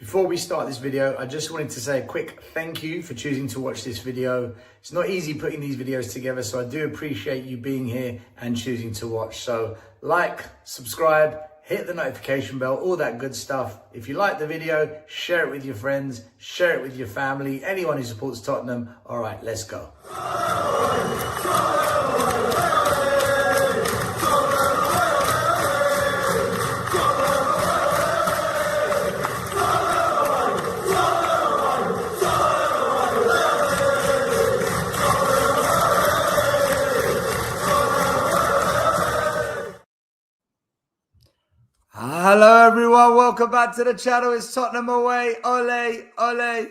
Before we start this video, I just wanted to say a quick thank you for choosing to watch this video. It's not easy putting these videos together, so I do appreciate you being here and choosing to watch. So like, subscribe, hit the notification bell, all that good stuff. If you like the video, share it with your friends, share it with your family, anyone who supports Tottenham. All right, let's go. Hello everyone, welcome back to the channel. It's Tottenham Away Ole Ole.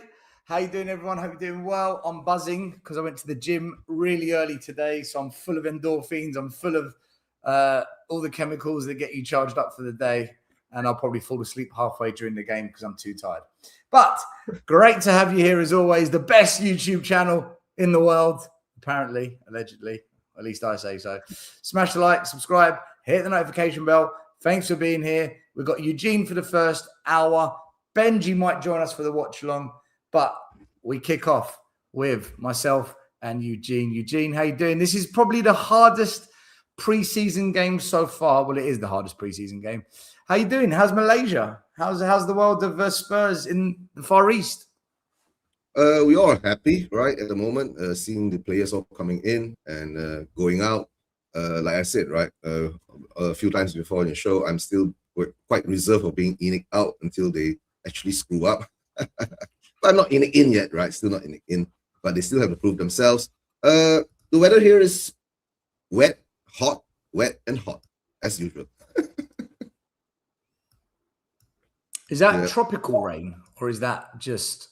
How you doing everyone? Hope you're doing well. I'm buzzing because I went to the gym really early today, so I'm full of endorphins. I'm full of all the chemicals that get you charged up for the day, and I'll probably fall asleep halfway during the game because I'm too tired. But great to have you here as always. The best YouTube channel in the world, apparently, allegedly. At least I say so. Smash the like, subscribe, hit the notification bell. Thanks for being here. We've got Eugene for the first hour. Benji might join us for the watch along, but we kick off with myself and Eugene. Eugene, how you doing? This is probably the hardest preseason game so far. Well, it is the hardest preseason game. How you doing? How's Malaysia? How's the world of Spurs in the Far East? We all are happy, right, at the moment, seeing the players all coming in and going out. Like I said, right, a few times before in the show, I'm still quite reserved of being in it out until they actually screw up. But I'm not in it in yet, right? Still not in it in, but they still have to prove themselves. The weather here is wet, and hot, as usual. Is that tropical rain, or is that just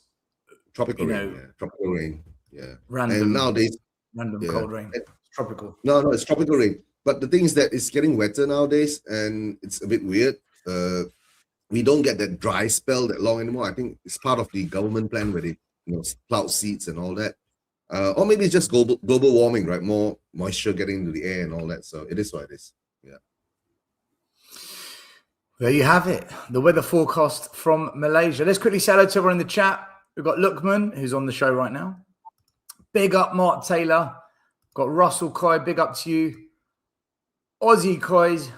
tropical rain? Yeah. Tropical rain, yeah. Random, and nowadays, cold rain. Tropical. No, it's tropical rain. But the thing is that it's getting wetter nowadays, and it's a bit weird. We don't get that dry spell that long anymore. I think it's part of the government plan where they, cloud seeds and all that. Or maybe it's just global warming, right? More moisture getting into the air and all that. So it is what it is. Yeah. There you have it. The weather forecast from Malaysia. Let's quickly say hello to everyone in the chat. We've got Lookman, who's on the show right now. Big up Mark Taylor. Got Russell Coy, big up to you. Aussie Coys,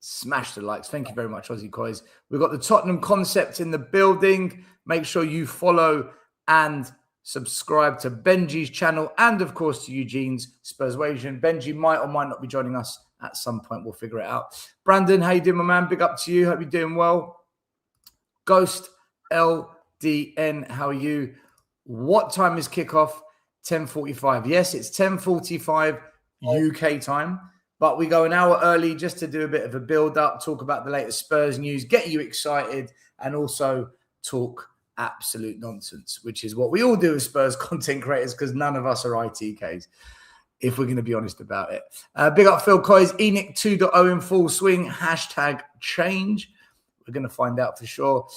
smash the likes. Thank you very much, Aussie Coys. We've got the Tottenham concept in the building. Make sure you follow and subscribe to Benji's channel and, of course, to Eugene's Spurswasion. Benji might or might not be joining us at some point. We'll figure it out. Brandon, how you doing, my man? Big up to you. Hope you're doing well. Ghost LDN, how are you? What time is kickoff? 10:45. Yes, it's 10:45 UK time, but we go an hour early just to do a bit of a build-up, talk about the latest Spurs news, get you excited, and also talk absolute nonsense, which is what we all do as Spurs content creators because none of us are ITKs, if we're going to be honest about it. Big up Phil Coys, ENIC 2.0 in full swing, hashtag change. We're going to find out for sure.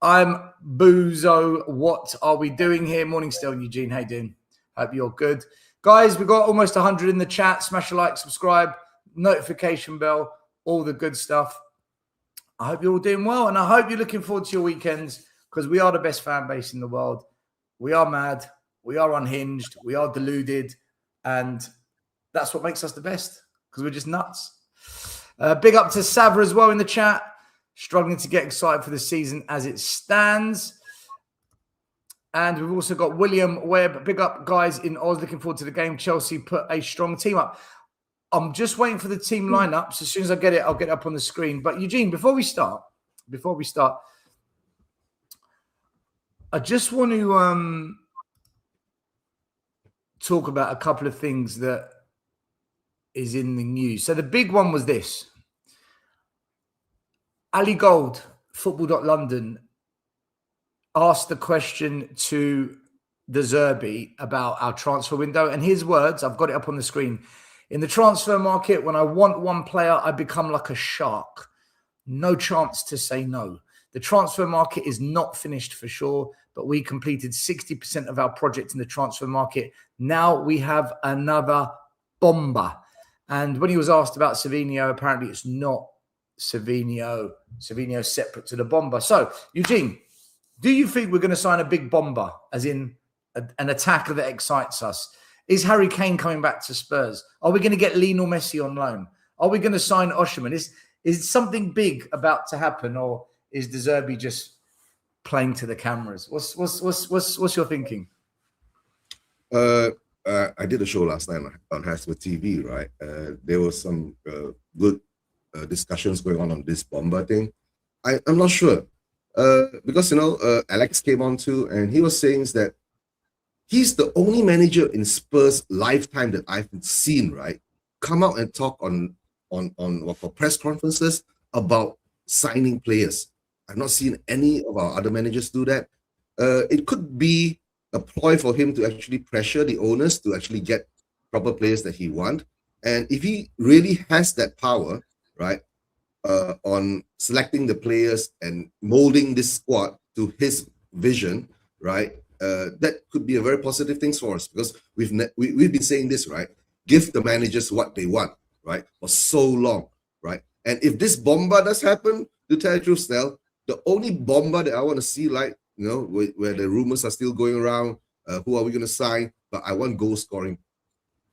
I'm Boozo. What are we doing here? Morning still, Eugene. How you doing? Hope you're good. Guys, we've got almost 100 in the chat. Smash a like, subscribe, notification bell, all the good stuff. I hope you're all doing well, and I hope you're looking forward to your weekends because we are the best fan base in the world. We are mad. We are unhinged. We are deluded, and that's what makes us the best because we're just nuts. Big up to Savra as well in the chat. Struggling to get excited for the season as it stands. And we've also got William Webb. Big up, guys, in Oz. Looking forward to the game. Chelsea put a strong team up. I'm just waiting for the team lineups. As soon as I get it, I'll get it up on the screen. But, Eugene, before we start, I just want to talk about a couple of things that is in the news. So the big one was this. Ali Gold, Football.London, asked the question to the Zerbi about our transfer window. And his words, I've got it up on the screen. In the transfer market, when I want one player, I become like a shark. No chance to say no. The transfer market is not finished for sure, but we completed 60% of our project in the transfer market. Now we have another bomber. And when he was asked about Savinho, apparently it's not Savinho separate to the bomber. So, Eugene, do you think we're going to sign a big bomber, as in an attacker that excites us? Is Harry Kane coming back to Spurs? Are we going to get Lionel Messi on loan? Are we going to sign Osherman? Is something big about to happen, or is De Zerbi just playing to the cameras? What's your thinking? I did a show last night on Hotspur TV, right? There was some good discussions going on this bomber thing. I'm not sure because Alex came on too, and he was saying that he's the only manager in Spurs' lifetime that I've seen, right, come out and talk on press conferences about signing players. I've not seen any of our other managers do that. It could be a ploy for him to actually pressure the owners to actually get proper players that he wants. And if he really has that power, right, on selecting the players and molding this squad to his vision, right, that could be a very positive thing for us, because we've been saying this, right? Give the managers what they want, right, for so long, right? And if this bomber does happen, to tell you the truth, Stel, the only bomber that I want to see, like, where the rumors are still going around, who are we going to sign? But I want goal-scoring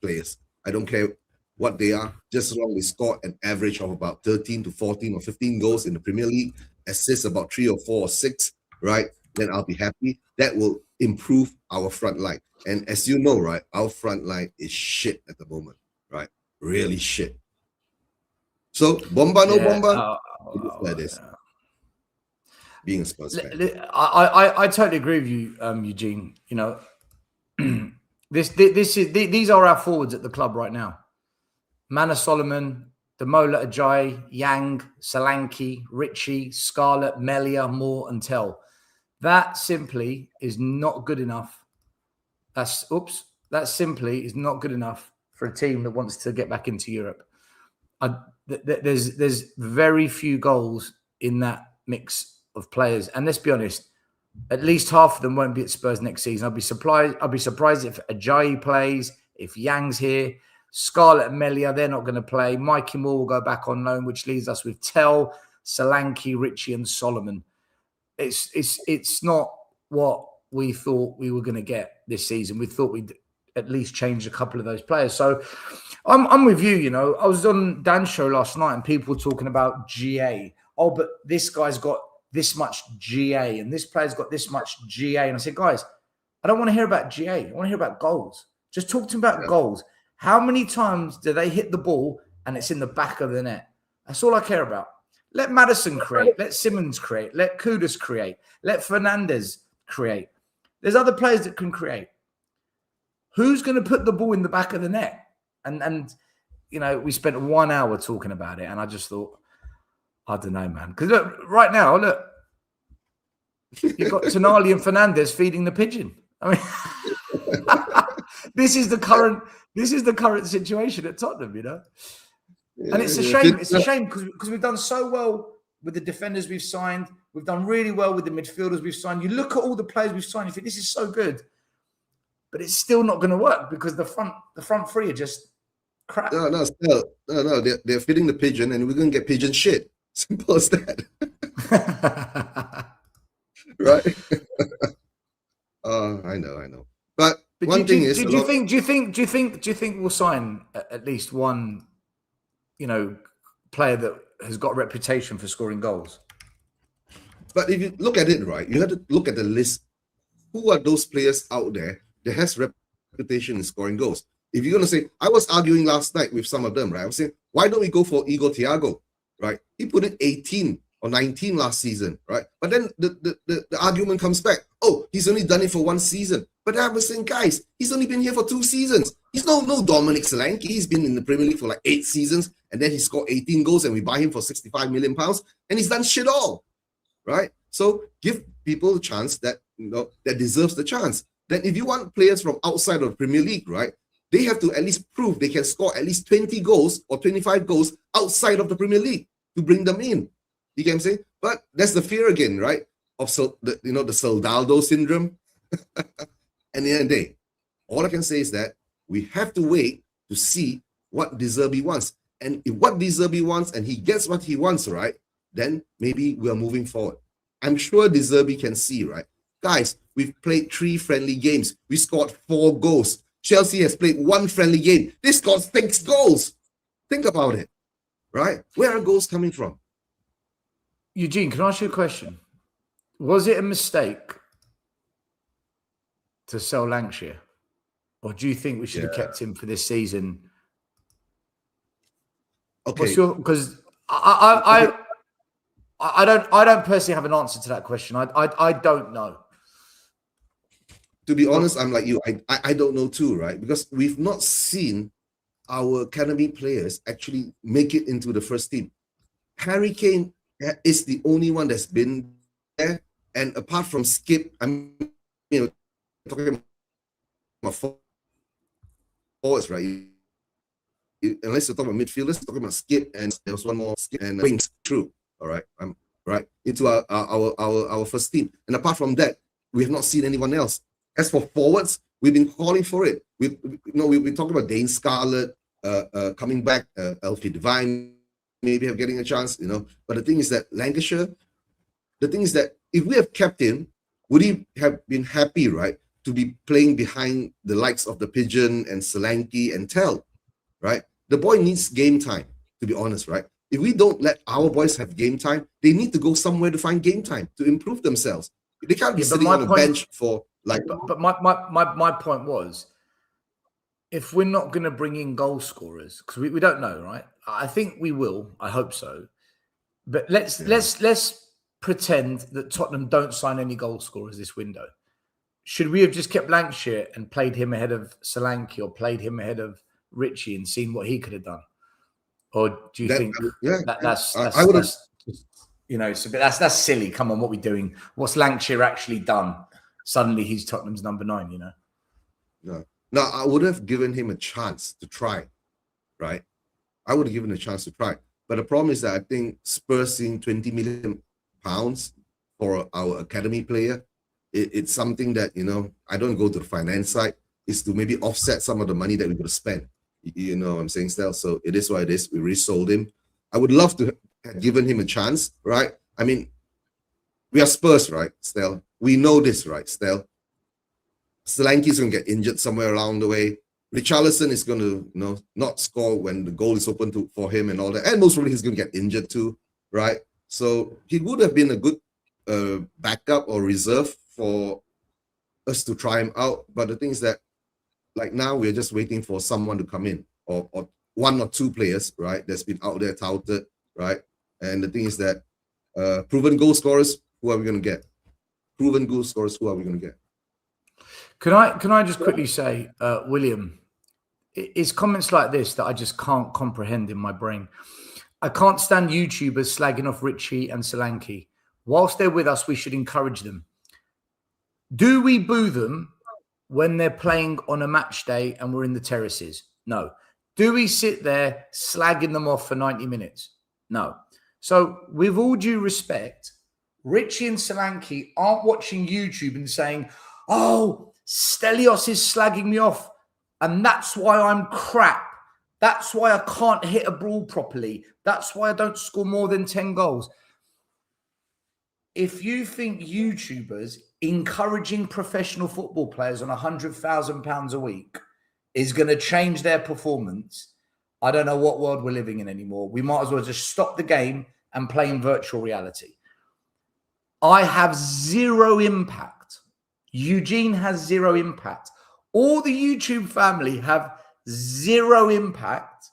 players. I don't care what they are, just as long as they score an average of about 13 to 14 or 15 goals in the Premier League, assists about 3 or 4 or 6, right? Then I'll be happy. That will improve our front line. And as you know, right, our front line is shit at the moment, right? Really shit. So, bomba, no bomba, like this. Being a Spurs fan. I totally agree with you, Eugene. These are our forwards at the club right now. Mana Solomon, Demola Ajayi, Yang, Solanke, Richie, Scarlett, Melia, Moore, and Tell. That simply is not good enough. That simply is not good enough for a team that wants to get back into Europe. There's very few goals in that mix of players, and let's be honest, at least half of them won't be at Spurs next season. I'll be surprised if Ajayi plays, if Yang's here. Scarlett and Melia, they're not going to play. Mikey Moore will go back on loan, which leaves us with Tell, Solanke, Richie, and Solomon. It's not what we thought we were going to get this season. We thought we'd at least change a couple of those players. So I'm with you. I was on Dan's show last night and people were talking about GA. Oh, but this guy's got this much GA and this player's got this much GA. And I said, guys, I don't want to hear about GA. I want to hear about goals. Just talk to me about goals. How many times do they hit the ball and it's in the back of the net? That's all I care about. Let Maddison create. Let Simmons create. Let Kudus create. Let Fernandez create. There's other players that can create. Who's going to put the ball in the back of the net? And we spent 1 hour talking about it, and I just thought, I don't know, man. Because look, right now, you've got Tonali and Fernandez feeding the pigeon. I mean, this is the current situation at Tottenham, and it's a shame. It's a shame because we've done so well with the defenders we've signed. We've done really well with the midfielders we've signed. You look at all the players we've signed, you think this is so good, but it's still not going to work because the front three are just crap. No. They're feeding the pigeon, and we're going to get pigeon shit. Simple as that. Right? I know. But one thing is, do you think we'll sign at least one, player that has got a reputation for scoring goals? But if you look at it, right, you have to look at the list. Who are those players out there that has reputation in scoring goals? If you're going to say, I was arguing last night with some of them, right? I was saying, why don't we go for Igor Thiago, right? He put in 18 or 19 last season, right? But then the argument comes back. Oh, he's only done it for 1 season. But I was saying, guys, he's only been here for 2 seasons. He's no Dominic Solanke. He's been in the Premier League for like 8 seasons, and then he scored 18 goals, and we buy him for £65 million, and he's done shit all, right? So give people a chance that that deserves the chance. Then if you want players from outside of the Premier League, right, they have to at least prove they can score at least 20 goals or 25 goals outside of the Premier League to bring them in. You get what I'm saying? But that's the fear again, right? Of the Soldado syndrome. And the end of the day, all I can say is that we have to wait to see what De Zerbi wants. And if what De Zerbi wants and he gets what he wants, right, then maybe we are moving forward. I'm sure De Zerbi can see, right? Guys, we've played 3 friendly games. We scored 4 goals. Chelsea has played 1 friendly game. They scored 6 goals. Think about it, right? Where are goals coming from? Eugene, can I ask you a question? Was it a mistake to sell Lancashire? Or do you think we should have kept him for this season? Okay. Because I don't personally have an answer to that question. I don't know. To be honest, I'm like you. I don't know too, right? Because we've not seen our academy players actually make it into the first team. Harry Kane is the only one that's been there, and apart from Skip, I'm talking about forwards, right? Unless you're talking about midfielders, talking about Skip, and there was one more Skip and Wings. True, all right. Right into our first team, and apart from that, we have not seen anyone else. As for forwards, we've been calling for it. We've been talking about Dane Scarlett coming back, Alfie Devine maybe have getting a chance, But the thing is that Lancashire, if we have kept him, would he have been happy, right, to be playing behind the likes of the Pigeon and Solanke and Tell, right? The boy needs game time, to be honest, right? If we don't let our boys have game time, they need to go somewhere to find game time to improve themselves. They can't be sitting on a bench for like. But my point was, if we're not going to bring in goal scorers, because we don't know, right? I think we will. I hope so. But let's pretend that Tottenham don't sign any goal scorers this window. Should we have just kept Lancashire and played him ahead of Solanke or played him ahead of Richie and seen what he could have done? Or do you think that's that's silly? Come on, what are we doing? What's Lancashire actually done? Suddenly he's Tottenham's number 9, No, I would have given him a chance to try, right? I would have given a chance to try. But the problem is that I think Spurs seeing £20 million for our academy player, it's something that, I don't go to the finance side, is to maybe offset some of the money that we would have spent. You know what I'm saying, Stel? So it is what it is. We resold him. I would love to have given him a chance, right? I mean, we are Spurs, right, Stel? We know this, right, Stel? Solanke's going to get injured somewhere along the way. Richarlison is going to, not score when the goal is open for him and all that. And most probably he's going to get injured too, right? So he would have been a good backup or reserve for us to try him out. But the thing is that, like now, we're just waiting for someone to come in, or 1 or 2 players, right, that's been out there touted, right? And the thing is that proven goal scorers, who are we going to get? Proven goal scorers, who are we going to get? Can I just quickly say, William, it's comments like this that I just can't comprehend in my brain. I can't stand YouTubers slagging off Richie and Solanke. Whilst they're with us, we should encourage them. Do we boo them when they're playing on a match day and we're in the terraces? No. Do we sit there slagging them off for 90 minutes? No. So with all due respect, Richie and Solanke aren't watching YouTube and saying, oh, Stelios is slagging me off, and that's why I'm crap. That's why I can't hit a ball properly. That's why I don't score more than 10 goals. If you think YouTubers encouraging professional football players on £100,000 a week is going to change their performance, I don't know what world we're living in anymore. We might as well just stop the game and play in virtual reality. I have zero impact. Eugene has zero impact. All the YouTube family have zero impact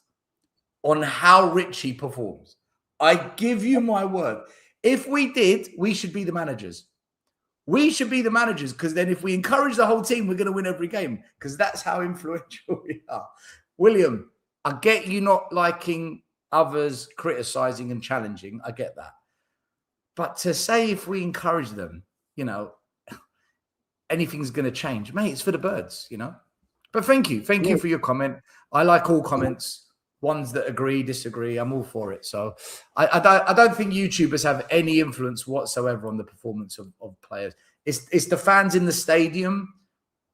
on how Richie performs. I give you my word. If we did, we should be the managers. We should be the managers, because then if we encourage the whole team, we're going to win every game, because that's how influential we are. William, I get you not liking others criticizing and challenging. I get that. But to say if we encourage them, anything's going to change, mate, it's for the birds, But thank you. Thank you for your comment. I like all comments. Ones that agree, disagree, I'm all for it. So I don't think YouTubers have any influence whatsoever on the performance of players. It's the fans in the stadium.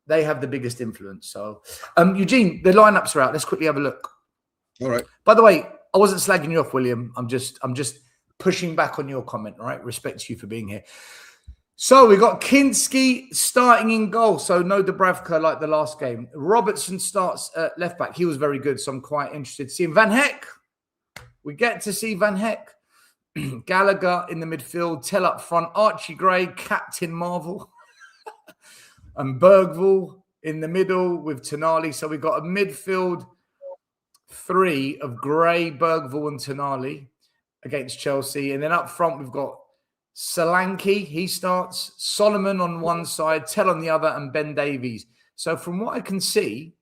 They have the biggest influence. So, Eugene, the lineups are out. Let's quickly have a look. All right. By the way, I wasn't slagging you off, William. I'm just pushing back on your comment, right? Respect to you for being here. So we got Kinski starting in goal. So no Dubravka like the last game. Robertson starts at left back. He was very good. So I'm quite interested to see him. Van Heck. We get to see Van Heck. Gallagher in the midfield. Tell up front. Archie Gray, Captain Marvel. And Bergvall in the middle with Tonali. So we've got a midfield three of Gray, Bergvall and Tonali against Chelsea. And then up front we've got Solanke, he starts, Solomon on one side, Tell on the other, and Ben Davies. So from what I can see,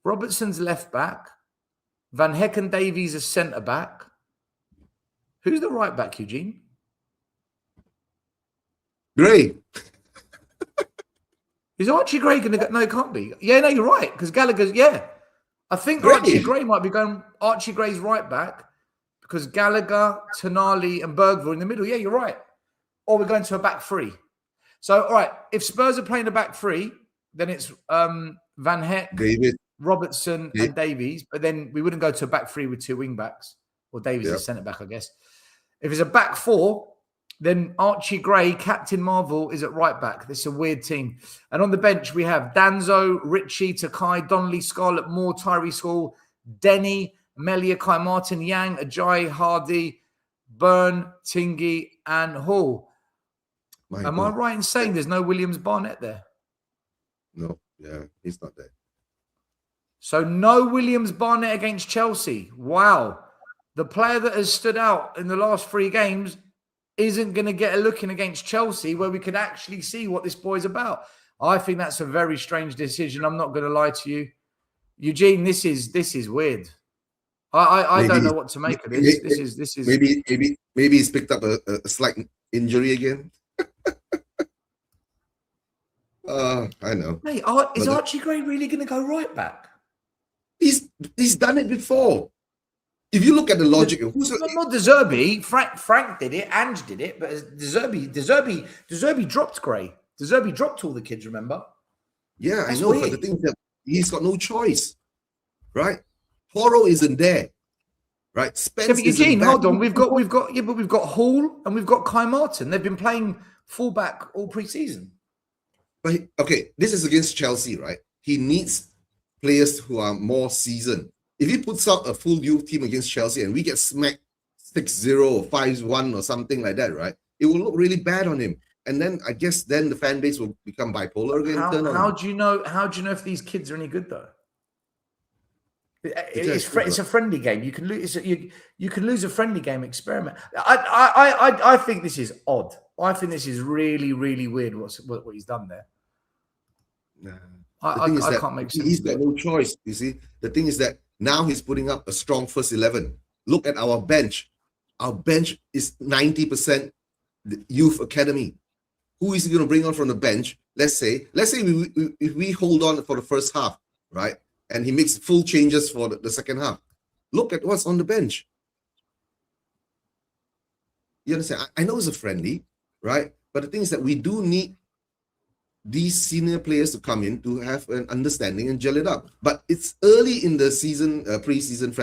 Robertson's left back, Van Heck and Davies are centre back. Who's the right back, Eugene? Gray. Is Archie Gray going to go? No, it can't be. Yeah, no, you're right, because Gallagher's, yeah. I think Archie Gray might be going, Archie Gray's right back, because Gallagher, Tonali, and Bergvall in the middle. Yeah, you're right. Or we're going to a back three. So, all right, if Spurs are playing a back three, then it's Van Heck, David, Robertson, and Davies. But then we wouldn't go to a back three with two wing backs. Or Davies is centre back, I guess. If it's a back four, then Archie Gray, Captain Marvel, is at right back. This is a weird team. And on the bench, we have Danzo, Ritchie, Takai, Donnelly, Scarlett, Moore, Tyree Hall, Denny, Melia, Kai Martin, Yang, Ajayi, Hardy, Byrne, Tingy, and Hall. Am I right in saying there's no Williams Barnett there? No, he's not there. So no Williams Barnett against Chelsea. Wow. The player that has stood out in the last 3 games isn't going to get a look in against Chelsea where we could actually see what this boy's about. I think that's a very strange decision. I'm not going to lie to you. Eugene, this is weird. I don't know what to make of this. This is maybe he's picked up a slight injury again. I know. Hey, is Archie Gray really going to go right back? He's done it before. If you look at the logic, not De Zerbi. Frank did it. Ange did it, but De Zerbi dropped Gray. De Zerbi dropped all the kids. Remember? Yeah, I know. But the thing is that he's got no choice, right? Horo isn't there, right? Spence but Eugene, hold on. We've got Hall and we've got Kai Martin. They've been playing fullback all pre-season. But okay, this is against Chelsea, right? He needs players who are more seasoned. If he puts out a full youth team against Chelsea and we get smacked 6-0 or 5-1 or something like that, right? It will look really bad on him. And then I guess then the fan base will become bipolar again. How do you know if these kids are any good though? It's a friendly game. You can lose. You can lose a friendly game. Experiment. I think this is odd. I think this is really, really weird. What he's done there. Nah. I can't make sense. He's got no choice. You see, the thing is that now he's putting up a strong first 11. Look at our bench. Our bench is 90% the youth academy. Who is he going to bring on from the bench? Let's say if we hold on for the first half, right? And he makes full changes for the second half. Look at what's on the bench. You understand? I know it's a friendly, right? But the thing is that we do need these senior players to come in to have an understanding and gel it up. But it's early in the season, preseason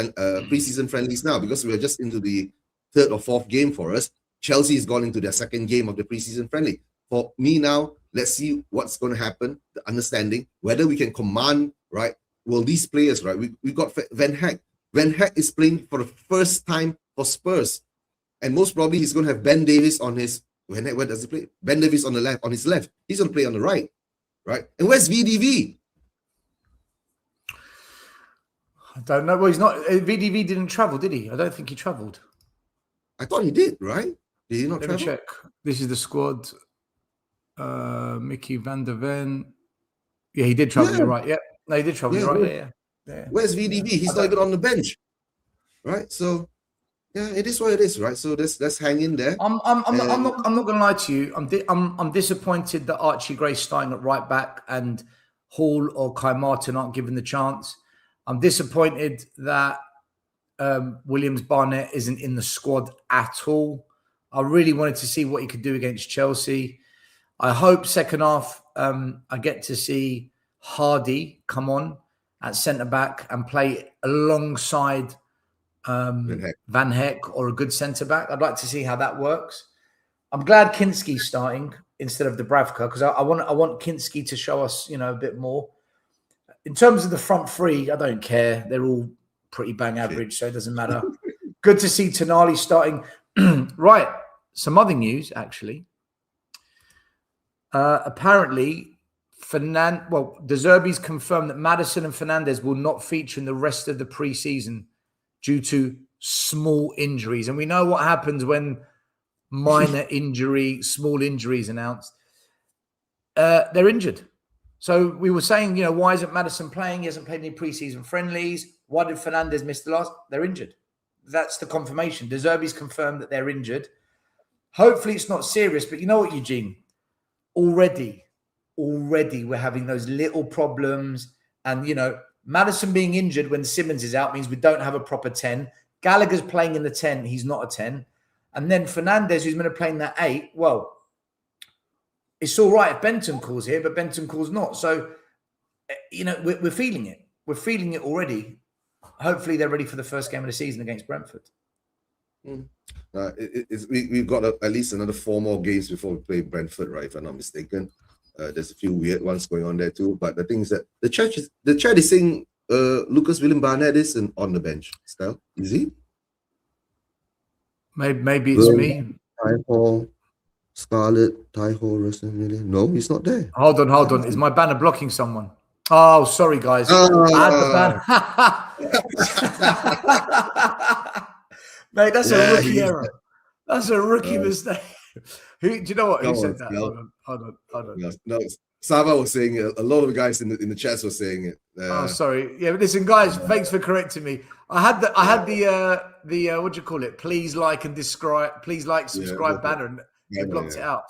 friendlies now, because we're just into the 3rd or 4th game for us. Chelsea has gone into their 2nd game of the preseason friendly. For me now, let's see what's going to happen, the understanding, whether we can command, right? Well, these players, right? We got Van Heck. Van Heck is playing for the first time for Spurs. And most probably he's going to have Ben Davies on his... Where does he play? Ben Davies on his left. He's going to play on the right. And where's VDV? I don't know. Well, he's not... VDV didn't travel, did he? I don't think he travelled. I thought he did, right? Did he not travel? Let me check. This is the squad. Mickey van der Ven. Yeah, he did travel. Yeah. You're right. Yeah. No, he did travel. You're right. Yeah. Where's VDV? He's not even on the bench. Right? So... yeah, it is what it is, right? So let's hang in there. I'm not going to lie to you. I'm disappointed that Archie Gray's starting at right back and Hall or Kai Martin aren't given the chance. I'm disappointed that Williams Barnett isn't in the squad at all. I really wanted to see what he could do against Chelsea. I hope second half I get to see Hardy come on at centre back and play alongside Van Heck or a good centre-back. I'd like to see how that works. I'm glad Kinski's starting instead of Dubravka because I want Kinski to show us, a bit more. In terms of the front three, I don't care. They're all pretty bang average, so it doesn't matter. Good to see Tonali starting. Right, some other news, actually. Apparently, De Zerbi's confirmed that Maddison and Fernandes will not feature in the rest of the pre-season due to small injuries. And we know what happens when small injuries announced. They're injured. So we were saying, why isn't Maddison playing? He hasn't played any preseason friendlies. Why did Fernandes miss the last? They're injured. That's the confirmation. De Zerbi's confirmed that they're injured. Hopefully it's not serious, but you know what, Eugene? Already we're having those little problems. And, Maddison being injured when Simmons is out means we don't have a proper 10. Gallagher's playing in the 10. He's not a 10. And then Fernandes, who's going to play in that 8, well, it's all right if Benton calls here, but Benton calls not. So, we're feeling it. We're feeling it already. Hopefully they're ready for the first game of the season against Brentford. We've got at least another 4 more games before we play Brentford, right? If I'm not mistaken. There's a few weird ones going on there too. But the thing is that the chat is saying Lucas William Barnett is on the bench still. Is he? Maybe it's me. Tyho, Scarlett, Tyho, Russell. No, he's not there. Hold on. Is my banner blocking someone? Oh, sorry, guys. I had the banner. Mate, that's a rookie error. That's a rookie mistake. Do you know what? Who said that? Hold on. No, Sava was saying it. A lot of the guys in the chats were saying it. Oh, sorry. Yeah, but listen, guys, thanks for correcting me. I had the what do you call it? Please like and subscribe banner, and they blocked it out.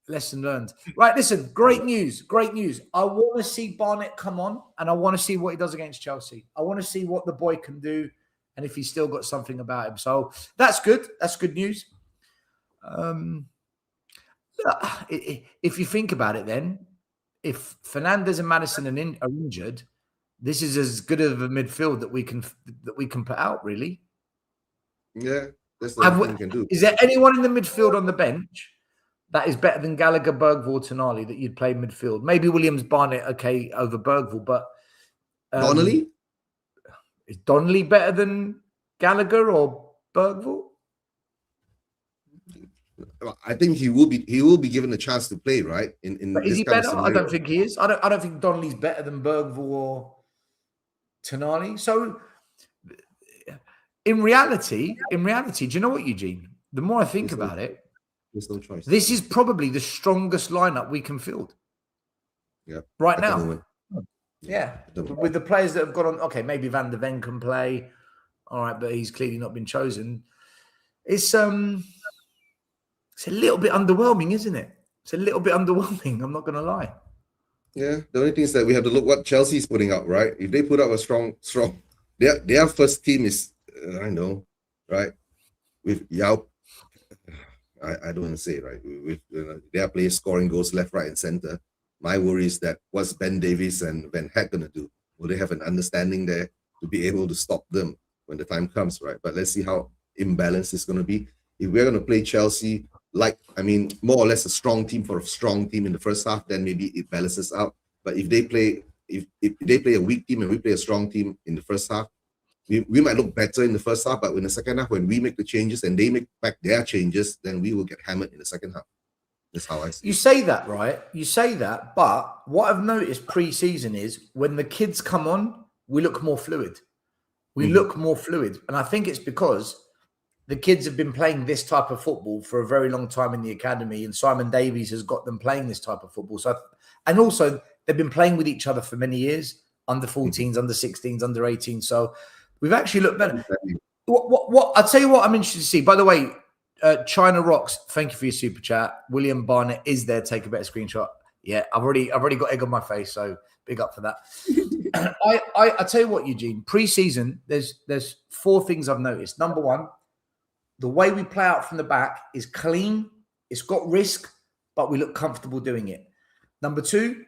Lesson learned. Right, listen, great news. I want to see Barnett come on, and I want to see what he does against Chelsea. I want to see what the boy can do, and if he's still got something about him. So that's good. That's good news. If you think about it, then if Fernandes and Maddison are injured, this is as good of a midfield that we can put out. Really, yeah, that's the thing we can do. Is there anyone in the midfield on the bench that is better than Gallagher, Bergvall, Tonali that you'd play midfield? Maybe Williams, Barnett, okay, over Bergvall, but Donnelly? Is Donnelly better than Gallagher or Bergvall? I think he will be given a chance to play, right? But is he better? I don't think he is. I don't think Donnelly's better than Bergvall or Tonali. So in reality, do you know what, Eugene? The more I think about it, there's no choice. This is probably the strongest lineup we can field. Yeah. Right now. Yeah. With the players that have got on, okay, maybe Van der Ven can play. All right, but he's clearly not been chosen. It's a little bit underwhelming, isn't it? It's a little bit underwhelming. I'm not going to lie. Yeah. The only thing is that we have to look what Chelsea's putting out, right? If they put out a strong, their first team is, I know, right? With Yao, I don't want to say it, right? With their players scoring goals left, right, and center. My worry is that what's Ben Davies and Van Heck going to do? Will they have an understanding there to be able to stop them when the time comes, right? But let's see how imbalanced it's going to be. If we're going to play Chelsea, more or less a strong team for a strong team in the first half, then maybe it balances out. But if they play a weak team and we play a strong team in the first half, we might look better in the first half, but in the second half, when we make the changes and they make back their changes, then we will get hammered in the second half. That's how I see it. You say that, right? You say that, but what I've noticed pre-season is when the kids come on, we look more fluid. Look more fluid. And I think it's because the kids have been playing this type of football for a very long time in the academy, and Simon Davies has got them playing this type of football. And also, they've been playing with each other for many years, under 14s, under 16s, under 18s. So we've actually looked better. What I'll tell you what I'm interested to see. By the way, China Rocks, thank you for your super chat. William Barnett is there. Take a better screenshot. Yeah, I've already got egg on my face, so big up for that. I tell you what, Eugene, pre-season, there's 4 things I've noticed. Number one, the way we play out from the back is clean. It's got risk, but we look comfortable doing it. Number 2,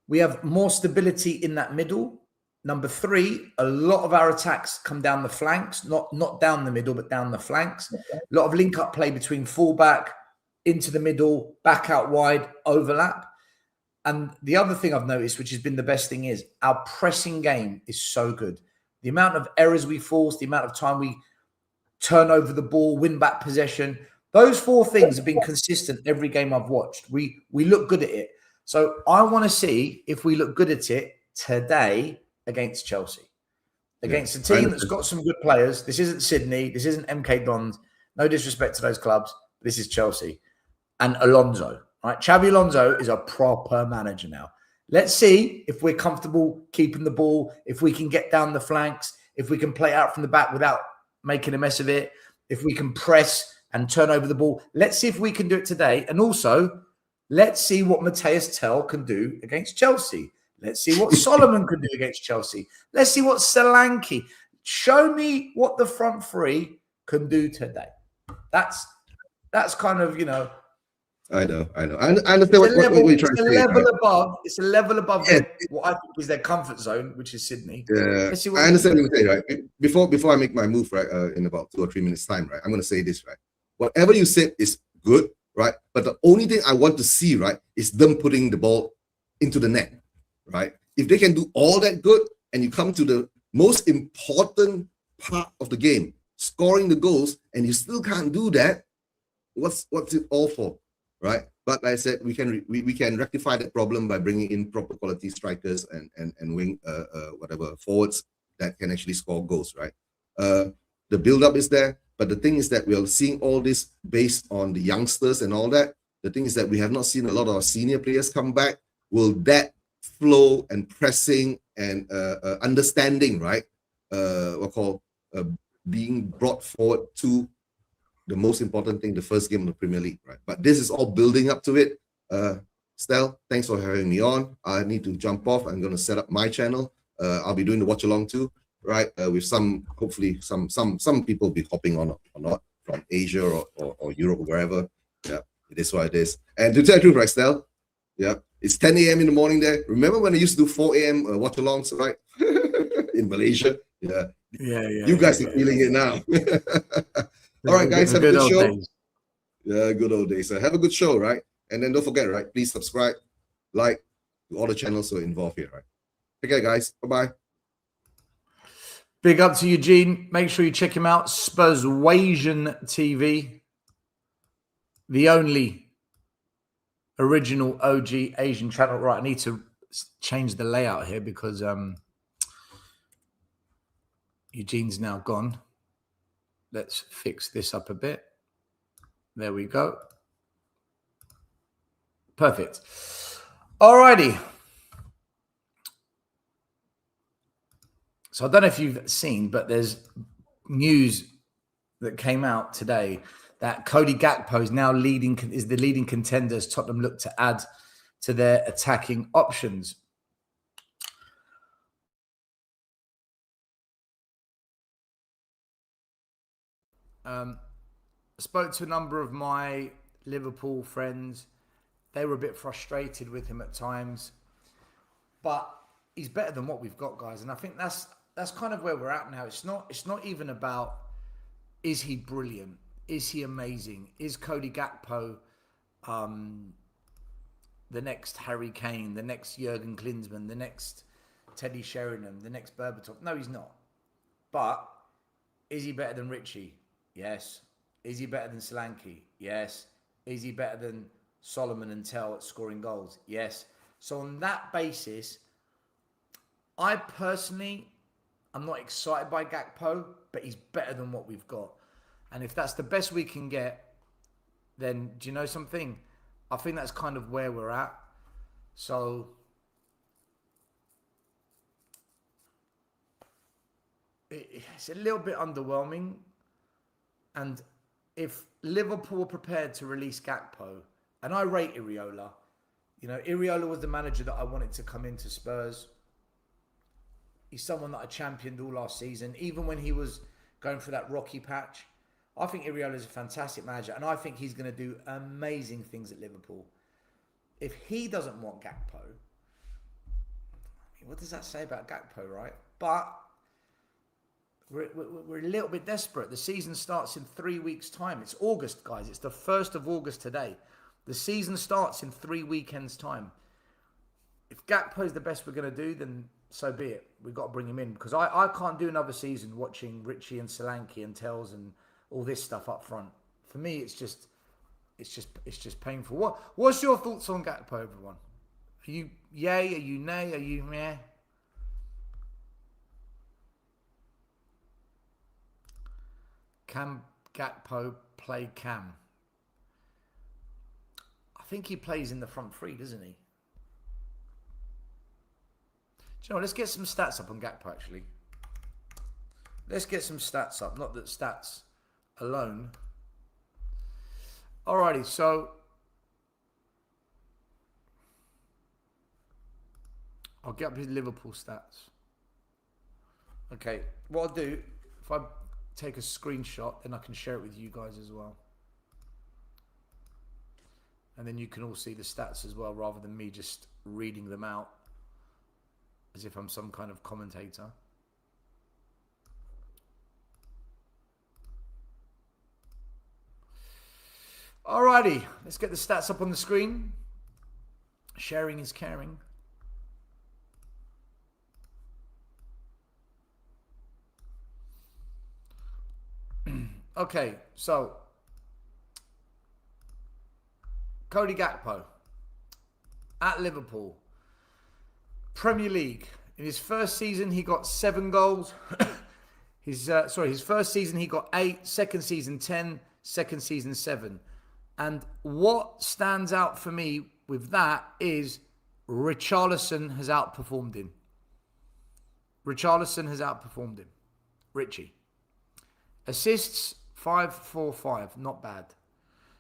we have more stability in that middle. Number 3, a lot of our attacks come down the flanks, not down the middle, but down the flanks. A lot of link-up play between fullback, into the middle, back out wide, overlap. And the other thing I've noticed, which has been the best thing, is our pressing game is so good. The amount of errors we force, the amount of time we turn over the ball, win back possession, those 4 things have been consistent every game I've watched. We look good at it. So I want to see if we look good at it today against Chelsea, against a team that's got some good players. This isn't Sydney. This isn't MK Dons. No disrespect to those clubs. This is Chelsea. And Alonso, right? Xabi Alonso is a proper manager now. Let's see if we're comfortable keeping the ball, if we can get down the flanks, if we can play out from the back without making a mess of it, if we can press and turn over the ball. Let's see if we can do it today. And also, let's see what Matthias Tell can do against Chelsea. Let's see what Solomon can do against Chelsea. Let's see what Solanke. Show me what the front 3 can do today. That's kind of, I know. I understand what you're trying to say. It's a level above what I think is their comfort zone, which is Sydney. Yeah, I understand what you're saying, right? Before I make my move, right, in about 2 or 3 minutes' time, right, I'm going to say this, right? Whatever you said is good, right? But the only thing I want to see, right, is them putting the ball into the net, right? If they can do all that good, and you come to the most important part of the game, scoring the goals, and you still can't do that, what's it all for? Right, but like I said, we can rectify that problem by bringing in proper quality strikers and wing whatever forwards that can actually score goals. Right, the build up is there, but the thing is that we are seeing all this based on the youngsters and all that. The thing is that we have not seen a lot of our senior players come back. Will that flow and pressing and understanding, right? Being brought forward to the most important thing, the first game of the Premier League, right? But this is all building up to it. Stel, thanks for having me on. I need to jump off. I'm going to set up my channel. I'll be doing the watch along too, right? With hopefully some people be hopping on or not from Asia or Europe or wherever. Yeah, it is what it is. And to tell the truth, right, Stel? Yeah, it's 10 a.m. in the morning there. Remember when I used to do 4 a.m. Watch alongs, right? In Malaysia. Yeah. You guys are feeling it now. All right, guys, have a good show. Days. Yeah, good old days. So have a good show, right? And then don't forget, right? Please subscribe, like to all the channels who are involved here, right? Take care, guys. Bye-bye. Big up to Eugene. Make sure you check him out. Spurswasian TV. The only original OG Asian channel. Right, I need to change the layout here because Eugene's now gone. Let's fix this up a bit. There we go. Perfect. All righty. So I don't know if you've seen, but there's news that came out today that Cody Gakpo is now is the leading contender as Tottenham look to add to their attacking options. I spoke to a number of my Liverpool friends. They were a bit frustrated with him at times, but he's better than what we've got, guys. And I think that's kind of where we're at now. It's not even about, is he brilliant? Is he amazing? Is Cody Gakpo the next Harry Kane, the next Jurgen Klinsmann, the next Teddy Sheringham, the next Berbatov? No, he's not. But is he better than Richie? Yes. Is he better than Solanke? Yes. Is he better than Solomon and Tell at scoring goals? Yes. So on that basis, I personally, I'm not excited by Gakpo, but he's better than what we've got. And if that's the best we can get, then do you know something? I think that's kind of where we're at. So it's a little bit underwhelming. And if Liverpool are prepared to release Gakpo, and I rate Iriola, Iriola was the manager that I wanted to come into Spurs. He's someone that I championed all last season, even when he was going through that rocky patch. I think Iriola is a fantastic manager, and I think he's going to do amazing things at Liverpool. If he doesn't want Gakpo, what does that say about Gakpo, right? But we're a little bit desperate. The season starts in 3 weeks' time. It's August, guys. It's the 1st of August today. The season starts in 3 weekends' time. If Gakpo is the best we're going to do, then so be it. We've got to bring him in. Because I can't do another season watching Richie and Solanke and Tells and all this stuff up front. For me, it's just painful. What's your thoughts on Gakpo, everyone? Are you yay? Are you nay? Are you meh? Can Gakpo play Cam? I think he plays in the front three, doesn't he? Do you know what? Let's get some stats up on Gakpo, actually. Let's get some stats up. Not that stats alone. Alrighty, so I'll get up his Liverpool stats. Okay, what I'll do, if I take a screenshot, then I can share it with you guys as well. And then you can all see the stats as well, rather than me just reading them out as if I'm some kind of commentator. Alrighty, let's get the stats up on the screen. Sharing is caring. Okay, so Cody Gakpo at Liverpool. Premier League. In his first season, he got 7 goals. His first season, he got 8. Second season, 10. Second season, 7. And what stands out for me with that is Richarlison has outperformed him. Richarlison has outperformed him. Richie. Assists, 5-4-5. Not bad.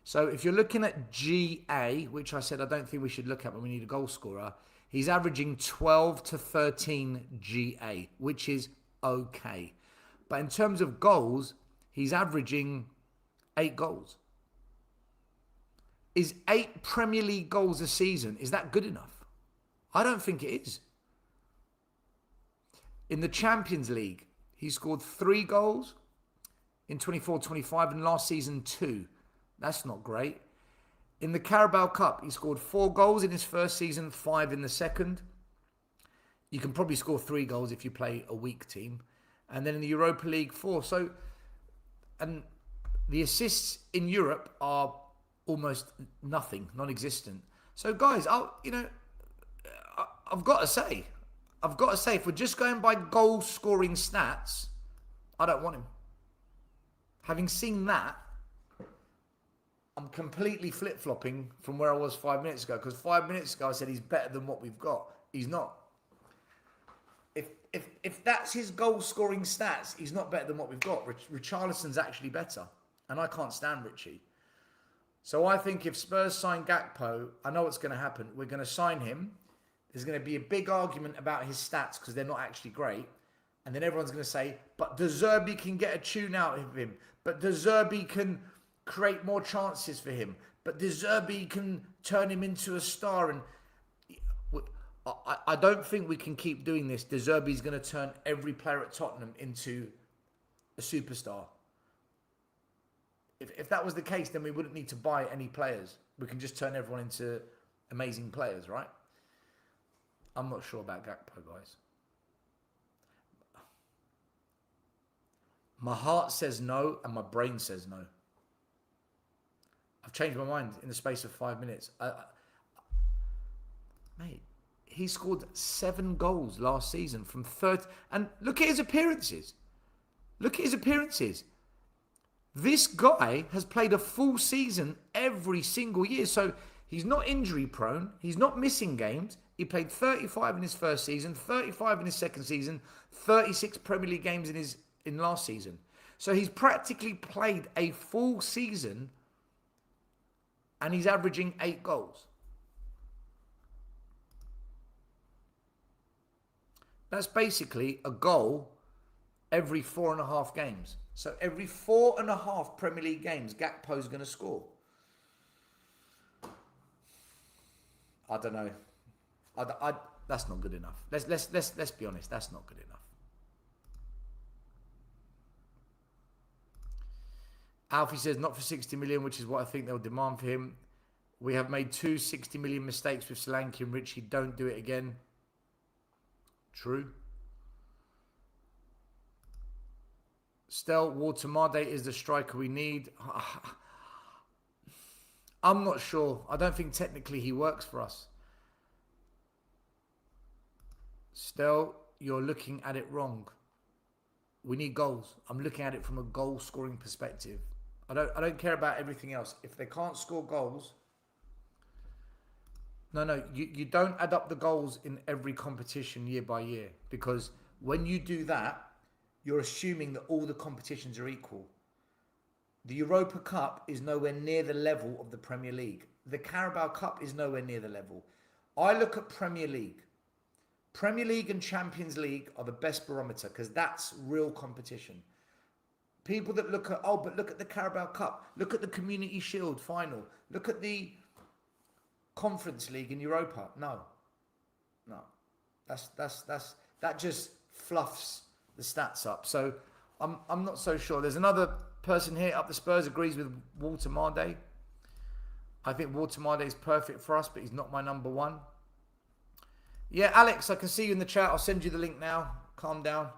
So if you're looking at GA, which I said I don't think we should look at when we need a goal scorer, he's averaging 12 to 13 GA, which is okay. But in terms of goals, he's averaging 8 goals. Is 8 Premier League goals a season, is that good enough? I don't think it is. In the Champions League, he scored 3 goals in 24-25 and last season 2. That's not great. In the Carabao Cup, he scored 4 goals in his first season, 5 in the second. You can probably score 3 goals if you play a weak team. And then in the Europa League, 4. So, and the assists in Europe are almost nothing, non-existent. So, guys, I've got to say, if we're just going by goal-scoring stats, I don't want him. Having seen that, I'm completely flip-flopping from where I was 5 minutes ago. Because 5 minutes ago, I said he's better than what we've got. He's not. If that's his goal-scoring stats, he's not better than what we've got. Richarlison's actually better. And I can't stand Richie. So I think if Spurs sign Gakpo, I know what's going to happen. We're going to sign him. There's going to be a big argument about his stats because they're not actually great. And then everyone's going to say, but De Zerbi can get a tune out of him. But De Zerbi can create more chances for him. But De Zerbi can turn him into a star. And I don't think we can keep doing this. De Zerbi's going to turn every player at Tottenham into a superstar. If that was the case, then we wouldn't need to buy any players. We can just turn everyone into amazing players, right? I'm not sure about Gakpo, guys. My heart says no, and my brain says no. I've changed my mind in the space of 5 minutes. Mate, he scored 7 goals last season from 30. And look at his appearances. This guy has played a full season every single year. So he's not injury prone. He's not missing games. He played 35 in his first season, 35 in his second season, 36 Premier League games in last season. So he's practically played a full season and he's averaging 8 goals. That's basically a goal every 4.5 games. So every 4.5 Premier League games, Gakpo's going to score. I don't know. That's not good enough. Let's be honest. That's not good enough. Alfie says not for 60 million, which is what I think they'll demand for him. We have made 2 60 million mistakes with Solanke and Richie. Don't do it again. True. Stel, Watermade is the striker we need. I'm not sure. I don't think technically he works for us. Stel, you're looking at it wrong. We need goals. I'm looking at it from a goal scoring perspective. I don't care about everything else. If they can't score goals, no, you don't add up the goals in every competition year by year, because when you do that, you're assuming that all the competitions are equal. The Europa Cup is nowhere near the level of the Premier League. The Carabao Cup is nowhere near the level. I look at Premier League. Premier League and Champions League are the best barometer because that's real competition. People that look at, but look at the Carabao Cup. Look at the Community Shield final. Look at the Conference League in Europa. No. That just fluffs the stats up. So I'm not so sure. There's another person here up the Spurs agrees with Walter Marday. I think Walter Marday is perfect for us, but he's not my number one. Yeah, Alex, I can see you in the chat. I'll send you the link now. Calm down.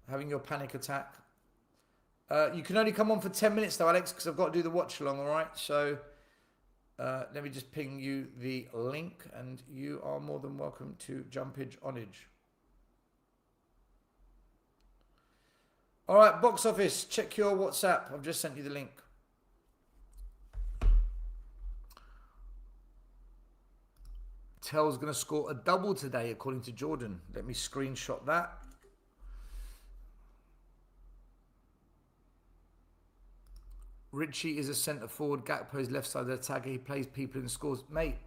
Having your panic attack. You can only come on for 10 minutes though, Alex, because I've got to do the watch along, all right? So let me just ping you the link, and you are more than welcome to jumpage onage. All right, box office, check your WhatsApp. I've just sent you the link. Tell's going to score a double today, according to Jordan. Let me screenshot that. Richie is a centre forward. Gakpo is left side of the attacker. He plays people in, scores. Mate,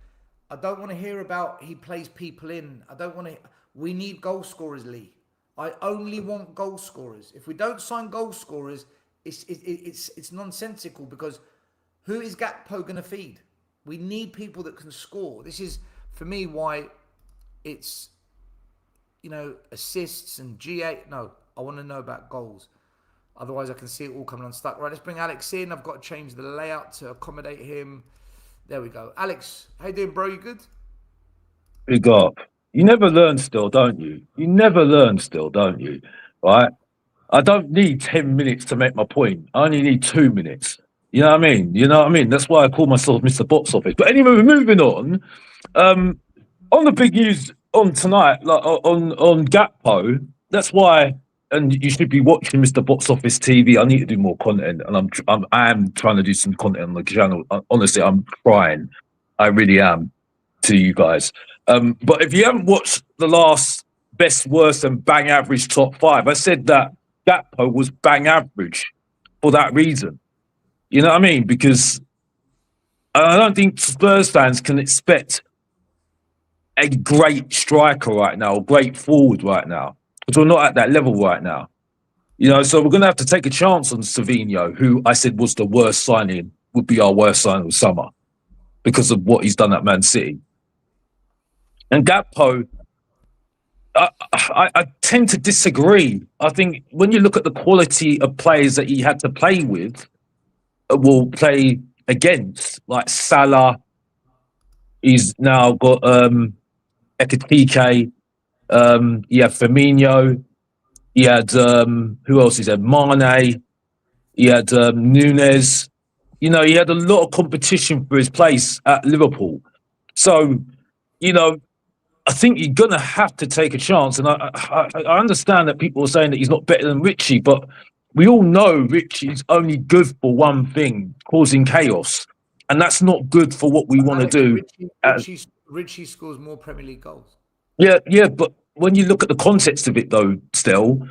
I don't want to hear about he plays people in. I don't want to. We need goal scorers, Lee. I only want goal scorers. If we don't sign goal scorers, it's nonsensical, because who is Gakpo going to feed? We need people that can score. This is, for me, why it's, assists and GA. No, I want to know about goals. Otherwise, I can see it all coming unstuck. Right, let's bring Alex in. I've got to change the layout to accommodate him. There we go. Alex, how you doing, bro? You good? Big up. You never learn still, don't you? You never learn still, don't you? Right? I don't need 10 minutes to make my point. I only need 2 minutes. You know what I mean? That's why I call myself Mr. Box Office. But anyway, we're moving on. On the big news on tonight, like on Gakpo, that's why. And you should be watching Mr. Box Office TV. I need to do more content, and I am trying to do some content on the channel. Honestly, I'm trying. I really am, to you guys. But if you haven't watched the last best, worst, and bang average top 5, I said that Gakpo was bang average for that reason. You know what I mean? Because I don't think Spurs fans can expect a great striker right now, or great forward right now, because we're not at that level right now. So we're going to have to take a chance on Savinho, who I said was the worst signing, would be our worst signing of summer because of what he's done at Man City. And Gakpo, I tend to disagree. I think when you look at the quality of players that he had to play with, will play against, like Salah, he's now got Ekitike, he had Firmino, he had who else is there? Mane, he had Nunes. He had a lot of competition for his place at Liverpool. So, I think you're gonna have to take a chance. And I understand that people are saying that he's not better than Richie, but we all know Richie's only good for one thing: causing chaos, and that's not good for what we want to do. Richie scores more Premier League goals. Yeah, but when you look at the context of it, though, still,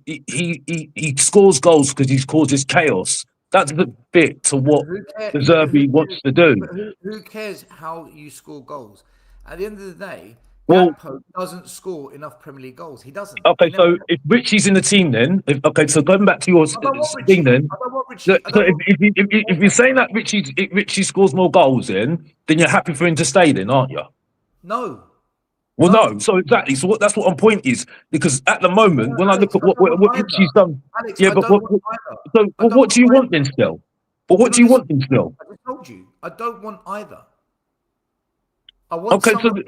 he scores goals because he causes chaos. That's the bit to what De Zerbi wants to do. Who cares how you score goals? At the end of the day, Gakpo doesn't score enough Premier League goals. He doesn't. Okay, so if Richie's in the team, then so going back to your thing, then if you're saying that Richie scores more goals, then you're happy for him to stay, then, aren't you? No, Well, No. no. So exactly. So that's what my point is. Because at the moment, when Alex, I look at I don't want what either. Ritchie's done, Alex, yeah. I But don't want either. so I don't what do you want want either. then still? But what No, do you listen, want then still? I just told you, I don't want either. I want Okay. someone.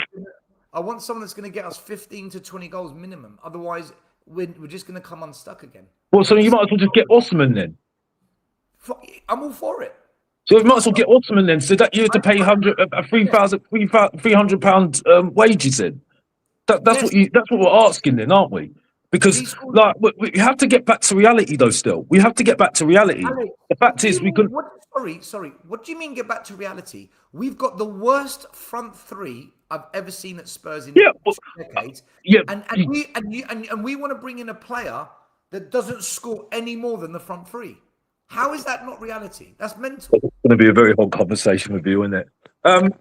I want someone that's going to get us 15 to 20 goals minimum. Otherwise, we're just going to come unstuck again. Well, so you might as well just get Osman then. I'm all for it. So you might as well get Ottoman then. So that you have to pay 300 pound wages then. That's Yes. what we're asking then, aren't we? Because like we have to get back to reality though. Still, we have to get back to reality. Alex, The fact is, we can. Sorry. What do you mean get back to reality? We've got the worst front three I've ever seen at Spurs in 2 decades. Yeah, and we want to bring in a player that doesn't score any more than the front three. How is that not reality? That's mental. It's going to be a very hot conversation with you, isn't it?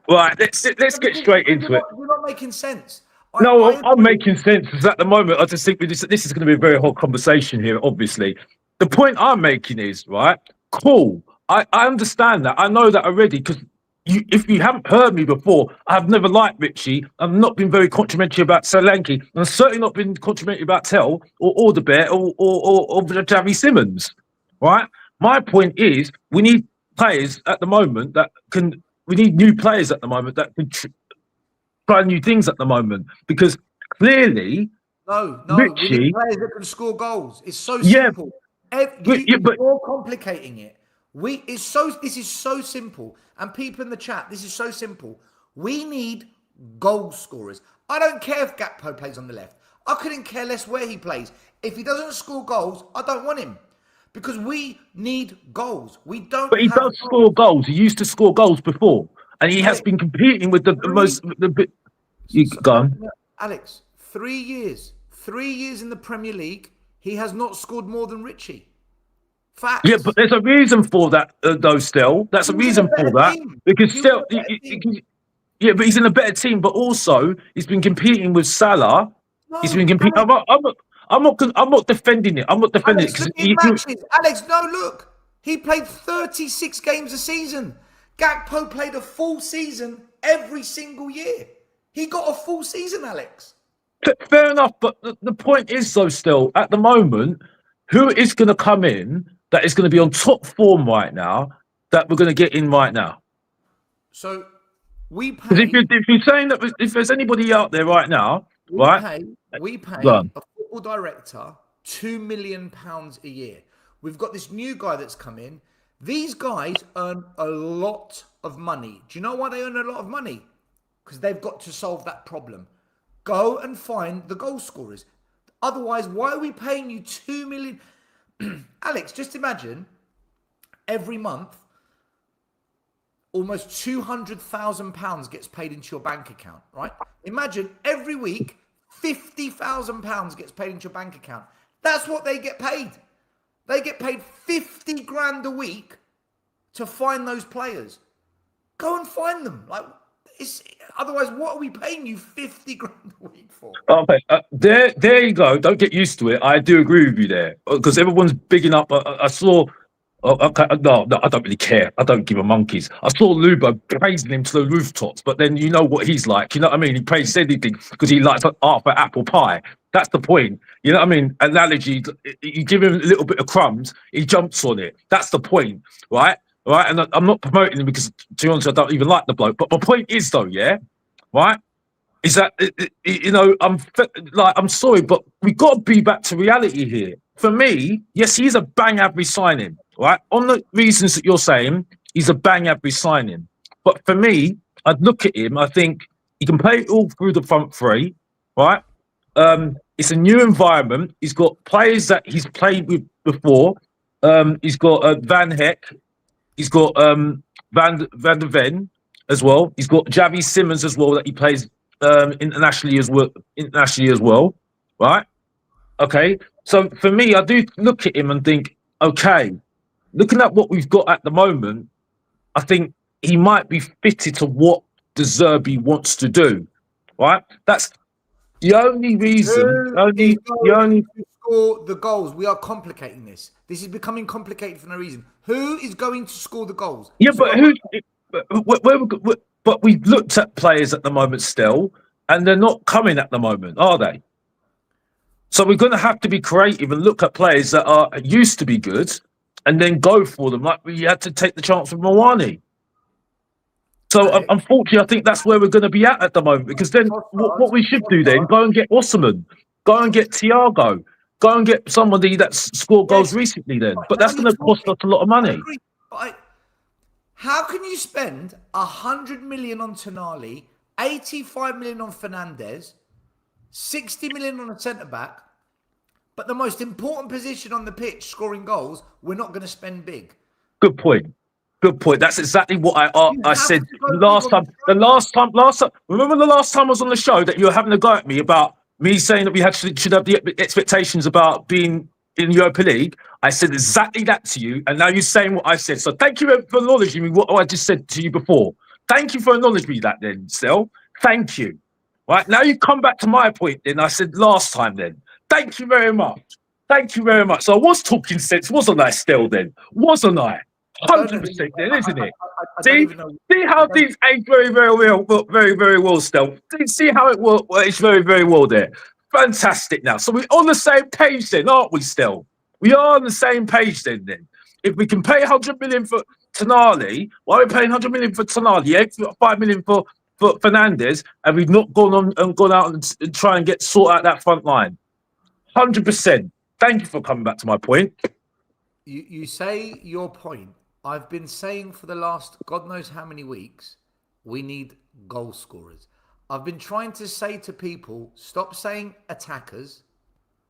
Right, let's get straight into it. You're not making sense. I'm making sense because at the moment I just think this is going to be a very hot conversation here. Obviously, the point I'm making is right. Cool. I understand that. I know that already because if you haven't heard me before, I've never liked Richie. I've not been very complimentary about Solanke, and I've certainly not been complimentary about Tell or Alderbear or Javi Simmons. Right. My point is, we need players at the moment that can. We need new players at the moment that can try new things at the moment because clearly, no, Richie, we need players that can score goals. It's so simple. You're complicating it. This is so simple, and people in the chat, this is so simple. We need goal scorers. I don't care if Gakpo plays on the left. I couldn't care less where he plays. If he doesn't score goals, I don't want him. Because we need goals. We don't. But he does score goals. He used to score goals before, and he has been competing with the most. Go on, Alex. 3 years. 3 years in the Premier League. He has not scored more than Richie. Facts. Yeah, but there's a reason for that, though. Still, that's a reason for that because still, yeah, but he's in a better team. But also, he's been competing with Salah. He's been competing. I'm not defending it. I'm not defending Alex, it. Alex, no, look. He played 36 games a season. Gakpo played a full season every single year. He got a full season, Alex. Fair enough, but the point is, though, still, at the moment, who is going to come in that is going to be on top form right now that we're going to get in right now? So, we pay... If you're saying that if there's anybody out there right now, we pay a football director £2 million a year. We've got this new guy that's come in. These guys earn a lot of money. Do you know why they earn a lot of money? Because they've got to solve that problem. Go and find the goal scorers. Otherwise, why are we paying you £2 million? Alex, just imagine every month, almost £200,000 gets paid into your bank account, right? Imagine every week, £50,000 gets paid into your bank account. That's what they get paid. They get paid 50 grand a week to find those players. Go and find them. Otherwise, what are we paying you 50 grand a week for? Okay, there you go. Don't get used to it. I do agree with you there because everyone's bigging up. I saw. Okay, no, I don't really care. I don't give a monkeys. I saw Luba praising him to the rooftops, but then you know what he's like. You know what I mean? He praises anything because he likes art for apple pie. That's the point. You know what I mean? Analogy. You give him a little bit of crumbs, he jumps on it. That's the point, right? Right? And I'm not promoting him because, to be honest, I don't even like the bloke. But my point is, though, yeah, right, is that you know I'm sorry, but we got to be back to reality here. For me, yes, he's a bang average signing. Right, on the reasons that you're saying, he's a bang average signing. But for me, I'd look at him. I think he can play all through the front three. Right, it's a new environment. He's got players that he's played with before. He's got Van Heck. He's got Van der Ven as well. He's got Javi Simmons as well that he plays internationally as well. Right. Okay. So for me, I do look at him and think, okay. Looking at what we've got at the moment, I think he might be fitted to what De Zerbi wants to do. Right? That's the only reason. The only score the goals. We are complicating this. This is becoming complicated for no reason. Who is going to score the goals? Yeah, but who? But we've looked at players at the moment still. and they're not coming at the moment, are they? So we're going to have to be creative and look at players that are used to be good, and then go for them. Like we had to take the chance with Mawani. So unfortunately, I think that's where we're going to be at the moment. Because then what we should do then, go and get Osman, go and get Thiago, go and get somebody that's scored goals recently then. But that's going to cost us a lot of money. How can you spend 100 million on Tonali, 85 million on Fernandes, 60 million on a centre-back, but the most important position on the pitch, scoring goals, we're not going to spend big? Good point. Good point. That's exactly what I said last time. Remember the last time I was on the show that you were having a go at me about me saying that we should have the expectations about being in Europa League? I said exactly that to you, and now you're saying what I said. So thank you for acknowledging me what I just said to you before. Thank you for acknowledging me that then, Stel. Thank you. Right, now you come back to my point then. I said last time then. Thank you very much. Thank you very much. So I was talking sense, wasn't I, Stel, then? Wasn't I? 100% then, isn't it? See how things age very, very well, very, very well, Stel. See how it works. It's very, very well there. Fantastic now. So we're on the same page then, aren't we, Stel? We are on the same page then. If we can pay 100 million for Tonali, why are we paying 100 million for Tonali? 5 million for Fernandes, and we've not gone out and try and sort out that front line. 100%. Thank you for coming back to my point. You say your point. I've been saying for the last God knows how many weeks, we need goal scorers. I've been trying to say to people, stop saying attackers,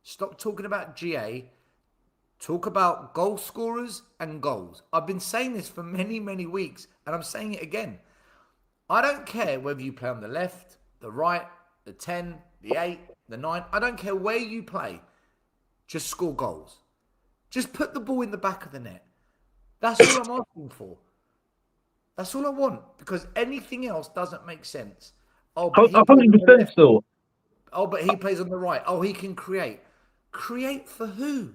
stop talking about GA, talk about goal scorers and goals. I've been saying this for many, many weeks, and I'm saying it again. I don't care whether you play on the left, the right, the 10, the 8, the 9. I don't care where you play. Just score goals. Just put the ball in the back of the net. That's all I'm asking for. That's all I want, because anything else doesn't make sense. Oh, but 100% still. Oh, but he plays on the right. Oh, he can create. Create for who?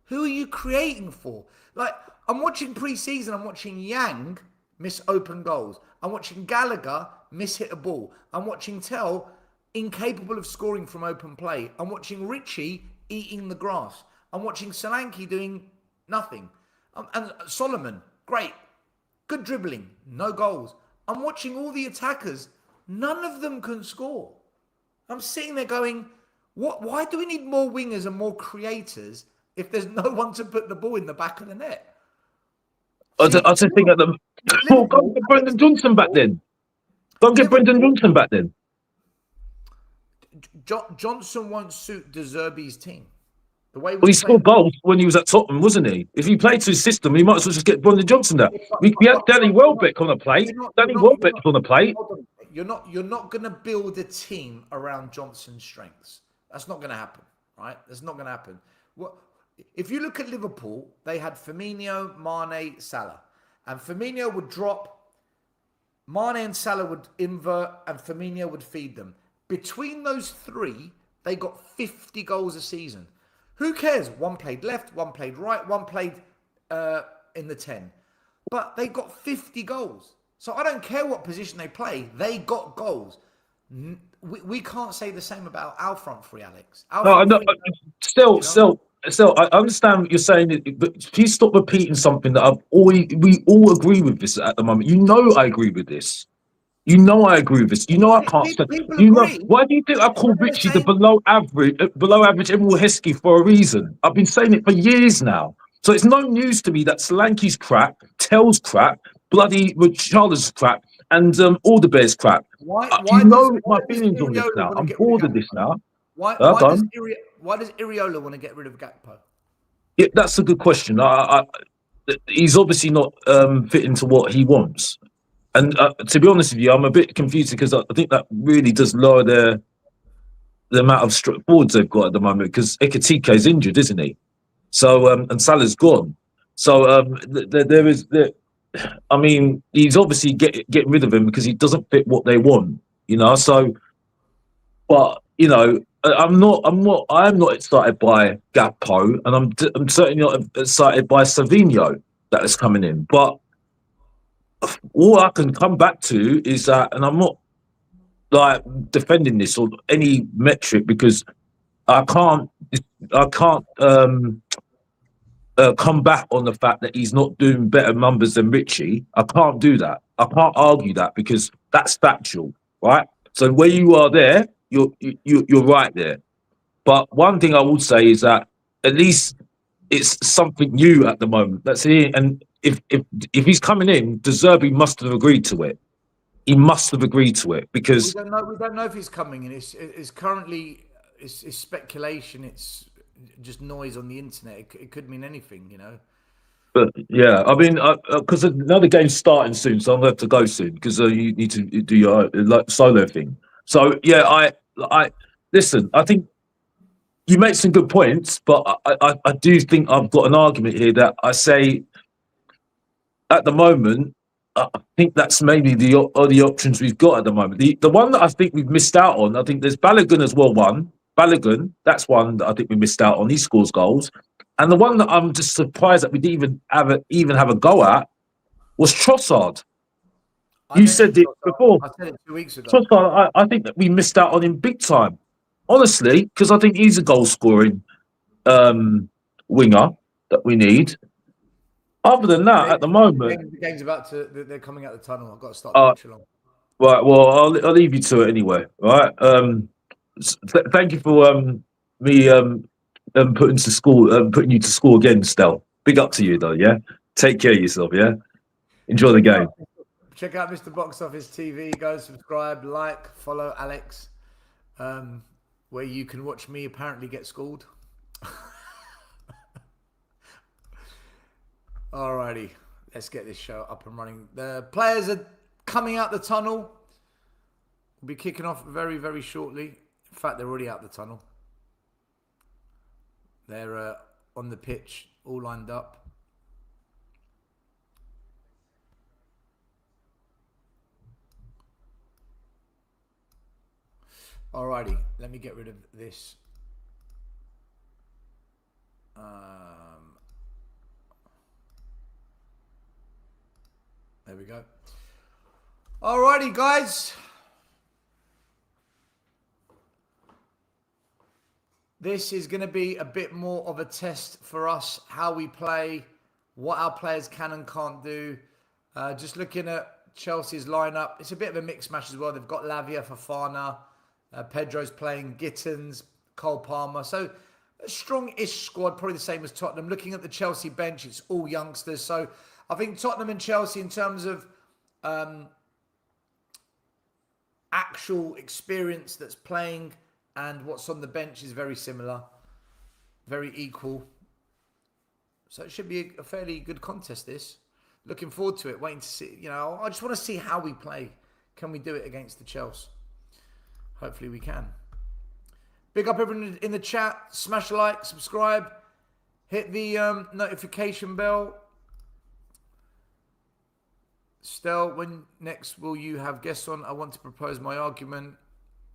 Who are you creating for? Like, I'm watching pre-season. I'm watching Yang miss open goals. I'm watching Gallagher miss-hit a ball. I'm watching Tell incapable of scoring from open play. I'm watching Richie eating the grass. I'm watching Solanke doing nothing. And Solomon, great. Good dribbling, no goals. I'm watching all the attackers. None of them can score. I'm sitting there going, why do we need more wingers and more creators if there's no one to put the ball in the back of the net? I just think at the... Well, go and get Brendan Johnson back then. Go and get Brendan Johnson back then. Johnson won't suit De Zerbi's team. The way he scored goals when he was at Tottenham, wasn't he? If he played to his system, he might as well just get Brendan Johnson there. We had Danny Welbeck on the plate. Danny Welbeck on the plate. You're not going to build a team around Johnson's strengths. That's not going to happen, right? That's not going to happen. If you look at Liverpool, they had Firmino, Mane, Salah. And Firmino would drop, Mane and Salah would invert, and Firmino would feed them. Between those three, they got 50 goals a season. Who cares? One played left, one played right, one played in the 10. But they got 50 goals. So I don't care what position they play. They got goals. We can't say the same about our front three, Alex. Still, I understand what you're saying, but please stop repeating something that we all agree with this at the moment. You know I agree with this. You know I agree with this. You know I can't stand. Why do you think I call Richie the below average Emil Heskey for a reason? I've been saying it for years now. So it's no news to me that Solanke's crap, Tell's crap, bloody Richarlison's crap, and Alderbear's crap. Why you know my feelings on this now. I'm bored of this now. Why does Iriola want to get rid of Gakpo? Yeah, that's a good question. He's obviously not fitting to what he wants. And to be honest with you, I'm a bit confused because I think that really does lower the amount of forwards they've got at the moment, because Ekitike is injured, isn't he? So and Salah's gone. So I mean, he's obviously getting rid of him because he doesn't fit what they want, you know. So, but you know, I'm not excited by Gakpo, and I'm certainly not excited by Savinho that is coming in, but all I can come back to is that, and I'm not like defending this or any metric because I can't come back on the fact that he's not doing better numbers than Richie. I can't do that. I can't argue that because that's factual, right? So where you are there, you're right there. But one thing I would say is that at least it's something new at the moment. That's it. And if he's coming in, De Zerbi must have agreed to it. He must have agreed to it because we don't know if he's coming in. It's currently it's speculation. It's just noise on the internet. It could mean anything, you know. But yeah, I mean, because another game's starting soon, so I'm gonna have to go soon because you need to do your like solo thing. So yeah, I listen. I think you make some good points, but I do think I've got an argument here that I say at the moment. I think that's maybe the options we've got at the moment. The one that I think we've missed out on, I think there's Balogun as well. Balogun, that's one that I think we missed out on. He scores goals. And the one that I'm just surprised that we didn't even have a go at was Trossard. You said it before. I said it 2 weeks ago. Trossard, I think that we missed out on him big time. Honestly, because I think he's a goal-scoring winger that we need. Other than that, at the moment... The game's about to... They're coming out the tunnel. I've got to start watching along. Right, well, I'll leave you to it anyway, right? Thank you for me putting you to school again, Stel. Big up to you, though, yeah? Take care of yourself, yeah? Enjoy the game. Check out Mr. Box Office TV. Go subscribe, like, follow Alex, where you can watch me apparently get schooled. Alrighty, let's get this show up and running. The players are coming out the tunnel. We'll be kicking off very, very shortly. In fact, they're already out the tunnel. They're on the pitch, all lined up. Alrighty, let me get rid of this. There we go. Alrighty, guys. This is going to be a bit more of a test for us, how we play, what our players can and can't do. Just looking at Chelsea's lineup, it's a bit of a mixed match as well. They've got Lavia, Fofana, Pedro's playing, Gittins, Cole Palmer. So a strong-ish squad, probably the same as Tottenham. Looking at the Chelsea bench, it's all youngsters. So I think Tottenham and Chelsea, in terms of actual experience that's playing and what's on the bench, is very similar, very equal. So it should be a fairly good contest, this. Looking forward to it, waiting to see. You know, I just want to see how we play. Can we do it against the Chelsea? Hopefully we can. Big up everyone in the chat. Smash a like, subscribe, hit the notification bell. Stel, when next will you have guests on? I want to propose my argument.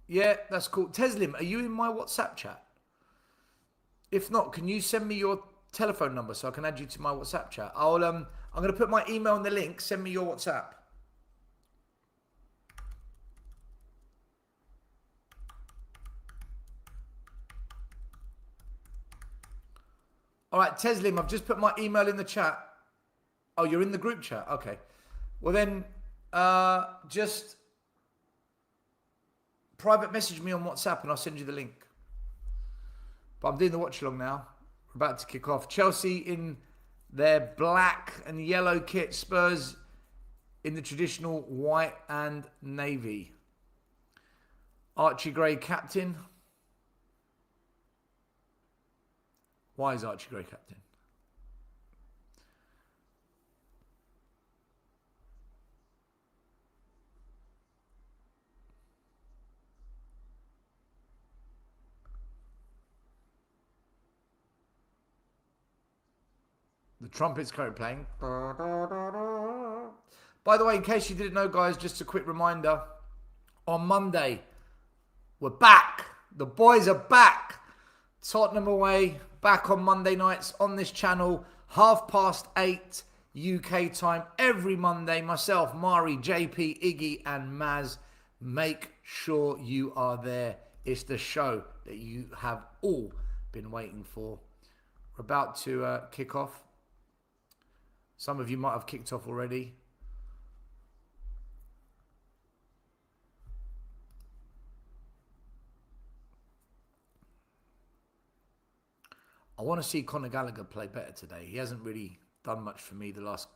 Yeah, that's cool. Teslim, are you in my WhatsApp chat? If not, can you send me your telephone number so I can add you to my WhatsApp chat? I'm going to put my email in the link. Send me your WhatsApp. All right, Teslim, I've just put my email in the chat. Oh, you're in the group chat? Okay. Well then, just private message me on WhatsApp and I'll send you the link. But I'm doing the watch along now. We're about to kick off. Chelsea in their black and yellow kit. Spurs in the traditional white and navy. Archie Gray captain. Why is Archie Gray captain? The trumpet's currently playing. By the way, in case you didn't know, guys, just a quick reminder. On Monday, we're back. The boys are back. Tottenham away, back on Monday nights on this channel. 8:30 UK time every Monday. Myself, Mari, JP, Iggy and Maz Make sure you are there. It's the show that you have all been waiting for. We're about to kick off. Some of you might have kicked off already. I want to see Conor Gallagher play better today. He hasn't really done much for me the last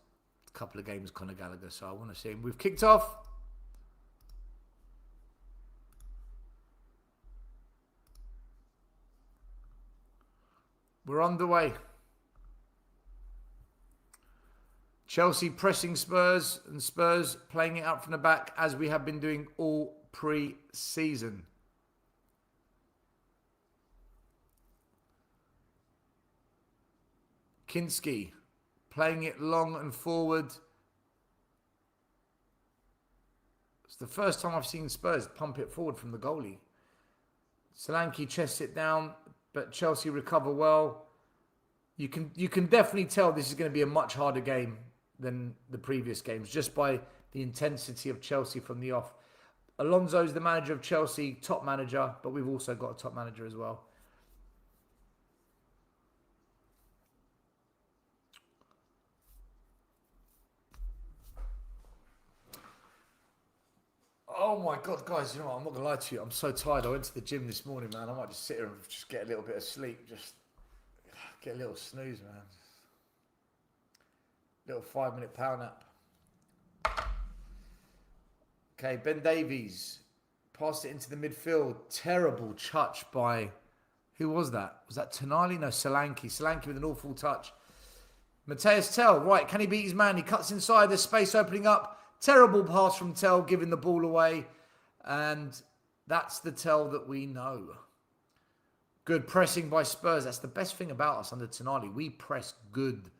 couple of games, Conor Gallagher, so I want to see him. We've kicked off. We're underway. Chelsea pressing Spurs and Spurs playing it out from the back as we have been doing all pre-season. Kinski playing it long and forward. It's the first time I've seen Spurs pump it forward from the goalie. Solanke chests it down, but Chelsea recover well. You can definitely tell this is going to be a much harder game than the previous games, just by the intensity of Chelsea from the off. Alonso's the manager of Chelsea, top manager, but we've also got a top manager as well. Oh my God, guys, you know what? I'm not going to lie to you. I'm so tired. I went to the gym this morning, man. I might just sit here and just get a little bit of sleep. Just get a little snooze, man. Little 5-minute power nap. Okay, Ben Davies passed it into the midfield. Terrible touch by... Who was that? Was that Tonali? No, Solanke. Solanke with an awful touch. Mateus Tell, right, can he beat his man? He cuts inside, there's space opening up. Terrible pass from Tell, giving the ball away. And that's the Tell that we know. Good pressing by Spurs. That's the best thing about us under Tonali. We press good.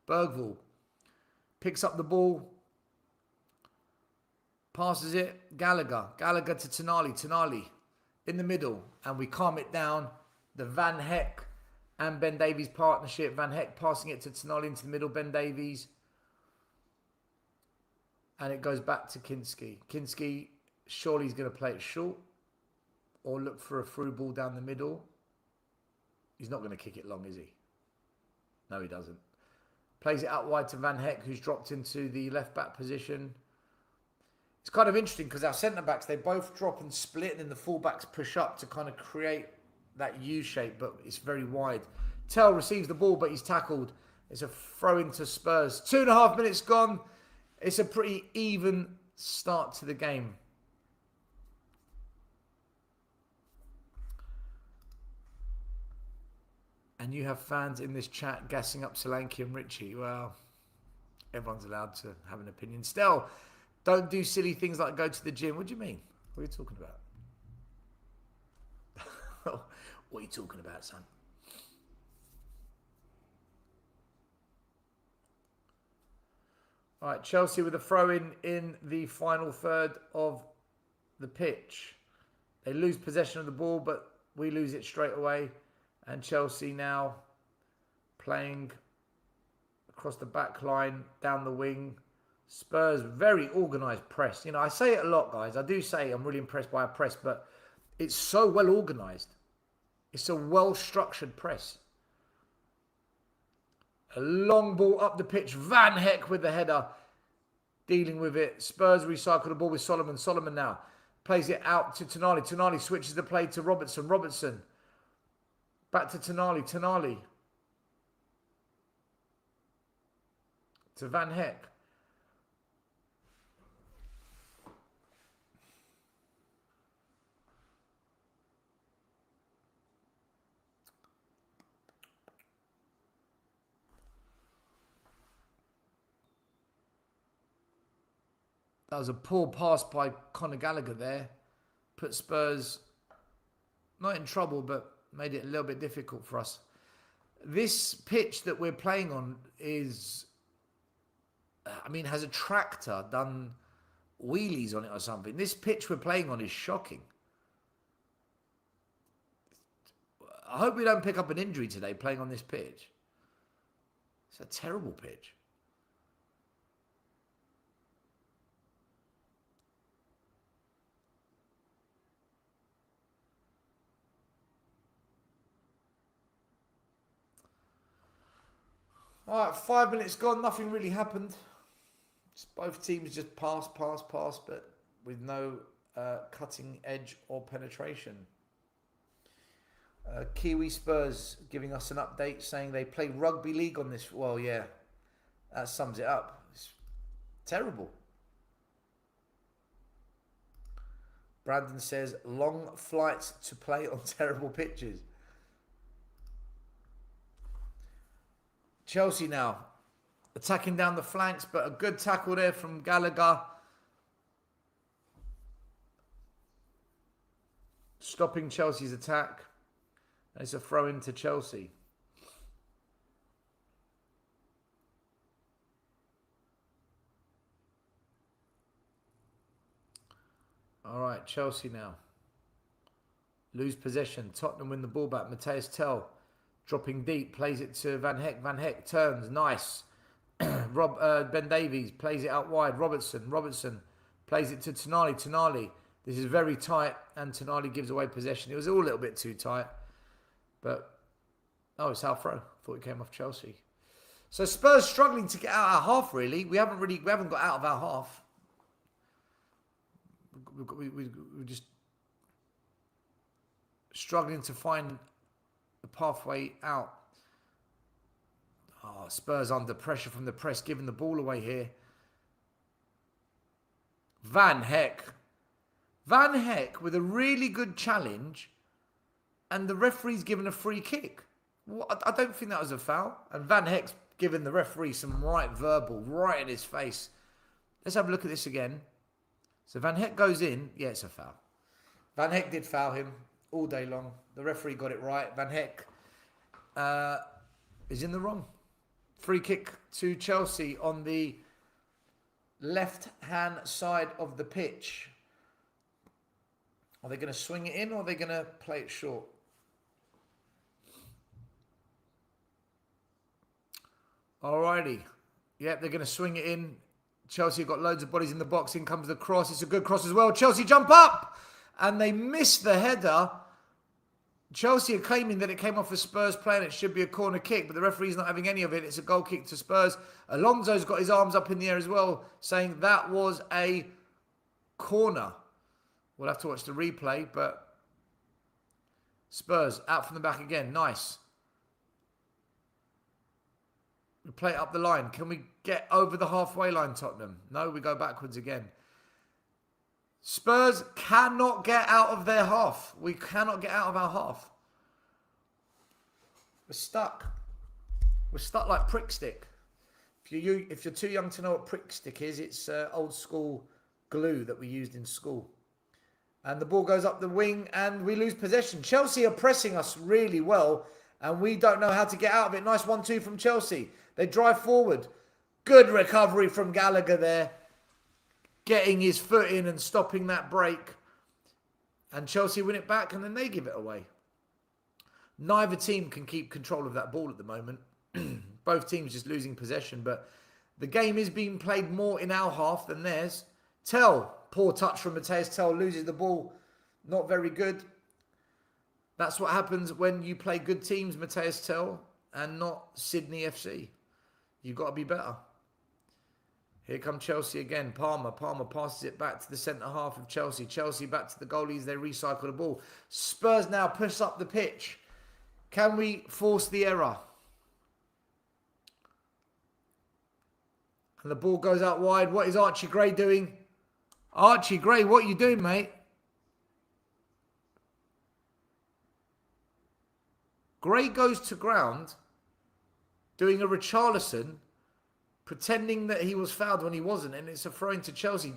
Bergvall picks up the ball. Passes it. Gallagher. Gallagher to Tonali. Tonali in the middle. And we calm it down. The Van Heck and Ben Davies partnership. Van Heck passing it to Tonali into the middle. Ben Davies. And it goes back to Kinski. Kinski, surely he's going to play it short. Or look for a through ball down the middle. He's not going to kick it long, is he? No, he doesn't. Plays it out wide to Van Heck, who's dropped into the left-back position. It's kind of interesting because our centre-backs, they both drop and split, and then the full-backs push up to kind of create that U shape, but it's very wide. Tell receives the ball, but he's tackled. It's a throw into Spurs. 2.5 minutes gone. It's a pretty even start to the game. And you have fans in this chat gassing up Solanke and Richie. Well, everyone's allowed to have an opinion. Still, don't do silly things like go to the gym. What do you mean? What are you talking about? What are you talking about, son? All right, Chelsea with a throw-in in the final third of the pitch. They lose possession of the ball, but we lose it straight away. And Chelsea now playing across the back line, down the wing. Spurs, very organised press. You know, I say it a lot, guys. I do say I'm really impressed by our press, but it's so well organised. It's a well-structured press. A long ball up the pitch. Van Heck with the header. Dealing with it. Spurs recycle the ball with Solomon. Solomon now plays it out to Tonali. Tonali switches the play to Robertson. Robertson. Back to Tonali. Tonali. To Van Heck. That was a poor pass by Conor Gallagher there. Put Spurs not in trouble, but made it a little bit difficult for us. This pitch that we're playing on is, I mean, has a tractor done wheelies on it or something? This pitch we're playing on is shocking. I hope we don't pick up an injury today playing on this pitch. It's a terrible pitch. All right, 5 minutes gone. Nothing really happened. Both teams just pass, but with no cutting edge or penetration. Kiwi Spurs giving us an update saying they play rugby league on this. Well, yeah, that sums it up. It's terrible. Brandon says long flights to play on terrible pitches. Chelsea now attacking down the flanks, but a good tackle there from Gallagher. Stopping Chelsea's attack. And it's a throw into Chelsea. All right, Chelsea now. Lose possession. Tottenham win the ball back. Matthias Tell dropping deep. Plays it to Van Heck. Van Heck turns. Nice. Ben Davies plays it out wide. Robertson plays it to Tonali. Tonali. This is very tight. And Tonali gives away possession. It was all a little bit too tight. But, oh, it's our throw. Thought it came off Chelsea. So Spurs struggling to get out our half, really. We haven't got out of our half. We're just struggling to find the pathway out. Oh, Spurs under pressure from the press, giving the ball away here. Van Heck. Van Heck with a really good challenge, and the referee's given a free kick. I don't think that was a foul. And Van Heck's given the referee some right verbal, right in his face. Let's have a look at this again. So Van Heck goes in. Yeah, it's a foul. Van Heck did foul him all day long. The referee got it right. Van Heck is in the wrong. Free kick to Chelsea on the left-hand side of the pitch. Are they going to swing it in or are they going to play it short? Alrighty. Yep, they're going to swing it in. Chelsea got loads of bodies in the box. In comes the cross. It's a good cross as well. Chelsea jump up. And they miss the header. Chelsea are claiming that it came off a Spurs play and it should be a corner kick. But the referee's not having any of it. It's a goal kick to Spurs. Alonso's got his arms up in the air as well, saying that was a corner. We'll have to watch the replay. But Spurs out from the back again. Nice. We play it up the line. Can we get over the halfway line, Tottenham? No, we go backwards again. Spurs cannot get out of their half. We cannot get out of our half. We're stuck. We're stuck like prick stick. If you're too young to know what prick stick is, it's old school glue that we used in school. And the ball goes up the wing and we lose possession. Chelsea are pressing us really well and we don't know how to get out of it. Nice 1-2 from Chelsea. They drive forward. Good recovery from Gallagher there. Getting his foot in and stopping that break. And Chelsea win it back and then they give it away. Neither team can keep control of that ball at the moment. Both teams just losing possession. But the game is being played more in our half than theirs. Tell, poor touch from Matthias Tell, loses the ball. Not very good. That's what happens when you play good teams, Matthias Tell, and not Sydney FC. You've got to be better. Here come Chelsea again. Palmer passes it back to the centre half of Chelsea. Chelsea back to the goalies. They recycle the ball. Spurs now push up the pitch. Can we force the error? And the ball goes out wide. What is Archie Gray doing? Archie Gray, what are you doing, mate? Gray goes to ground doing a Richarlison, pretending that he was fouled when he wasn't, and it's a throw into Chelsea.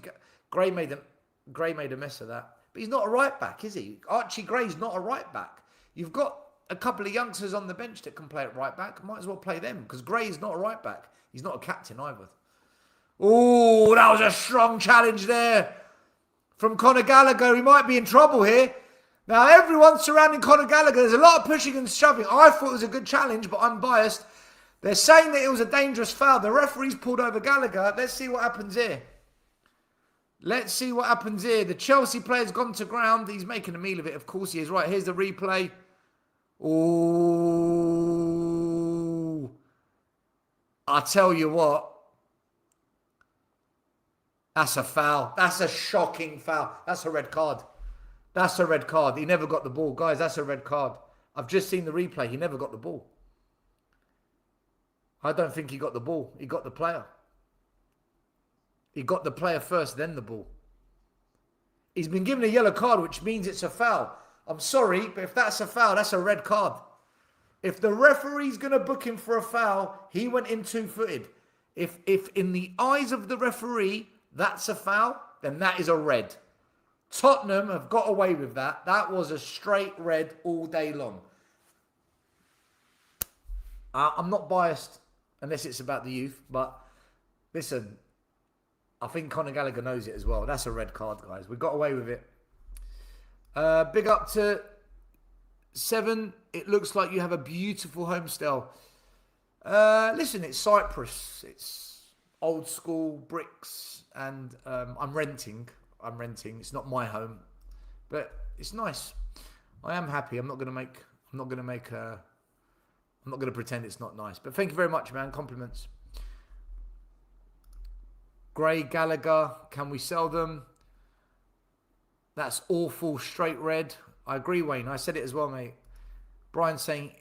Gray made a mess of that. But he's not a right back, is he? Archie Gray's not a right back. You've got a couple of youngsters on the bench that can play at right back. Might as well play them, because Gray's not a right back. He's not a captain either. Oh, that was a strong challenge there from Conor Gallagher. He might be in trouble here. Now, everyone's surrounding Conor Gallagher. There's a lot of pushing and shoving. I thought it was a good challenge, but I'm biased. They're saying that it was a dangerous foul. The referee's pulled over Gallagher. Let's see what happens here. Let's see what happens here. The Chelsea player's gone to ground. He's making a meal of it. Of course he is. Right, here's the replay. Oh. I tell you what. That's a foul. That's a shocking foul. That's a red card. That's a red card. He never got the ball. Guys, that's a red card. I've just seen the replay. He never got the ball. I don't think he got the ball. He got the player. He got the player first, then the ball. He's been given a yellow card, which means it's a foul. I'm sorry, but if that's a foul, that's a red card. If the referee's going to book him for a foul, he went in two-footed. If in the eyes of the referee, that's a foul, then that is a red. Tottenham have got away with that. That was a straight red all day long. I'm not biased, unless it's about the youth, but listen, I think Conor Gallagher knows it as well. That's a red card, guys. We got away with it. Big up to 7. It looks like you have a beautiful homestyle. Listen, it's Cyprus. It's old school bricks, and I'm renting. It's not my home, but it's nice. I am happy. I'm not going to pretend it's not nice. But thank you very much, man. Compliments. Gray, Gallagher, can we sell them? That's awful, straight red. I agree, Wayne. I said it as well, mate. Brian saying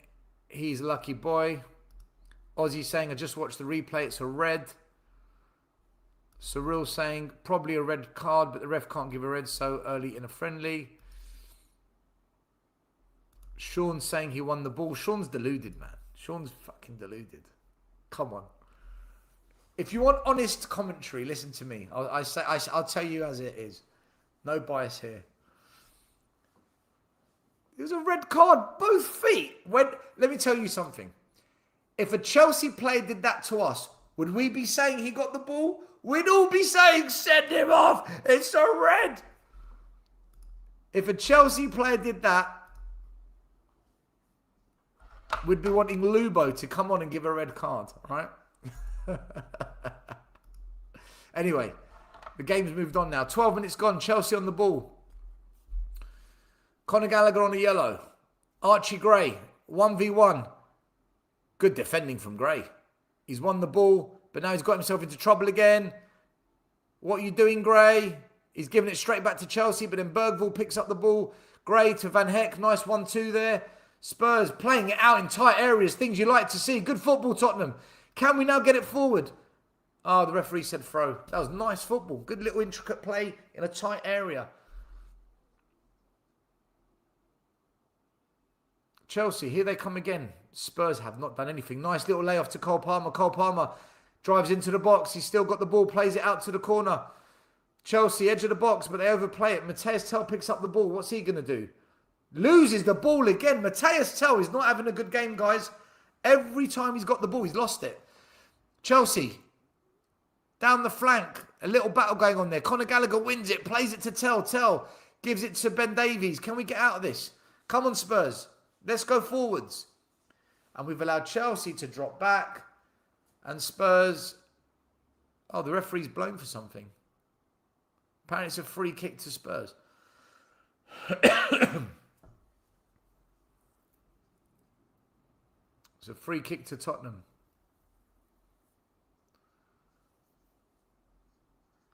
he's a lucky boy. Ozzy saying I just watched the replay. It's a red. Cyril saying probably a red card, but the ref can't give a red so early in a friendly. Sean saying he won the ball. Sean's deluded, man. Sean's fucking deluded. Come on. If you want honest commentary, listen to me. I'll tell you as it is. No bias here. It was a red card, both feet. Let me tell you something. If a Chelsea player did that to us, would we be saying he got the ball? We'd all be saying, send him off. It's a red. If a Chelsea player did that, we'd be wanting Lubo to come on and give a red card, right? Anyway, the game's moved on now. 12 minutes gone. Chelsea on the ball. Conor Gallagher on a yellow. Archie Gray, 1v1. Good defending from Gray. He's won the ball, but now he's got himself into trouble again. What are you doing, Gray? He's giving it straight back to Chelsea, but then Bergvall picks up the ball. Gray to Van Heck. Nice 1-2 there. Spurs playing it out in tight areas. Things you like to see. Good football, Tottenham. Can we now get it forward? Oh, the referee said throw. That was nice football. Good little intricate play in a tight area. Chelsea, here they come again. Spurs have not done anything. Nice little layoff to Cole Palmer. Cole Palmer drives into the box. He's still got the ball, plays it out to the corner. Chelsea, edge of the box, but they overplay it. Matthias Tell picks up the ball. What's he going to do? Loses the ball again. Matthias Tell is not having a good game, guys. Every time he's got the ball, he's lost it. Chelsea, down the flank. A little battle going on there. Conor Gallagher wins it, plays it to Tell. Tell gives it to Ben Davies. Can we get out of this? Come on, Spurs. Let's go forwards. And we've allowed Chelsea to drop back. And Spurs... Oh, the referee's blown for something. Apparently it's a free kick to Spurs. It's a free kick to Tottenham.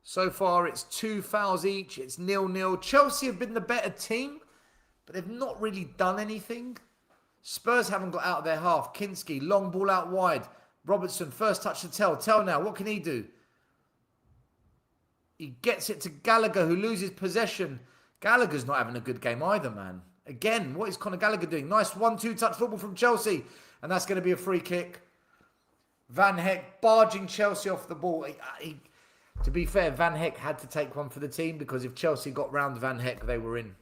So far, it's 2 fouls each. It's 0-0. Chelsea have been the better team, but they've not really done anything. Spurs haven't got out of their half. Kinski, long ball out wide. Robertson, first touch to Tell. Tell now, what can he do? He gets it to Gallagher, who loses possession. Gallagher's not having a good game either, man. Again, what is Conor Gallagher doing? Nice 1-2 touch football from Chelsea. And that's going to be a free kick. Van Heck barging Chelsea off the ball. To be fair, Van Heck had to take one for the team because if Chelsea got round Van Heck, they were in.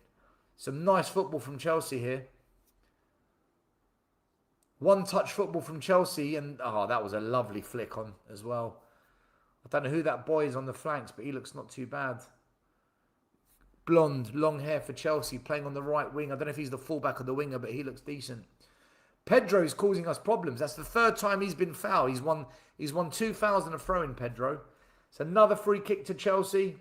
Some nice football from Chelsea here. One-touch football from Chelsea. And, that was a lovely flick on as well. I don't know who that boy is on the flanks, but he looks not too bad. Blonde, long hair for Chelsea, playing on the right wing. I don't know if he's the fullback or the winger, but he looks decent. Pedro's causing us problems. That's the third time he's been fouled. He's won 2 fouls and a throw-in, Pedro. It's another free kick to Chelsea.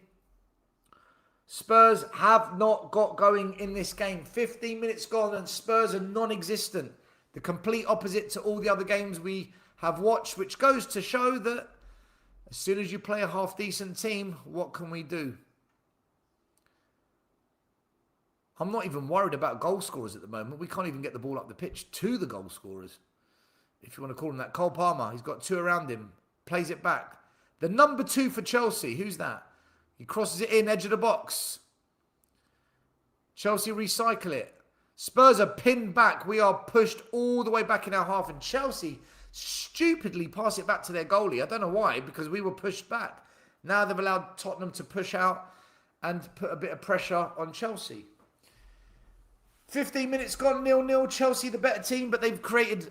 Spurs have not got going in this game. 15 minutes gone and Spurs are non-existent. The complete opposite to all the other games we have watched, which goes to show that as soon as you play a half-decent team, what can we do? I'm not even worried about goal scorers at the moment. We can't even get the ball up the pitch to the goal scorers, if you want to call him that. Cole Palmer, he's got 2 around him, plays it back. The number 2 for Chelsea, who's that? He crosses it in, edge of the box. Chelsea recycle it. Spurs are pinned back. We are pushed all the way back in our half, and Chelsea stupidly pass it back to their goalie. I don't know why, because we were pushed back. Now they've allowed Tottenham to push out and put a bit of pressure on Chelsea. 15 minutes gone, 0-0. Chelsea the better team, but they've created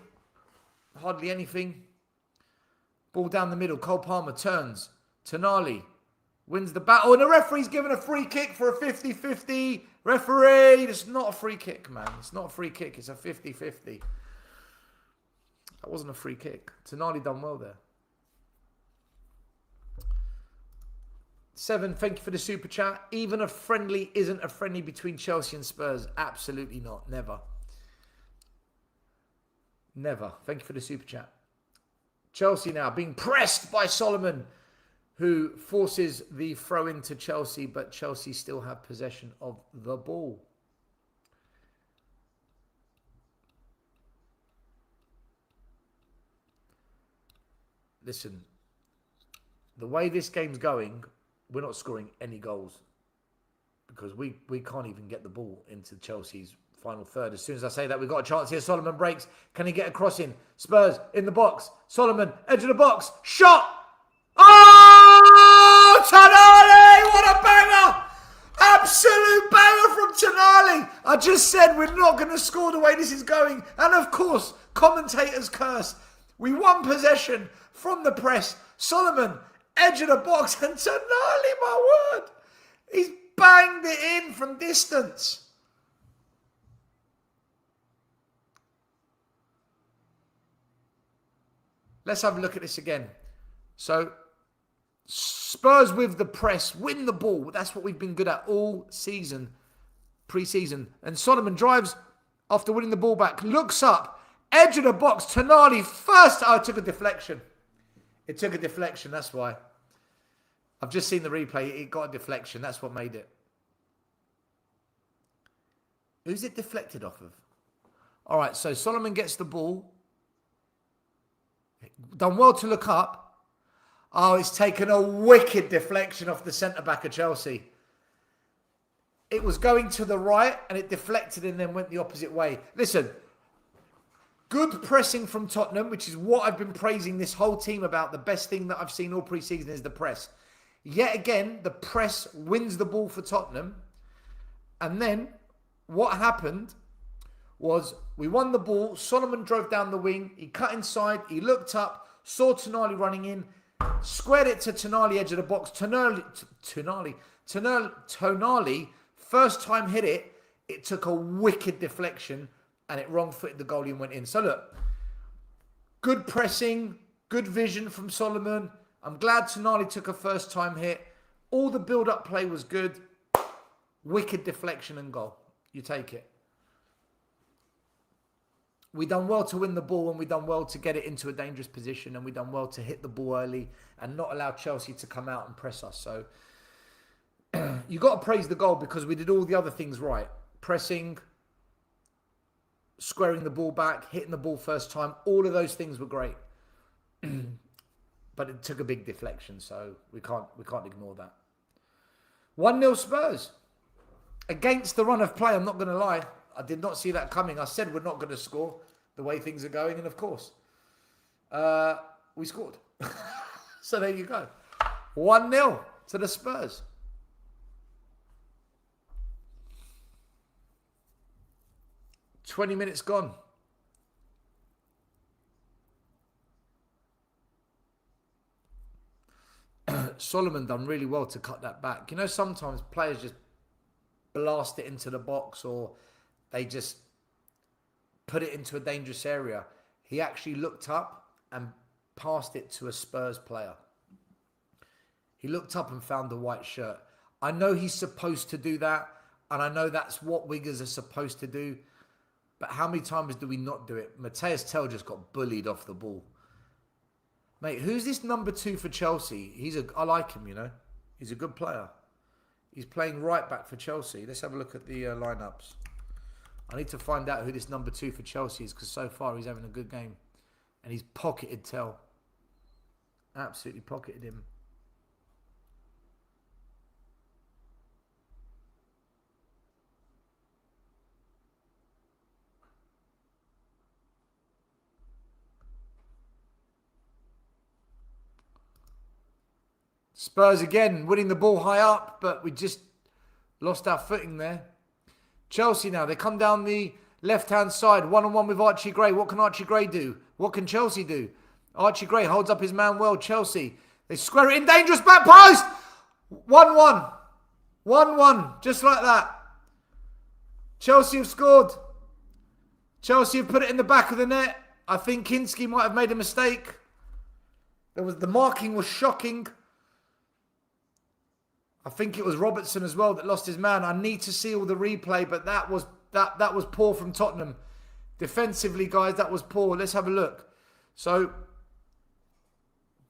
hardly anything. Ball down the middle. Cole Palmer turns. Tonali wins the battle, and the referee's given a free kick for a 50-50. Referee, it's not a free kick, man. It's not a free kick. It's a 50-50. That wasn't a free kick. Tonali done well there. 7, thank you for the super chat. Even a friendly isn't a friendly between Chelsea and Spurs. Absolutely not. Never. Never. Thank you for the super chat. Chelsea now being pressed by Solomon, who forces the throw into Chelsea, but Chelsea still have possession of the ball. Listen, the way this game's going, we're not scoring any goals because we can't even get the ball into Chelsea's final third. As soon as I say that, we've got a chance here. Solomon breaks. Can he get a cross in? Spurs in the box. Solomon, edge of the box. Shot! Oh, Tonali! What a banger! Absolute banger from Tonali. I just said we're not going to score the way this is going. And of course, commentators curse. We won possession from the press. Solomon, edge of the box. And Tonali, my word. He's banged it in from distance. Let's have a look at this again. So, Spurs with the press, win the ball. That's what we've been good at all season, pre-season. And Solomon drives after winning the ball back, looks up, edge of the box, Tonali first. Oh, it took a deflection. It took a deflection, that's why. I've just seen the replay. It got a deflection. That's what made it. Who's it deflected off of? All right, so Solomon gets the ball. Done well to look up. Oh, it's taken a wicked deflection off the centre-back of Chelsea. It was going to the right and it deflected and then went the opposite way. Listen, good pressing from Tottenham, which is what I've been praising this whole team about. The best thing that I've seen all pre-season is the press. Yet again, the press wins the ball for Tottenham. And then what happened was we won the ball. Solomon drove down the wing. He cut inside. He looked up, saw Tonali running in, squared it to Tonali, edge of the box. Tonali, first time hit it. It took a wicked deflection and it wrong-footed the goalie and went in. So look, good pressing, good vision from Solomon. I'm glad Tonali took a first time hit. All the build-up play was good. Wicked deflection and goal. You take it. We done well to win the ball and we done well to get it into a dangerous position and we done well to hit the ball early and not allow Chelsea to come out and press us. So you got to praise the goal because we did all the other things right. Pressing, squaring the ball back, hitting the ball first time. All of those things were great. But it took a big deflection, so we can't ignore that. 1-0 Spurs. Against the run of play, I'm not going to lie. I did not see that coming. I said we're not going to score the way things are going. And of course, we scored. So there you go. 1-0 to the Spurs. "20 minutes gone. Solomon done really well to cut that back. You know, sometimes players just blast it into the box or they just put it into a dangerous area. He actually looked up and passed it to a Spurs player. He looked up and found the white shirt. I know he's supposed to do that, and I know that's what wingers are supposed to do, but how many times do we not do it? Matthias Tell just got bullied off the ball. Mate, who's this number 2 for Chelsea? I like him, you know. He's a good player. He's playing right back for Chelsea. Let's have a look at the lineups. I need to find out who this number 2 for Chelsea is, because so far he's having a good game. And he's pocketed Tell. Absolutely pocketed him. Spurs again, winning the ball high up, but we just lost our footing there. Chelsea now, they come down the left-hand side, one-on-one with Archie Gray. What can Archie Gray do? What can Chelsea do? Archie Gray holds up his man well. Chelsea, they square it in, dangerous back post! 1-1. 1-1, just like that. Chelsea have scored. Chelsea have put it in the back of the net. I think Kinski might have made a mistake. The marking was shocking. I think it was Robertson as well that lost his man. I need to see all the replay, but that was poor from Tottenham. Defensively, guys, that was poor. Let's have a look. So,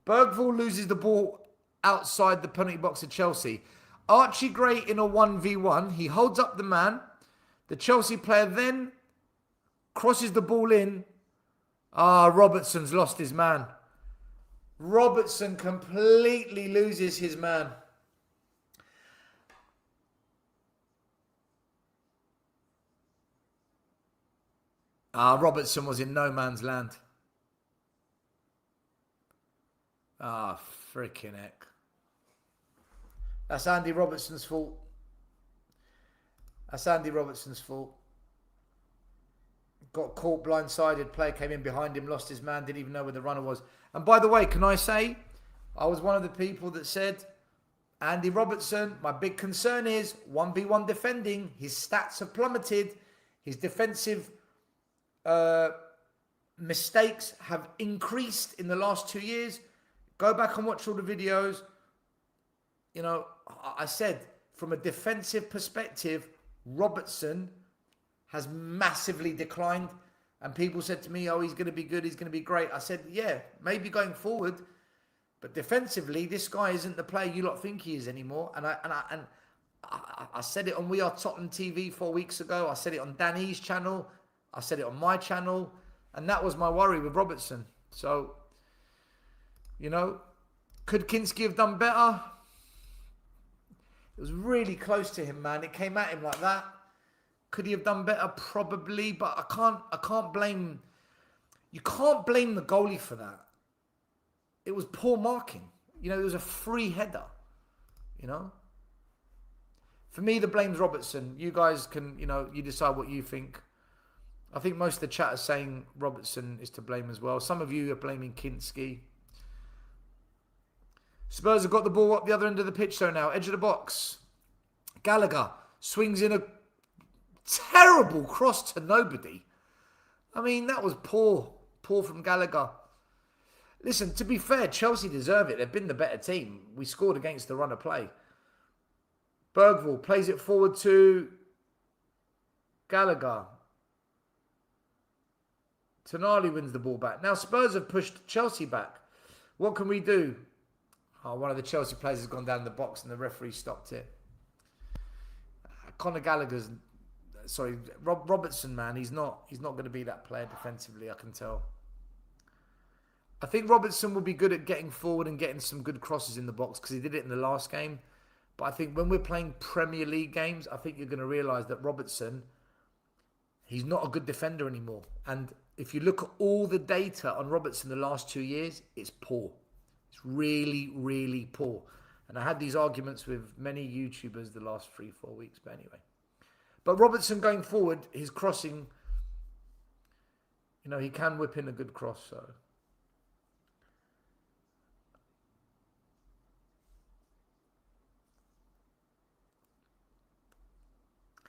Bergvall loses the ball outside the penalty box of Chelsea. Archie Gray in a 1v1. He holds up the man. The Chelsea player then crosses the ball in. Robertson's lost his man. Robertson completely loses his man. Robertson was in no man's land. Freaking heck. That's Andy Robertson's fault. That's Andy Robertson's fault. Got caught blindsided. Player came in behind him, lost his man, didn't even know where the runner was. And by the way, can I say, I was one of the people that said, Andy Robertson, my big concern is 1v1 defending. His stats have plummeted. His defensive mistakes have increased in the last 2 years. Go back and watch all the videos. You know, I said from a defensive perspective, Robertson has massively declined. And people said to me, oh, he's going to be good, he's going to be great. I said, yeah, maybe going forward. But defensively, this guy isn't the player you lot think he is anymore. And I said it on We Are Tottenham TV 4 weeks ago. I said it on Danny's channel. I said it on my channel. And that was my worry with Robertson. So, you know, could Kinski have done better? It was really close to him, man. It came at him like that. Could he have done better? Probably, but I can't blame. You can't blame the goalie for that. It was poor marking. You know, it was a free header. You know, for me, the blame's Robertson. You guys can, you know, you decide what you think. I think most of the chat are saying Robertson is to blame as well. Some of you are blaming Kinski. Spurs have got the ball up the other end of the pitch though now. Edge of the box. Gallagher swings in a terrible cross to nobody. I mean, that was poor. Poor from Gallagher. Listen, to be fair, Chelsea deserve it. They've been the better team. We scored against the run of play. Bergvall plays it forward to Gallagher. Tonali wins the ball back. Now Spurs have pushed Chelsea back. What can we do? One of the Chelsea players has gone down the box and the referee stopped it. Conor Gallagher's... Sorry, Robertson, man, he's not going to be that player defensively, I can tell. I think Robertson will be good at getting forward and getting some good crosses in the box because he did it in the last game. But I think when we're playing Premier League games, I think you're going to realise that Robertson, he's not a good defender anymore. And if you look at all the data on Robertson the last 2 years, it's poor. It's really, really poor. And I had these arguments with many YouTubers the last 3-4 weeks. But anyway. But Robertson going forward, his crossing, you know, he can whip in a good cross. So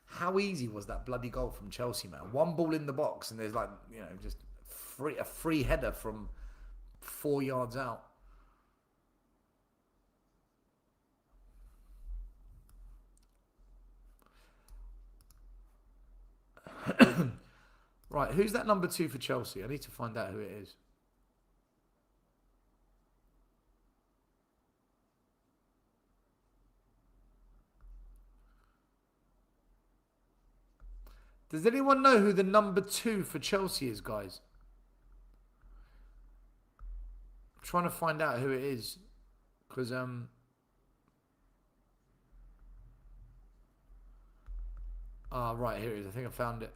how easy was that bloody goal from Chelsea, man? One ball in the box and there's like, you know, just a free header from 4 yards out. Right, who's that number 2 for Chelsea? I need to find out who it is. Does anyone know who the number 2 for Chelsea is, guys? I'm trying to find out who it is. Because, right, here it is. I think I found it.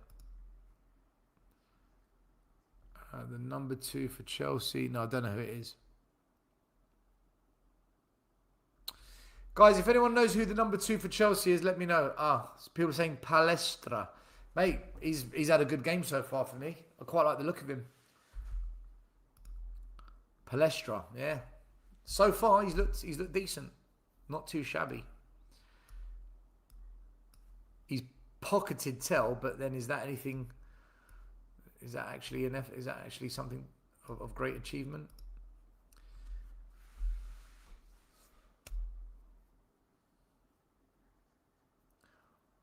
The number 2 for Chelsea. No, I don't know who it is. Guys, if anyone knows who the number 2 for Chelsea is, let me know. People saying Palestra. Mate, he's had a good game so far for me. I quite like the look of him. Palestra, yeah. So far, he's looked decent. Not too shabby. He's pocketed Tell, but then is that anything? Is that actually something of great achievement?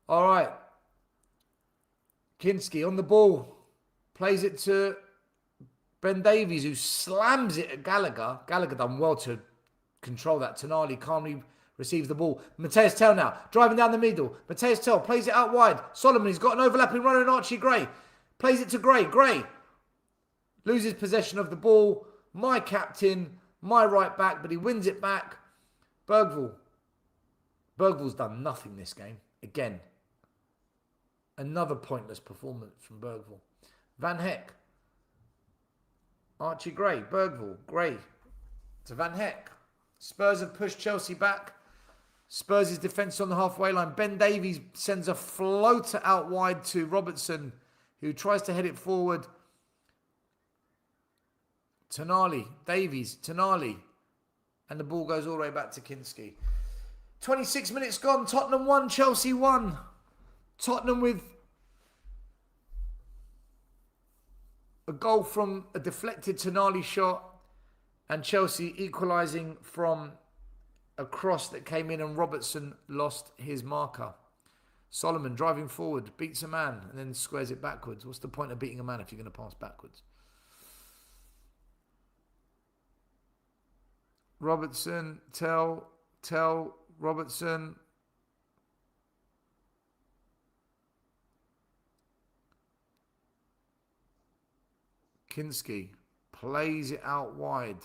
All right. Kinski on the ball. Plays it to Ben Davies, who slams it at Gallagher. Gallagher done well to control that. Tonali calmly receives the ball. Mateus Tell now, driving down the middle. Mateus Tell plays it out wide. Solomon, he's got an overlapping runner in Archie Gray. Plays it to Gray. Gray loses possession of the ball. My captain, my right back, but he wins it back. Bergvall. Bergvall's done nothing this game. Again. Another pointless performance from Bergvall. Van Heck. Archie Gray. Bergvall. Gray. To Van Heck. Spurs have pushed Chelsea back. Spurs' defence on the halfway line. Ben Davies sends a floater out wide to Robertson, who tries to head it forward. Tonali. Davies. Tonali. And the ball goes all the way back to Kinski. 26 minutes gone. Tottenham 1, Chelsea 1. Tottenham with a goal from a deflected Tonali shot, and Chelsea equalising from a cross that came in and Robertson lost his marker. Solomon driving forward, beats a man and then squares it backwards. What's the point of beating a man if you're going to pass backwards? Robertson, Tell, Robertson. Kinski plays it out wide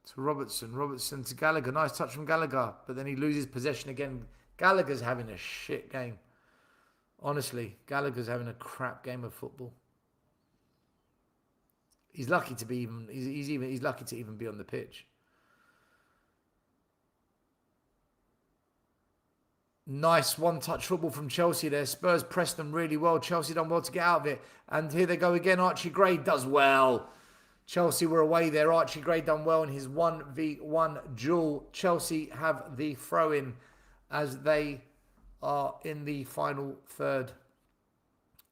to Robertson. Robertson to Gallagher. Nice touch from Gallagher, but then he loses possession again. Gallagher's having a shit game. Honestly, Gallagher's having a crap game of football. He's lucky to be even. He's lucky to even be on the pitch. Nice one-touch football from Chelsea there. Spurs pressed them really well. Chelsea done well to get out of it. And here they go again. Archie Gray does well. Chelsea were away there. Archie Gray done well in his 1v1 duel. Chelsea have the throw-in as they are in the final third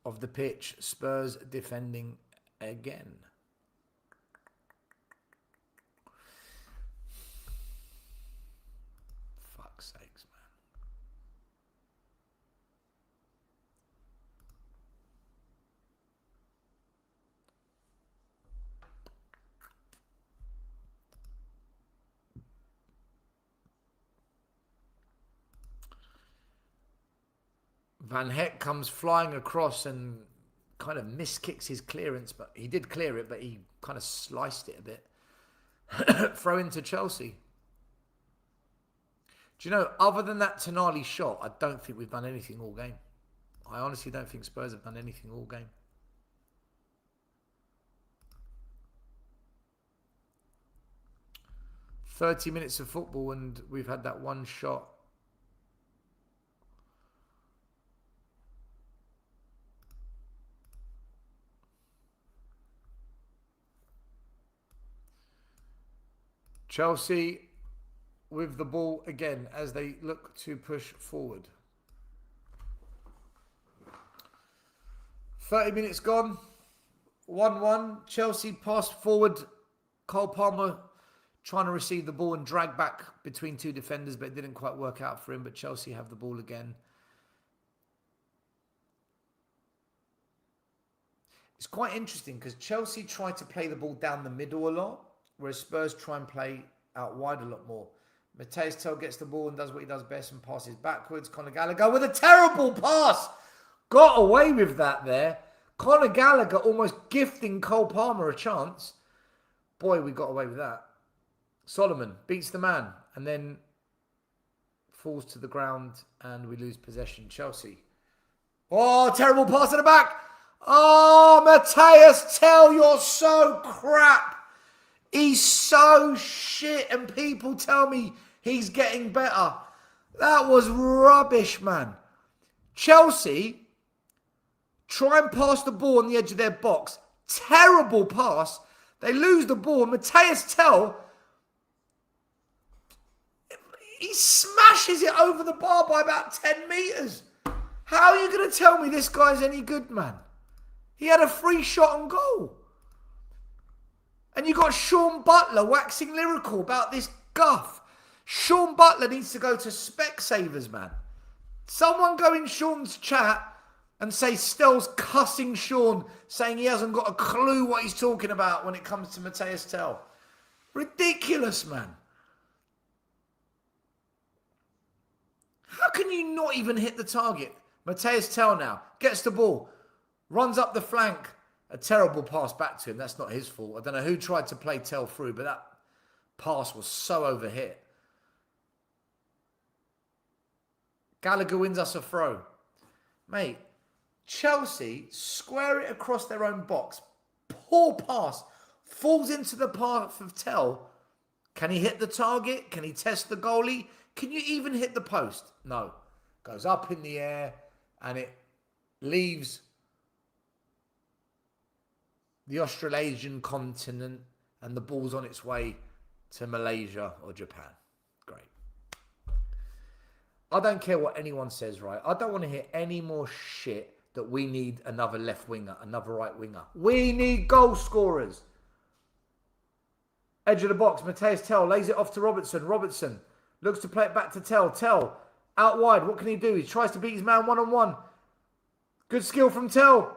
of the pitch. Spurs defending again. Fuck's sakes, man. Van Heck comes flying across and kind of miskicks his clearance, but he did clear it, but he kind of sliced it a bit. Throw into Chelsea. Do you know, other than that Tonali shot, I don't think we've done anything all game. I honestly don't think Spurs have done anything all game. "30 minutes of football and we've had that one shot." Chelsea with the ball again as they look to push forward. 30 minutes gone. 1-1. Chelsea passed forward. Cole Palmer trying to receive the ball and drag back between two defenders, but it didn't quite work out for him. But Chelsea have the ball again. It's quite interesting because Chelsea try to play the ball down the middle a lot, whereas Spurs try and play out wide a lot more. Mateus Tell gets the ball and does what he does best and passes backwards. Conor Gallagher with a terrible pass. Got away with that there. Conor Gallagher almost gifting Cole Palmer a chance. Boy, we got away with that. Solomon beats the man and then falls to the ground and we lose possession. Chelsea. Oh, terrible pass at the back. Oh, Matthias Tell, you're so crap. He's so shit and people tell me he's getting better. That was rubbish, man. Chelsea try and pass the ball on the edge of their box. Terrible pass. They lose the ball. Matthias Tell, he smashes it over the bar by about 10 metres. How are you going to tell me this guy's any good, man? He had a free shot on goal. And you got Sean Butler waxing lyrical about this guff. Sean Butler needs to go to Specsavers, man. Someone go in Sean's chat and say Stell's cussing Sean, saying he hasn't got a clue what he's talking about when it comes to Matthias Tell. Ridiculous, man. How can you not even hit the target? Matthias Tell now gets the ball, runs up the flank. A terrible pass back to him. That's not his fault. I don't know who tried to play Tell through, but that pass was so overhit. Gallagher wins us a throw. Mate, Chelsea square it across their own box. Poor pass. Falls into the path of Tell. Can he hit the target? Can he test the goalie? Can you even hit the post? No. Goes up in the air and it leaves the Australasian continent and the ball's on its way to Malaysia or Japan. Great. I don't care what anyone says, right? I don't want to hear any more shit that we need another left winger, another right winger. We need goal scorers. Edge of the box, Matthias Tell lays it off to Robertson. Robertson looks to play it back to Tell. Tell out wide. What can he do? He tries to beat his man one-on-one. Good skill from Tell.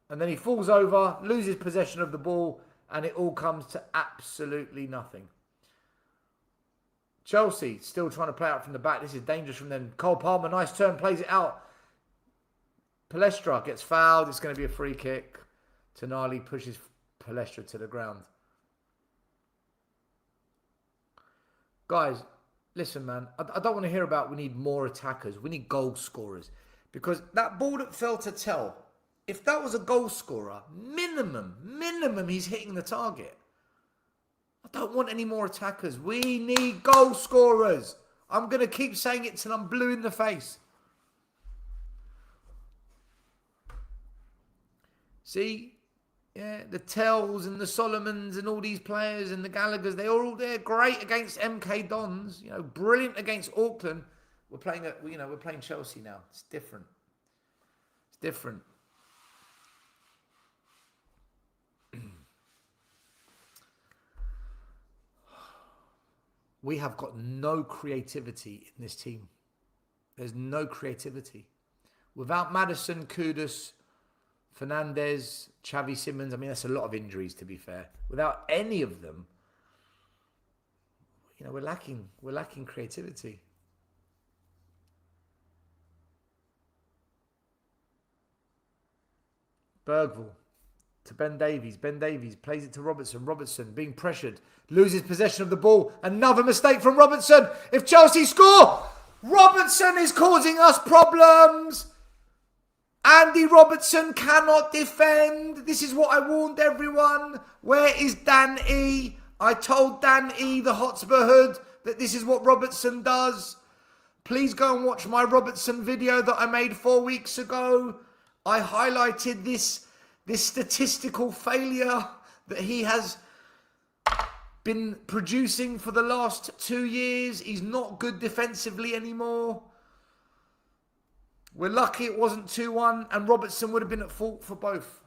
And then he falls over, loses possession of the ball, and it all comes to absolutely nothing. Chelsea still trying to play out from the back. This is dangerous from them. Cole Palmer, nice turn, plays it out. Palestra gets fouled. It's going to be a free kick. Tonali pushes Palestra to the ground. Guys, listen, man. I don't want to hear about we need more attackers. We need goal scorers. Because that ball that fell to Tell, if that was a goal scorer, minimum, he's hitting the target. I don't want any more attackers. We need goal scorers. I'm going to keep saying it till I'm blue in the face. See? Yeah, the Tells and the Solomons and all these players and the Gallaghers, they're great against MK Dons. You know, brilliant against Auckland. We're playing Chelsea now. It's different. It's different. We have got no creativity in this team. There's no creativity. Without Maddison, Kudus, Fernandez, Xavi Simons, I mean, that's a lot of injuries, to be fair. Without any of them, you know, we're lacking creativity. Bergvall to Ben Davies. Ben Davies plays it to Robertson. Robertson being pressured. Loses possession of the ball. Another mistake from Robertson. If Chelsea score, Robertson is causing us problems. Andy Robertson cannot defend. This is what I warned everyone. Where is Dan E? I told Dan E, the Hotspur Hood, that this is what Robertson does. Please go and watch my Robertson video that I made 4 weeks ago. I highlighted this statistical failure that he has been producing for the last 2 years. He's not good defensively anymore. We're lucky it wasn't 2-1 and Robertson would have been at fault for both.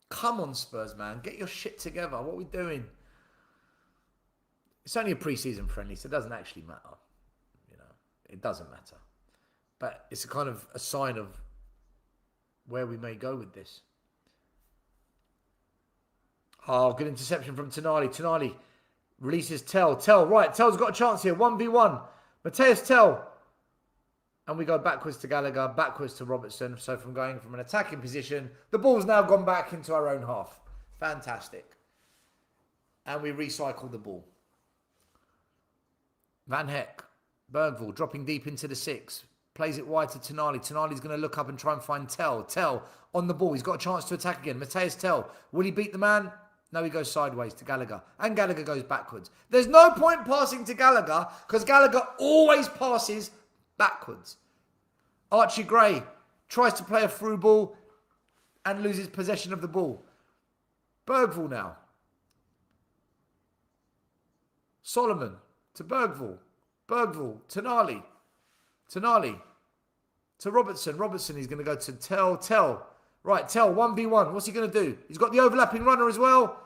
Come on, Spurs, man. Get your shit together. What are we doing? It's only a pre-season friendly, so it doesn't actually matter. You know, it doesn't matter. But it's a kind of a sign of where we may go with this. Oh, good interception from Tonali. Tonali Releases Tell. Right. Tell's got a chance here. 1v1. Mateus Tell. And we go backwards to Gallagher, backwards to Robertson. So from going from an attacking position, the ball's now gone back into our own half. Fantastic. And we recycle the ball. Van Heck. Bergvall dropping deep into the 6. Plays it wide to Tonali. Tonali's going to look up and try and find Tell. Tell on the ball. He's got a chance to attack again. Mateus Tell. Will he beat the man? No, he goes sideways to Gallagher. And Gallagher goes backwards. There's no point passing to Gallagher because Gallagher always passes backwards. Archie Gray tries to play a through ball and loses possession of the ball. Bergvall now. Solomon to Bergvall. Bergvall, Tonali. Tonali to Robertson. Robertson, he's going to go to Tell. Right, Tell, 1v1. What's he going to do? He's got the overlapping runner as well.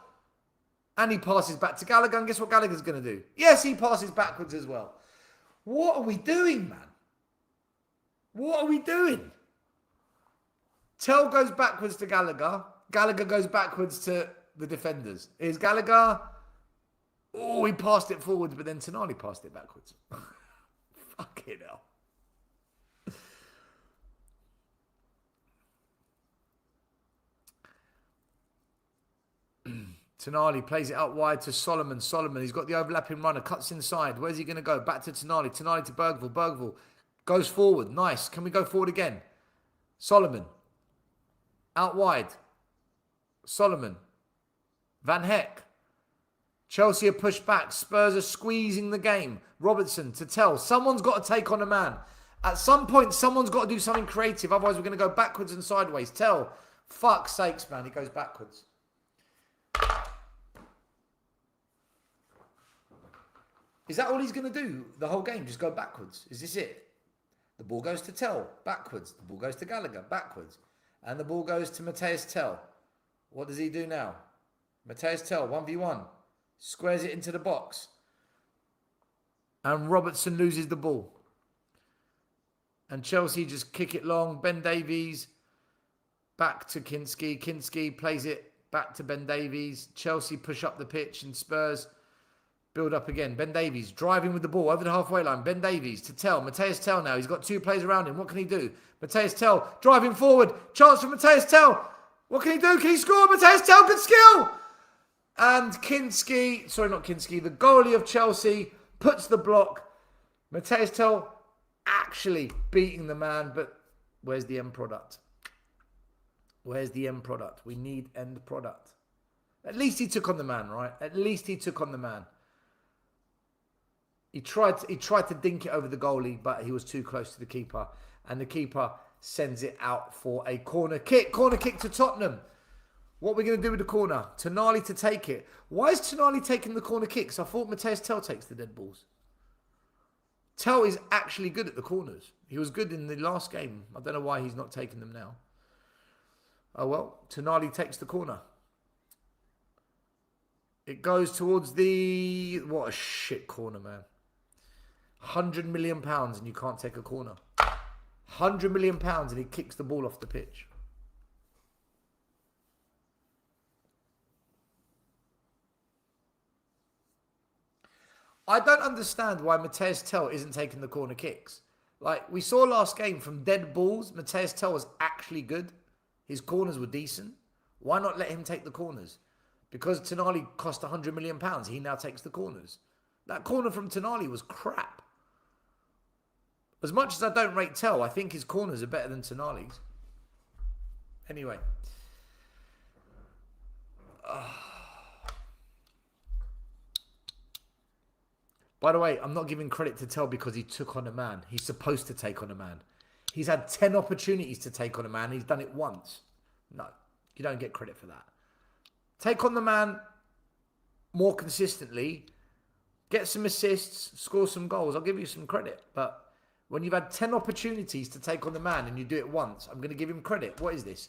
And he passes back to Gallagher. And guess what Gallagher's going to do? Yes, he passes backwards as well. What are we doing, man? What are we doing? Tell goes backwards to Gallagher. Gallagher goes backwards to the defenders. Here's Gallagher. Oh, he passed it forwards, but then Tonali passed it backwards. Fucking hell. Tonali plays it out wide to Solomon. Solomon, he's got the overlapping runner, cuts inside. Where's he going to go? Back to Tonali. Tonali to Bergvall. Bergvall goes forward. Nice. Can we go forward again? Solomon. Out wide. Solomon. Van Heck. Chelsea are pushed back. Spurs are squeezing the game. Robertson to Tell. Someone's got to take on a man. At some point, someone's got to do something creative. Otherwise, we're going to go backwards and sideways. Tell. Fuck's sakes, man. He goes backwards. Is that all he's going to do the whole game? Just go backwards? Is this it? The ball goes to Tell, backwards. The ball goes to Gallagher, backwards. And the ball goes to Mateus Tell. What does he do now? Mateus Tell, 1v1. Squares it into the box. And Robertson loses the ball. And Chelsea just kick it long. Ben Davies back to Kinski. Kinski plays it back to Ben Davies. Chelsea push up the pitch and Spurs build up again. Ben Davies driving with the ball over the halfway line. Ben Davies to Tell. Mateus Tell now. He's got 2 players around him. What can he do? Mateus Tell driving forward. Chance for Mateus Tell. What can he do? Can he score? Mateus Tell, good skill. And Kinski, sorry, not Kinski, the goalie of Chelsea puts the block. Mateus Tell actually beating the man, but where's the end product? Where's the end product? We need end product. At least he took on the man, right? At least he took on the man. He tried to dink it over the goalie, but he was too close to the keeper. And the keeper sends it out for a corner kick. Corner kick to Tottenham. What are we going to do with the corner? Tonali to take it. Why is Tonali taking the corner kicks? I thought Mateus Tell takes the dead balls. Tell is actually good at the corners. He was good in the last game. I don't know why he's not taking them now. Oh well, Tonali takes the corner. It goes towards the... What a shit corner, man. £100 million and you can't take a corner. £100 million and he kicks the ball off the pitch. I don't understand why Mateus Tell isn't taking the corner kicks. Like, we saw last game from dead balls, Mateus Tell was actually good. His corners were decent. Why not let him take the corners? Because Tonali cost £100 million, he now takes the corners. That corner from Tonali was crap. As much as I don't rate Tell, I think his corners are better than Tonali's. Anyway. By the way, I'm not giving credit to Tell because he took on a man. He's supposed to take on a man. He's had 10 opportunities to take on a man. He's done it once. No, you don't get credit for that. Take on the man more consistently. Get some assists. Score some goals. I'll give you some credit. But when you've had 10 opportunities to take on the man and you do it once, I'm going to give him credit. What is this?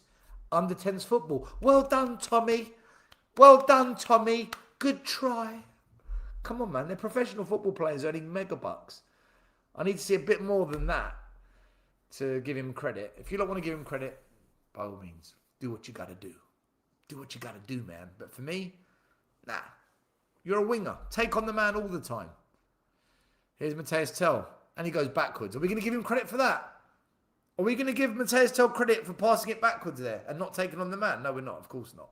Under 10s football. Well done, Tommy. Well done, Tommy. Good try. Come on, man. They're professional football players earning mega bucks. I need to see a bit more than that to give him credit. If you don't want to give him credit, by all means, do what you got to do. Do what you got to do, man. But for me, nah. You're a winger. Take on the man all the time. Here's Matthias Tell. And he goes backwards. Are we going to give him credit for that? Are we going to give Matthias Tell credit for passing it backwards there and not taking on the man? No, we're not. Of course not.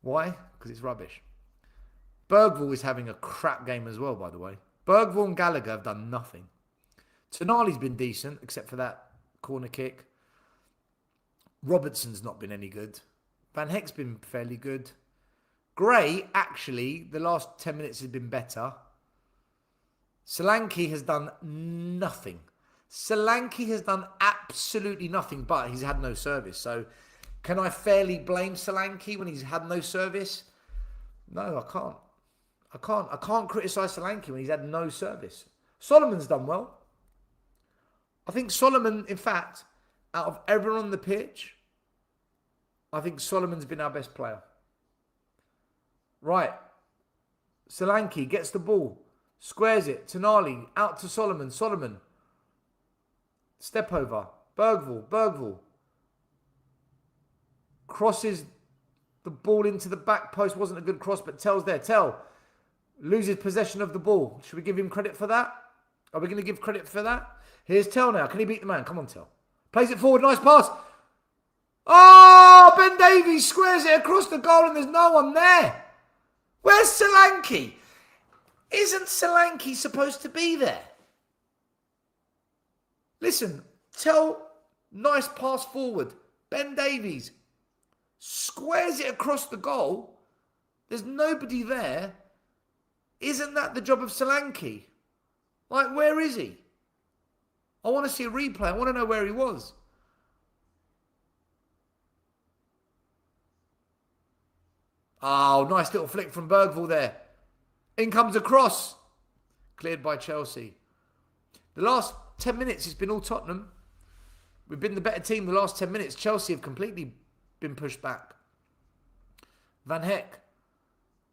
Why? Because it's rubbish. Bergvall is having a crap game as well, by the way. Bergvall and Gallagher have done nothing. Tonali's been decent, except for that corner kick. Robertson's not been any good. Van Heck's been fairly good. Gray, actually, the last 10 minutes has been better. Solanke has done nothing. Solanke has done absolutely nothing, but he's had no service. So, can I fairly blame Solanke when he's had no service? No, I can't. I can't criticise Solanke when he's had no service. Solomon's done well. I think Solomon, in fact, out of everyone on the pitch, I think Solomon's been our best player. Right. Solanke gets the ball. Squares it. Tonali out to Solomon. Solomon. Step over. Bergvall. Crosses the ball into the back post. Wasn't a good cross, but Tell's there. Tell loses possession of the ball. Should we give him credit for that? Are we going to give credit for that? Here's Tell now. Can he beat the man? Come on, Tell. Plays it forward. Nice pass. Oh, Ben Davies squares it across the goal and there's no one there. Where's Solanke? Isn't Solanke supposed to be there? Listen, Tell, nice pass forward. Ben Davies squares it across the goal. There's nobody there. Isn't that the job of Solanke? Like, where is he? I want to see a replay. I want to know where he was. Oh, nice little flick from Bergvall there. In comes a cross. Cleared by Chelsea. The last 10 minutes, it's been all Tottenham. We've been the better team the last 10 minutes. Chelsea have completely been pushed back. Van Heck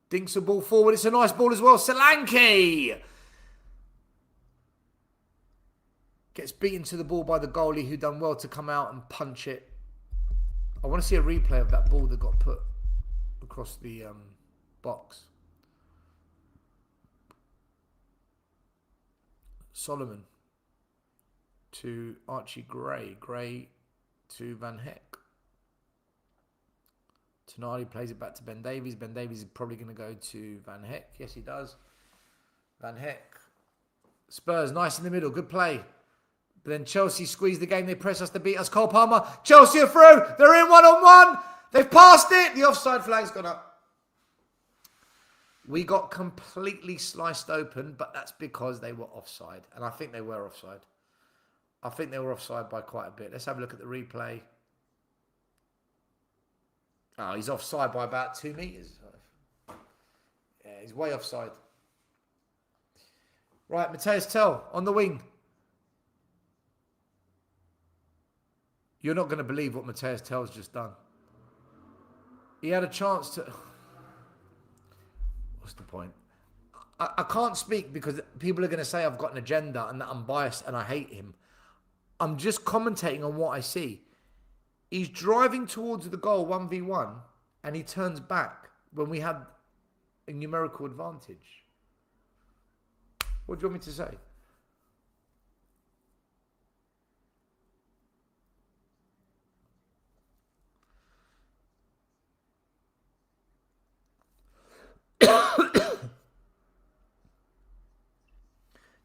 dinks the ball forward. It's a nice ball as well. Solanke gets beaten to the ball by the goalie, who done well to come out and punch it. I want to see a replay of that ball that got put across the box. Solomon to Archie Gray. Gray to Van Heck. Tonali plays it back to Ben Davies. Ben Davies is probably going to go to Van Heck. Yes, he does. Van Heck. Spurs, nice in the middle. Good play. But then Chelsea squeeze the game. They press us to beat us. Cole Palmer. Chelsea are through. They're in one-on-one. They've passed it. The offside flag's gone up. We got completely sliced open, but that's because they were offside. And I think they were offside. I think they were offside by quite a bit. Let's have a look at the replay. Oh, he's offside by about 2 meters. Yeah, he's way offside. Right, Matthias Tell on the wing. You're not going to believe what Matthias Tell's just done. He had a chance to... What's the point? I can't speak because people are going to say I've got an agenda and that I'm biased and I hate him. I'm just commentating on what I see. He's driving towards the goal 1v1 and he turns back when we had a numerical advantage. What do you want me to say?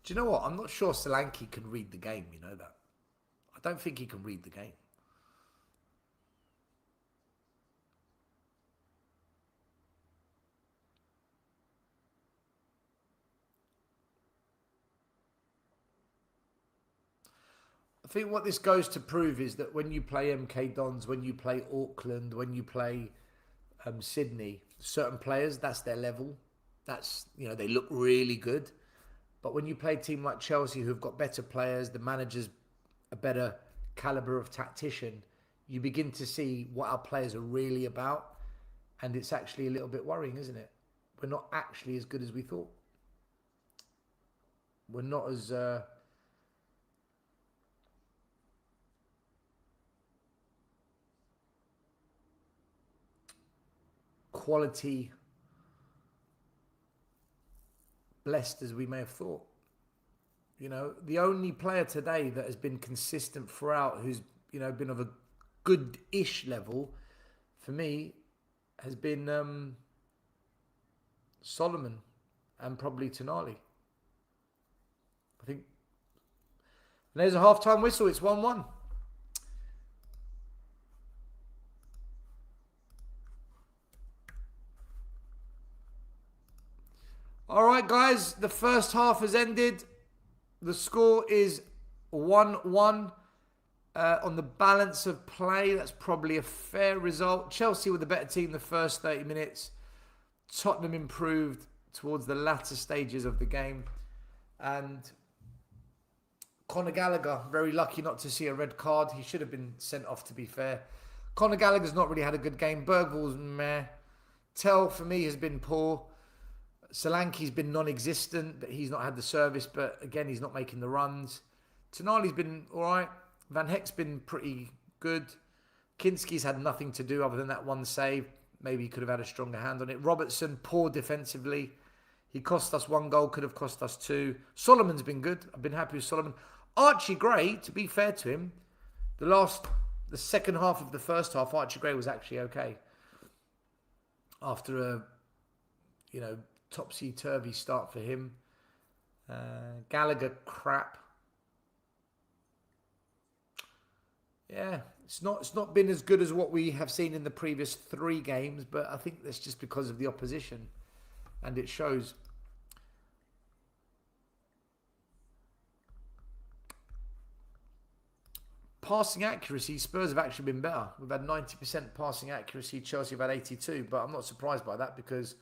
Do you know what? I'm not sure Solanke can read the game, you know that. I don't think he can read the game. I think what this goes to prove is that when you play MK Dons, when you play Auckland, when you play Sydney, certain players, that's their level. That's, you know, they look really good. But when you play a team like Chelsea who've got better players, the manager's a better caliber of tactician, you begin to see what our players are really about. And it's actually a little bit worrying, isn't it? We're not actually as good as we thought. We're not as... quality blessed as we may have thought. You know, the only player today that has been consistent throughout, who's, you know, been of a good-ish level, for me, has been Solomon and probably Tonali. I think. And there's a half-time whistle. It's 1-1. All right, guys. The first half has ended. The score is 1-1. On the balance of play, that's probably a fair result. Chelsea were the better team the first 30 minutes. Tottenham improved towards the latter stages of the game. And Conor Gallagher, very lucky not to see a red card. He should have been sent off, to be fair. Conor Gallagher's not really had a good game. Bergvall's meh. Tell, for me, has been poor. Solanke's been non-existent, but he's not had the service. But again, he's not making the runs. Tonali's been all right. Van Heck's been pretty good. Kinski's had nothing to do other than that one save. Maybe he could have had a stronger hand on it. Robertson, poor defensively. He cost us 1 goal, could have cost us 2. Solomon's been good. I've been happy with Solomon. Archie Gray, to be fair to him, the second half of the first half, Archie Gray was actually okay. After a, you know, topsy-turvy start for him. Gallagher, crap. Yeah, it's not been as good as what we have seen in the previous 3 games, but I think that's just because of the opposition, and it shows. Passing accuracy, Spurs have actually been better. We've had 90% passing accuracy. Chelsea have had 82, but I'm not surprised by that because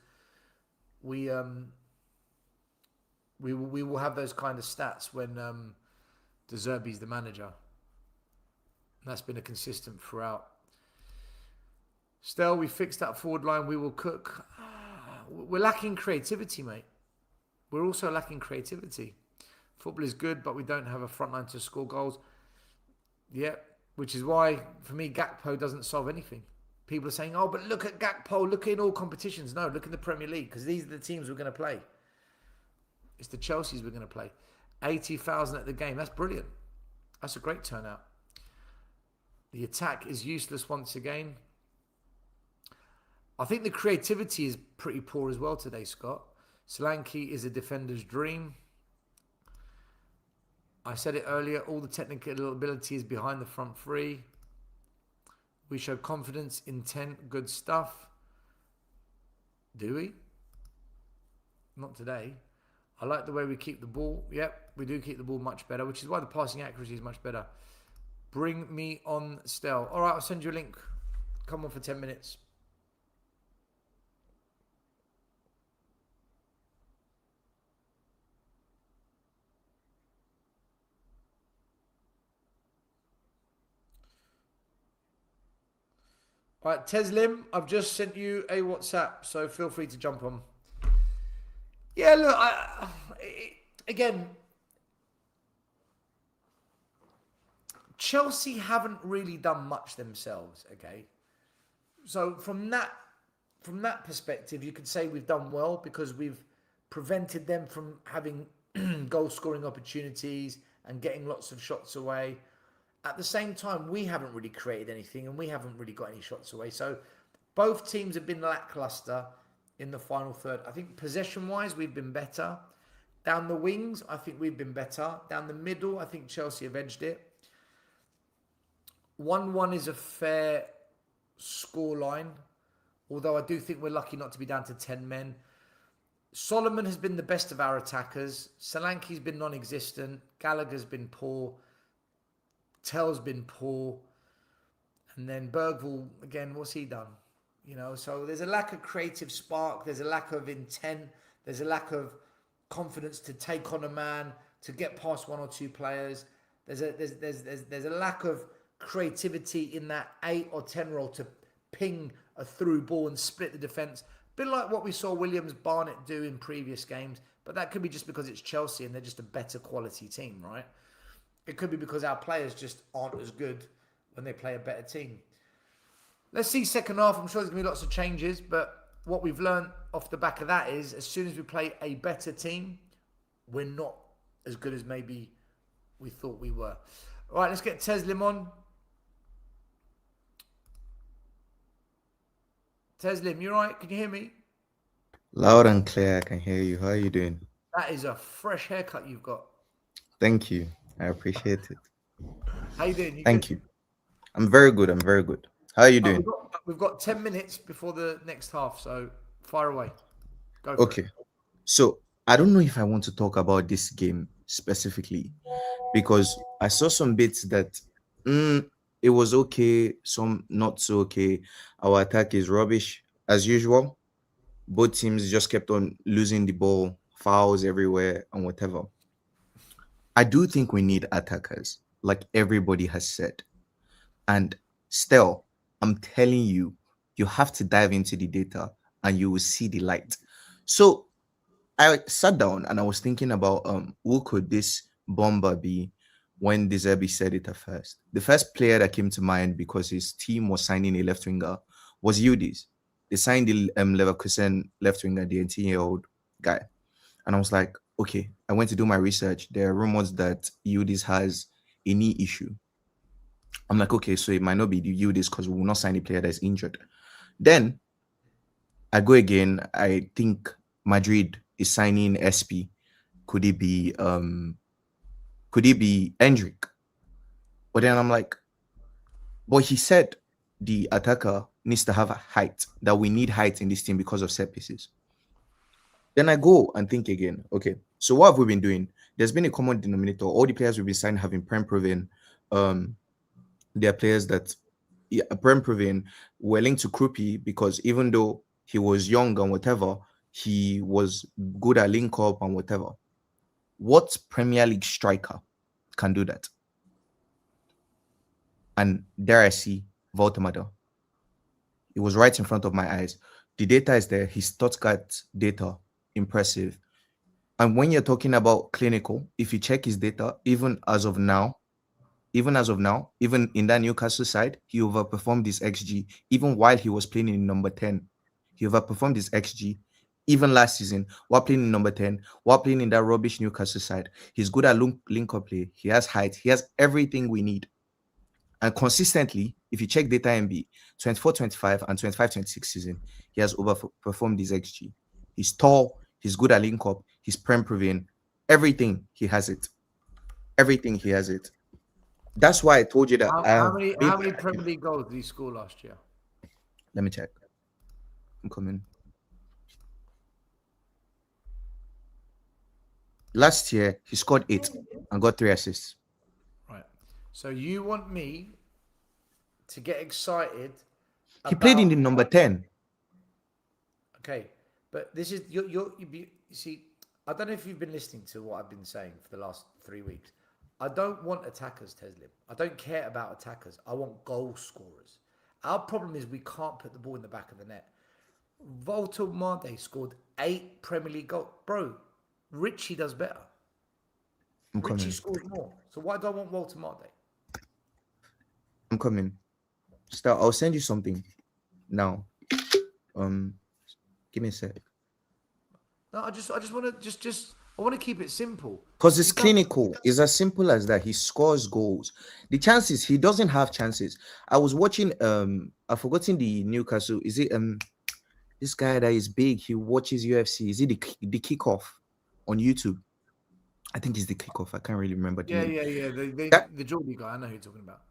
we will have those kind of stats when De Zerbi's the manager. And that's been a consistent throughout. Still, we fixed that forward line. We will cook. We're lacking creativity, mate. We're also lacking creativity. Football is good, but we don't have a front line to score goals. Yeah, which is why, for me, Gakpo doesn't solve anything. People are saying, oh, but look at Gakpo. Look in all competitions. No, look in the Premier League, because these are the teams we're going to play. It's the Chelseas we're going to play. 80,000 at the game. That's brilliant. That's a great turnout. The attack is useless once again. I think the creativity is pretty poor as well today, Scott. Solanke is a defender's dream. I said it earlier, all the technical ability is behind the front three. We show confidence, intent, good stuff. Do we? Not today. I like the way we keep the ball. Yep, we do keep the ball much better, which is why the passing accuracy is much better. Bring me on, Stel. All right, I'll send you a link. Come on for 10 minutes. All right, Teslim, I've just sent you a WhatsApp, so feel free to jump on. Yeah, look, again, Chelsea haven't really done much themselves, okay? So from that perspective, you could say we've done well because we've prevented them from having goal-scoring opportunities and getting lots of shots away. At the same time, we haven't really created anything and we haven't really got any shots away. So both teams have been lackluster in the final third. I think possession-wise, we've been better. Down the wings, I think we've been better. Down the middle, I think Chelsea have edged it. 1-1 is a fair scoreline, although I do think we're lucky not to be down to 10 men. Solomon has been the best of our attackers. Solanke's been non-existent. Gallagher's been poor. Tell's been poor. And then Bergvall, again, what's he done? You know, so there's a lack of creative spark. There's a lack of intent. There's a lack of confidence to take on a man, to get past 1 or 2 players. There's a lack of creativity in that 8 or 10 role to ping a through ball and split the defence. A bit like what we saw Williams Barnett do in previous games, but that could be just because it's Chelsea and they're just a better quality team, right? It could be because our players just aren't as good when they play a better team. Let's see second half. I'm sure there's going to be lots of changes, but what we've learned off the back of that is as soon as we play a better team, we're not as good as maybe we thought we were. All right, let's get Teslim on. Teslim, you all right? Can you hear me? Loud and clear, I can hear you. How are you doing? That is a fresh haircut you've got. Thank you. I appreciate it. How you doing? Thank you. I'm very good. How are you doing? We've got 10 minutes before the next half, so fire away. Go for Okay. So I don't know if I want to talk about this game specifically because I saw some bits that it was okay, some not so okay. Our attack is rubbish as usual. Both teams just kept on losing the ball, fouls everywhere, and whatever. I do think we need attackers, like everybody has said. And still, I'm telling you, you have to dive into the data and you will see the light. So I sat down and I was thinking about who could this bomber be when De Zerbi said it at first. The first player that came to mind because his team was signing a left winger was Yildiz. They signed the Leverkusen left winger, the 18-year-old guy. And I was like, okay, I went to do my research. There are rumors that Yildiz has a knee issue. I'm like, okay, so it might not be the Yildiz because we will not sign a player that is injured. Then I go again. I think Madrid is signing SP. Could it be Endrick? But then I'm like, but he said the attacker needs to have a height, that we need height in this team because of set pieces. Then I go and think again, okay, so what have we been doing? There's been a common denominator. All the players we've been signing have been prem proven. There are players that prem proven were linked to Krupi because even though he was young and whatever, he was good at link up and whatever. What Premier League striker can do that? And there I see Voltemada. It was right in front of my eyes. The data is there. His Stuttgart data, impressive. And when you're talking about clinical, if you check his data, even in that Newcastle side, he overperformed his XG. Even while he was playing in number 10, he overperformed his XG. Even last season, while playing in number 10, while playing in that rubbish Newcastle side, he's good at link-up play. He has height. He has everything we need. And consistently, if you check data MB, 24-25 and 25-26 season, he has overperformed his XG. He's tall. He's good at link-up. He's prem-proven. Everything, he has it. Everything, he has it. That's why I told you that. How many Premier League goals did he score last year? Let me check. I'm coming. Last year, he scored 8 and got 3 assists. Right. So you want me to get excited? He played in the number 10. Okay, but this is you see. I don't know if you've been listening to what I've been saying for the last 3 weeks. I don't want attackers, Teslim. I don't care about attackers. I want goal scorers. Our problem is we can't put the ball in the back of the net. Voltemade scored 8 Premier League goals. Bro, Richie does better. Richie scores more. So why do I want Voltemade? I'm coming. I'll send you something now. Give me a sec. No, I just want to I want to keep it simple. Because it's clinical. It's as simple as that. He scores goals. The chances, he doesn't have chances. I was watching I've forgotten the Newcastle. Is it this guy that is big? He watches UFC. Is it the kickoff on YouTube? I think it's the kickoff. I can't really remember the name. Yeah. The Geordie guy. I know who you're talking about.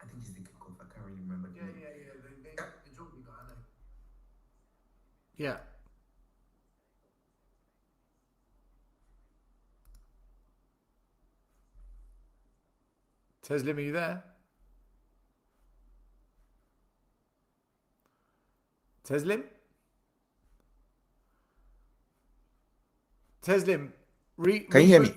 I think it's the kickoff. I can't really remember the name. The Geordie guy. I know. Yeah. Teslim, are you there? Teslim? Teslim, can you hear me?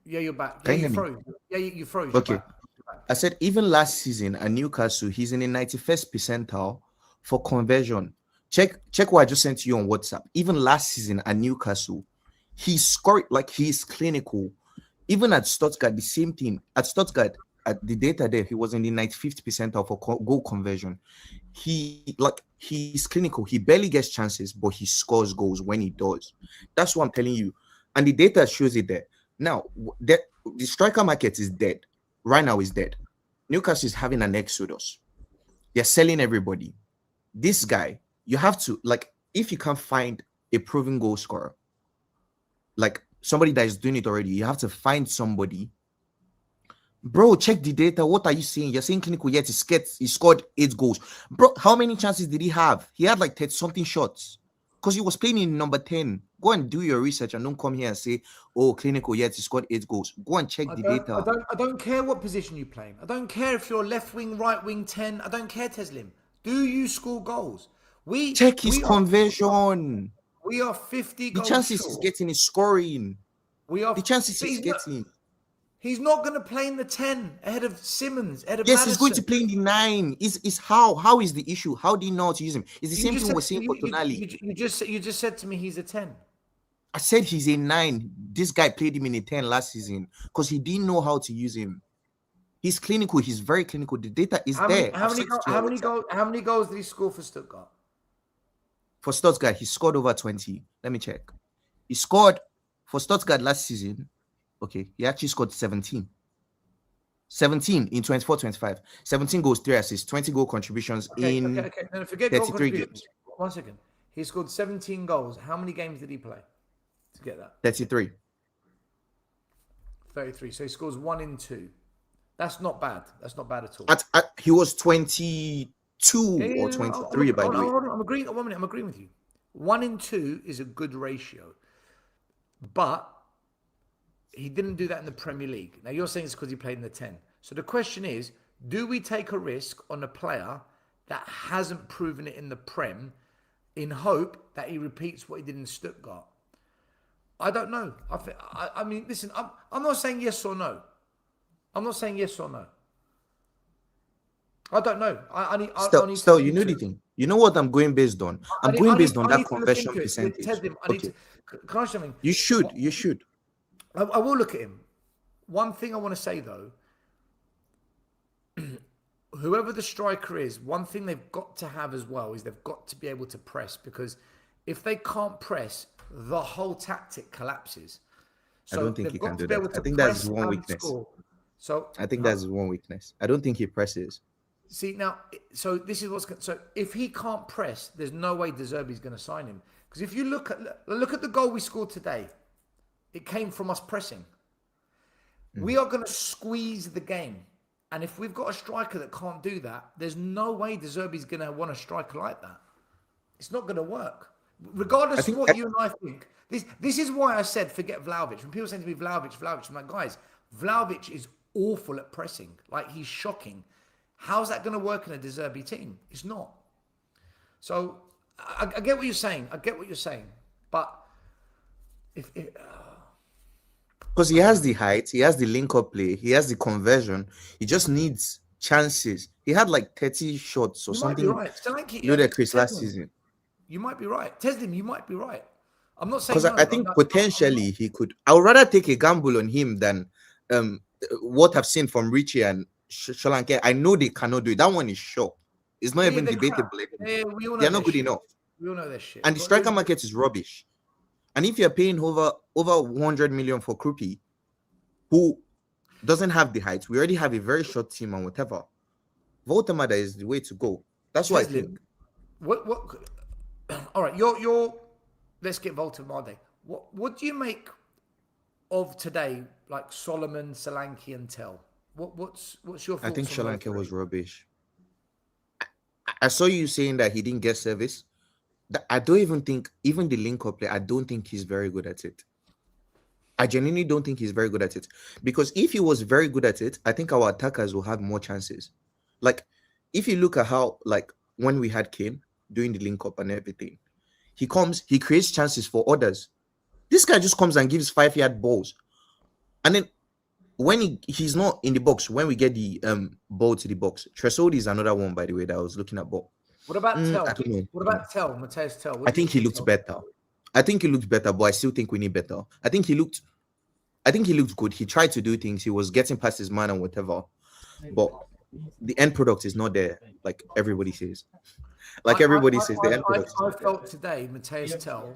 Yeah, you're back. Can you hear froze. Yeah, you froze. Okay. You're back. I said even last season at Newcastle, he's in the 91st percentile for conversion. Check what I just sent to you on WhatsApp. Even last season at Newcastle, he scored like he's clinical. Even at Stuttgart, the same thing. At Stuttgart, at the data there, he was in the 95th percentile for goal conversion. he's clinical. He barely gets chances, but he scores goals when he does. That's what I'm telling you. And the data shows it there. Now, the striker market is dead. Right now is dead. Newcastle is having an exodus. They're selling everybody. This guy, you have to, like, if you can't find a proven goal scorer, like somebody that is doing it already, you have to find somebody. Bro, check the data. What are you saying? You're saying clinical, yet he scored 8 goals. Bro, how many chances did he have? He had like 30 something shots because he was playing in number 10. Go and do your research and don't come here and say, oh, clinical, yet he scored 8 goals. Go and check the data. I don't care what position you play. I don't care if you're left wing, right wing, 10. I don't care, Teslim. Do you score goals? Check his conversion. We are 50 goals. The chances short. he's getting is scoring. The chances he's getting. He's not going to play in the 10 ahead of Simmons, ahead of Yes, Maddison. he's going to play in the 9. Is how is the issue? How do you know how to use him? It's the same thing we're saying for Tonali. You just said to me he's a 10. I said he's a 9. This guy played him in a 10 last season because he didn't know how to use him. He's clinical. He's very clinical. The data is there. How many goals did he score for Stuttgart? For Stuttgart, he scored over 20. Let me check. He scored for Stuttgart last season. Okay, he actually scored 17. 17 in 24-25. 17 goals, 3 assists, 20 goal contributions in No, forget 33 games. 1 second. He scored 17 goals. How many games did he play to get that? 33. 33. So he scores 1 in 2. That's not bad. That's not bad at all. He was 22 or 23 by the way. I'm agreeing. 1 minute. I'm agreeing with you. 1 in 2 is a good ratio, but he didn't do that in the Premier League. Now you're saying it's because he played in the 10. So the question is, do we take a risk on a player that hasn't proven it in the Prem in hope that he repeats what he did in Stuttgart? I don't know. I mean, listen, I'm not saying yes or no. I'm not saying yes or no. I don't know. Still, you know the thing. You know what I'm going based on? I'm going based on that conversion percentage. Can I say something? You should. I will look at him. One thing I want to say though, whoever the striker is, one thing they've got to have as well is they've got to be able to press, because if they can't press, the whole tactic collapses. So I don't think he can do that. I think that's one weakness. I think that's one weakness. I don't think he presses. See now, so this is so if he can't press, there's no way De Zerbi's going to sign him. Because if you look at the goal we scored today, it came from us pressing. We are going to squeeze the game. And if we've got a striker that can't do that, there's no way De Zerbi's going to want a striker like that. It's not going to work. Regardless of what you and I think. This is why I said forget Vlahovic. When people say to me, Vlahovic, I'm like, guys, Vlahovic is awful at pressing. Like, he's shocking. How's that going to work in a De Zerbi team? It's not. So, I get what you're saying. But because he has the height, he has the link-up play, he has the conversion. He just needs chances. He had like 30 shots or something. You might be right. Chris last season. You might be right. Teslim, you might be right. I'm not saying because I think potentially he could. I would rather take a gamble on him than what I've seen from Richie and Solanke. I know they cannot do it. That one is sure. It's not even debatable. They're not good enough. We all know that shit. And the striker market is rubbish. And if you're paying over 100 million for Krupi, who doesn't have the height, we already have a very short team and whatever. Voltemada is the way to go. That's what I think. What? All right, you're. Let's get Voltemada. What do you make of today? Like Solomon, Solanke, and Tell. What's your thoughts? I think Solanke was rubbish. I saw you saying that he didn't get service. I don't even think, even the link-up play, I don't think he's very good at it. I genuinely don't think he's very good at it. Because if he was very good at it, I think our attackers will have more chances. Like, if you look at how, like, when we had Kane doing the link-up and everything, he comes, he creates chances for others. This guy just comes and gives 5-yard balls. And then when he's not in the box, when we get the ball to the box, Tresol is another one, by the way, that I was looking at ball. What about Tell? What about Tell? Mateus Tell? I think he looked better. But I still think we need better. I think he looked good. He tried to do things. He was getting past his man and whatever. But the end product is not there, like everybody says. Like everybody says, the end product. I felt today, Mateus Tell,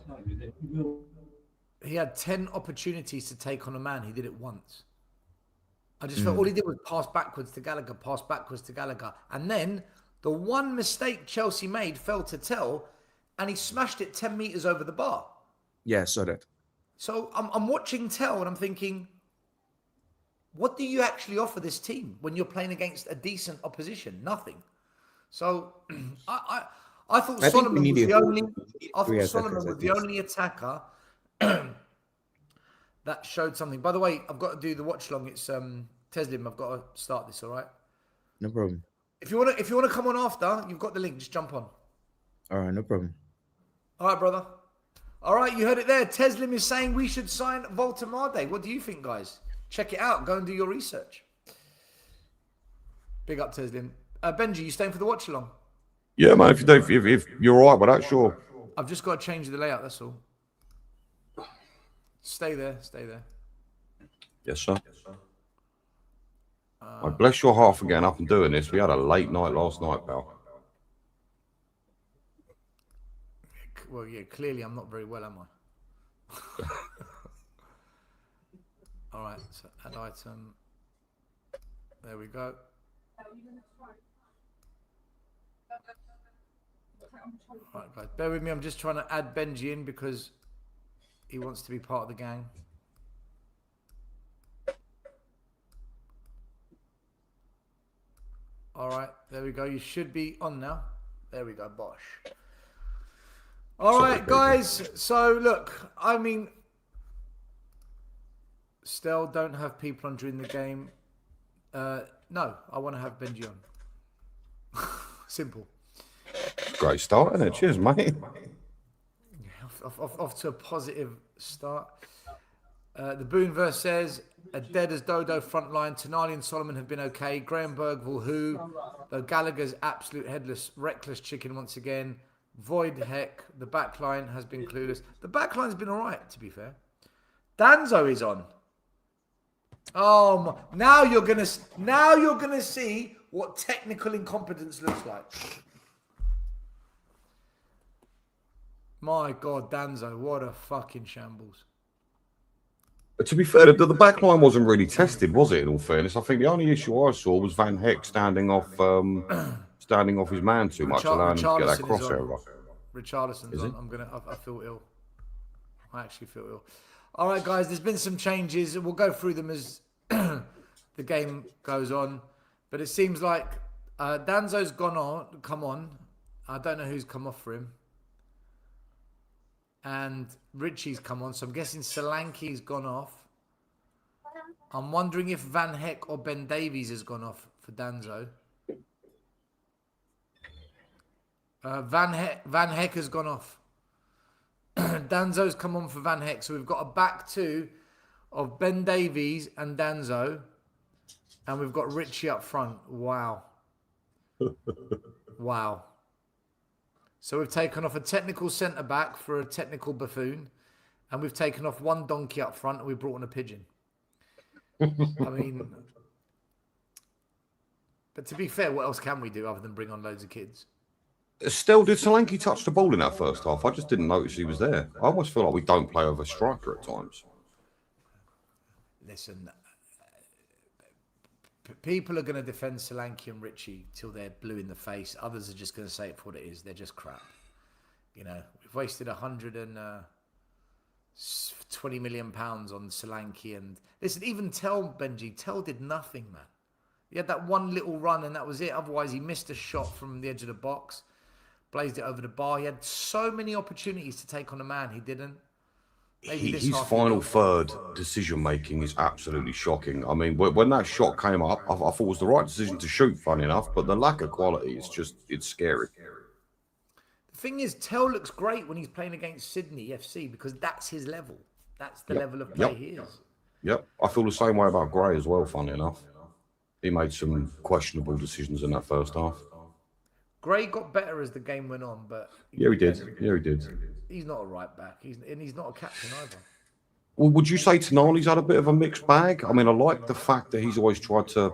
he had 10 opportunities to take on a man. He did it once. I just felt all he did was pass backwards to Gallagher, pass backwards to Gallagher. And then the one mistake Chelsea made fell to Tell, and he smashed it 10 meters over the bar. Yeah, I saw that. So I'm watching Tell, and I'm thinking, what do you actually offer this team when you're playing against a decent opposition? Nothing. So I thought Solomon was the only. I thought Solomon was the only attacker that showed something. By the way, I've got to do the watch along. It's Teslim. I've got to start this. All right. No problem. If you want to come on after, you've got the link. Just jump on. All right, no problem. All right, brother. All right, you heard it there. Teslim is saying we should sign Voltemade. What do you think, guys? Check it out. Go and do your research. Big up, Teslim. Benji, you staying for the watch along? Yeah, man. If you're all right with that, sure. I've just got to change the layout. That's all. Stay there. Stay there. Yes, sir. I bless your heart for getting up and doing this. We had a late night last night, pal. Well, yeah, clearly I'm not very well, am I? All right, so add item. There we go. All right, guys, bear with me. I'm just trying to add Benji in because he wants to be part of the gang. All right, there we go. You should be on now. There we go, bosh. All right, guys. So, look, I mean, still don't have people on during the game. No, I want to have Benji on. Simple. Great start, isn't it? Cheers, mate. Off to a positive start. The Boonverse says, a dead as dodo front line. Tonali and Solomon have been okay. Graham Bergville, who? Though Gallagher's absolute headless, reckless chicken once again. Void heck. The back line has been clueless. The back line's been all right, to be fair. Danzo is on. Oh, now you're gonna see what technical incompetence looks like. My God, Danzo, what a fucking shambles. But to be fair, the back line wasn't really tested, was it? In all fairness, I think the only issue I saw was Van Heck standing off his man too much, allowing him to get that crossover. Richarlison's on. I feel ill. I actually feel ill. All right, guys, there's been some changes. We'll go through them as the game goes on. But it seems like Danzo's come on. I don't know who's come off for him. And Richie's come on. So I'm guessing Solanke's gone off. I'm wondering if Van Heck or Ben Davies has gone off for Danzo. Van Heck has gone off. Danzo's come on for Van Heck. So we've got a back two of Ben Davies and Danzo. And we've got Richie up front. Wow. Wow. So we've taken off a technical centre-back for a technical buffoon. And we've taken off one donkey up front and we brought in a pigeon. I mean... But to be fair, what else can we do other than bring on loads of kids? Still, did Solanke touch the ball in that first half? I just didn't notice he was there. I almost feel like we don't play over a striker at times. Listen, people are going to defend Solanke and Richie till they're blue in the face. Others are just going to say it for what it is. They're just crap. You know, we've wasted 120 million pounds on Solanke. And listen, even Benji did nothing, man. He had that one little run and that was it. Otherwise, he missed a shot from the edge of the box. Blazed it over the bar. He had so many opportunities to take on a man. He didn't. His final third decision-making is absolutely shocking. I mean, when that shot came up, I thought it was the right decision to shoot, funny enough, but the lack of quality is just, it's scary. The thing is, Tell looks great when he's playing against Sydney FC because that's his level. That's the level of play he is. Yep. I feel the same way about Gray as well, funny enough. He made some questionable decisions in that first half. Gray got better as the game went on, but... Yeah, he did. Yeah, he did. He's not a right back. He's not a captain either. Well, would you say Tonali's had a bit of a mixed bag? I mean, I like the fact that he's always tried to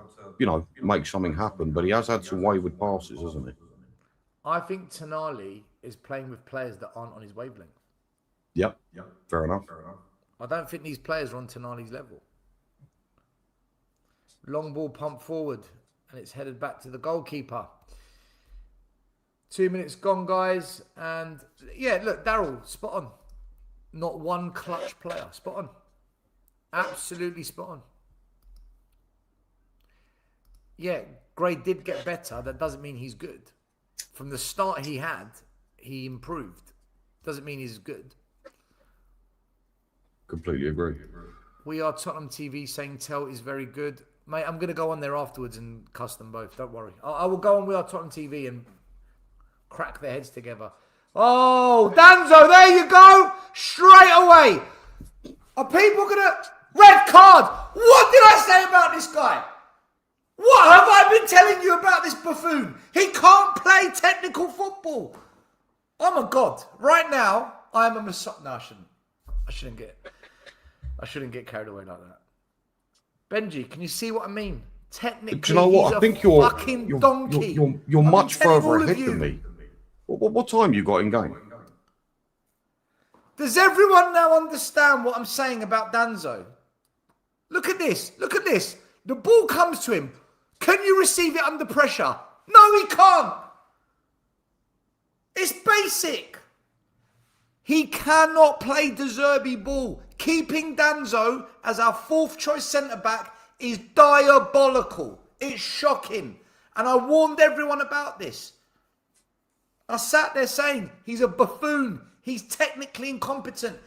make something happen. But he has had some wayward passes, hasn't he? I think Tonali is playing with players that aren't on his wavelength. Yep. Fair enough. I don't think these players are on Tonali's level. Long ball pumped forward, and it's headed back to the goalkeeper. 2 minutes gone, guys. And yeah, look, Daryl, spot on. Not one clutch player. Spot on. Absolutely spot on. Yeah, Gray did get better. That doesn't mean he's good. From the start he improved. Doesn't mean he's good. Completely agree. We are Tottenham TV saying Tell is very good. Mate, I'm going to go on there afterwards and cuss them both. Don't worry. I will go on We Are Tottenham TV and crack their heads together. Oh, Danzo, there you go. Straight away. Are people going to... Red card. What did I say about this guy? What have I been telling you about this buffoon? He can't play technical football. Oh my God. Right now, I am a massage... No, I shouldn't get carried away like that. Benji, can you see what I mean? Technically, do you know what? I think you're fucking donkey. You're much further ahead than me. What time you got in game? Does everyone now understand what I'm saying about Danzo? Look at this. Look at this. The ball comes to him. Can you receive it under pressure? No, he can't. It's basic. He cannot play De Zerbi ball. Keeping Danzo as our fourth choice centre-back is diabolical. It's shocking. And I warned everyone about this. I sat there saying, he's a buffoon. He's technically incompetent.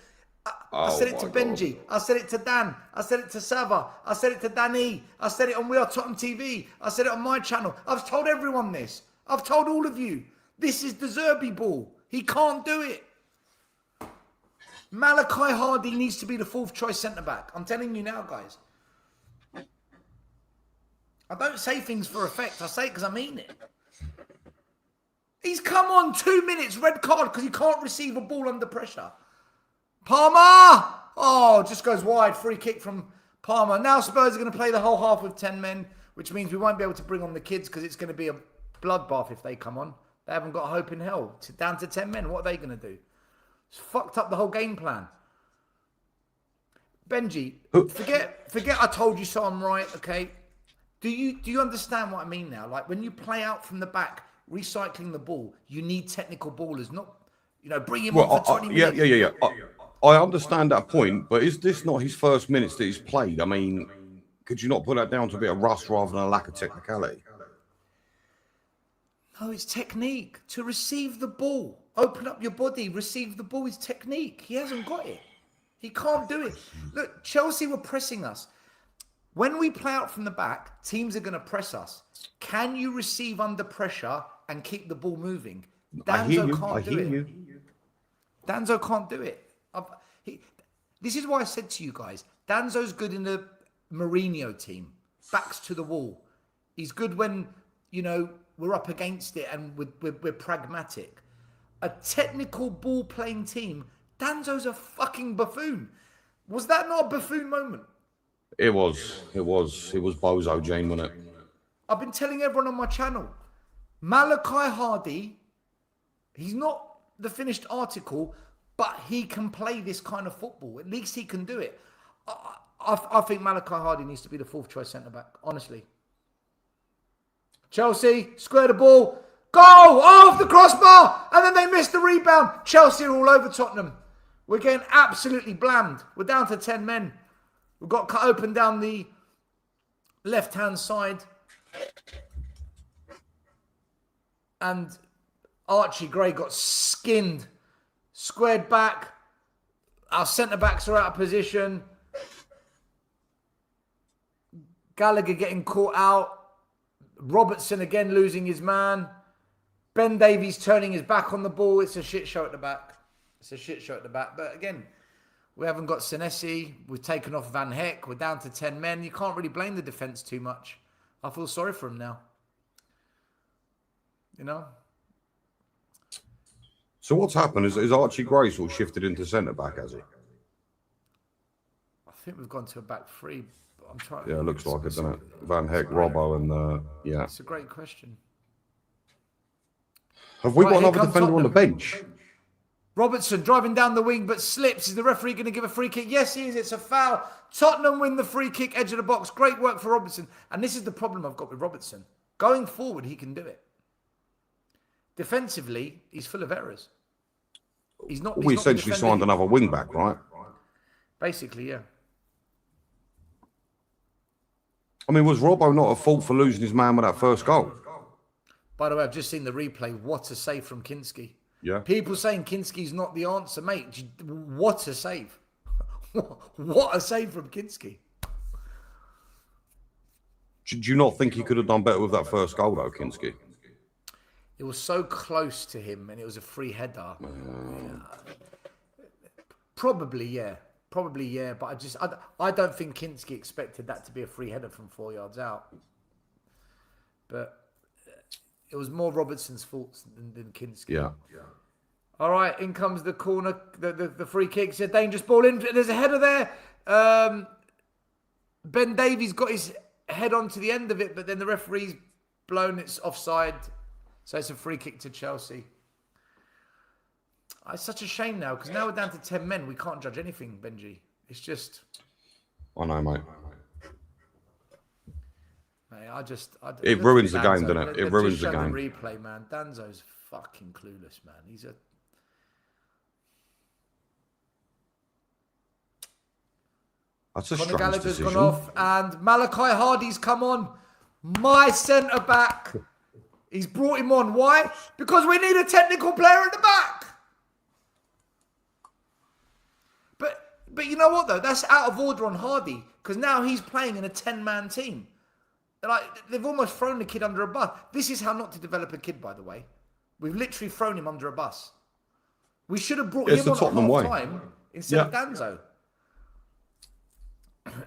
I said it to Benji. I said it to Dan. I said it to Sava. I said it to Danny. I said it on We Are Tottenham TV. I said it on my channel. I've told everyone this. I've told all of you. This is De Zerbi ball. He can't do it. Malachi Hardy needs to be the fourth choice centre-back. I'm telling you now, guys. I don't say things for effect. I say it because I mean it. He's come on 2 minutes, red card, because he can't receive a ball under pressure. Palmer! Oh, just goes wide. Free kick from Palmer. Now Spurs are going to play the whole half with 10 men, which means we won't be able to bring on the kids because it's going to be a bloodbath if they come on. They haven't got hope in hell. Down to 10 men. What are they going to do? It's fucked up the whole game plan. Benji, forget I told you so, I'm right, okay? Do you understand what I mean now? Like when you play out from the back, recycling the ball, you need technical ballers, not, bring him on for 20 minutes. Yeah. I understand that point, but is this not his first minutes that he's played? I mean, could you not put that down to a bit of rust rather than a lack of technicality? No, it's technique. To receive the ball. Open up your body, receive the ball is technique. He hasn't got it. He can't do it. Look, Chelsea were pressing us. When we play out from the back, teams are going to press us. Can you receive under pressure and keep the ball moving? Danzo can't do it. Danzo can't do it. This is why I said to you guys, Danzo's good in the Mourinho team. Backs to the wall. He's good when, we're up against it and we're pragmatic. A technical ball-playing team, Danzo's a fucking buffoon. Was that not a buffoon moment? It was bozo, Jane, wasn't it? I've been telling everyone on my channel, Malachi Hardy, he's not the finished article, but he can play this kind of football. At least he can do it. I think Malachi Hardy needs to be the fourth choice centre-back, honestly. Chelsea, square the ball. Go! Off the crossbar! And then they missed the rebound. Chelsea are all over Tottenham. We're getting absolutely blammed. We're down to 10 men. We've got cut open down the left-hand side. And Archie Gray got skinned. Squared back. Our centre-backs are out of position. Gallagher getting caught out. Robertson again losing his man. Ben Davies turning his back on the ball. It's a shit show at the back. But again, we haven't got Senesi. We've taken off Van Heck. We're down to 10 men. You can't really blame the defence too much. I feel sorry for him now. So what's happened is Archie Gray sort of shifted into centre-back, has he? I think we've gone to a back three. I'm trying. Yeah, it looks like it, doesn't it? Van Heck, Robbo, and yeah. It's a great question. Have we Right, got here another comes defender on the Tottenham. bench? Robertson driving down the wing but slips. Is the referee going to give a free kick? Yes, he is. It's a foul. Tottenham win the free kick, edge of the box. Great work for Robertson. And this is the problem I've got with Robertson. Going forward, he can do it. Defensively, he's full of errors. He's not. We essentially signed another wing back, right? Basically, yeah. I mean, was Robbo not at fault for losing his man with that first goal? By the way, I've just seen the replay. What a save from Kinski. Yeah. People saying Kinski's not the answer, mate. What a save. What a save from Kinski. Do you not think he could have done better with that first goal, though, Kinski? It was so close to him, and it was a free header. Probably, yeah. Probably, yeah. But I don't think Kinski expected that to be a free header from 4 yards out. But it was more Robertson's fault than Kinski. Yeah. All right, in comes the corner, the free kick. It's a dangerous ball in. There's a header there. Ben Davies got his head onto the end of it, but then the referee's blown it's offside. So it's a free kick to Chelsea. It's such a shame now, because now we're down to 10 men. We can't judge anything, Benji. It's just... I know, mate. It ruins the game, doesn't it? It ruins the game. The replay, man. Danzo's fucking clueless, man. He's a... That's a Conor strange Gallagher's decision. gone off, and Malachi Hardy's come on. My centre back. He's brought him on. Why? Because we need a technical player at the back. But you know what though? That's out of order on Hardy, because now he's playing in a 10-man team. Like, they've almost thrown the kid under a bus. This is how not to develop a kid, by the way. We've literally thrown him under a bus. We should have brought him on Tottenham at way. half-time instead of Danzo.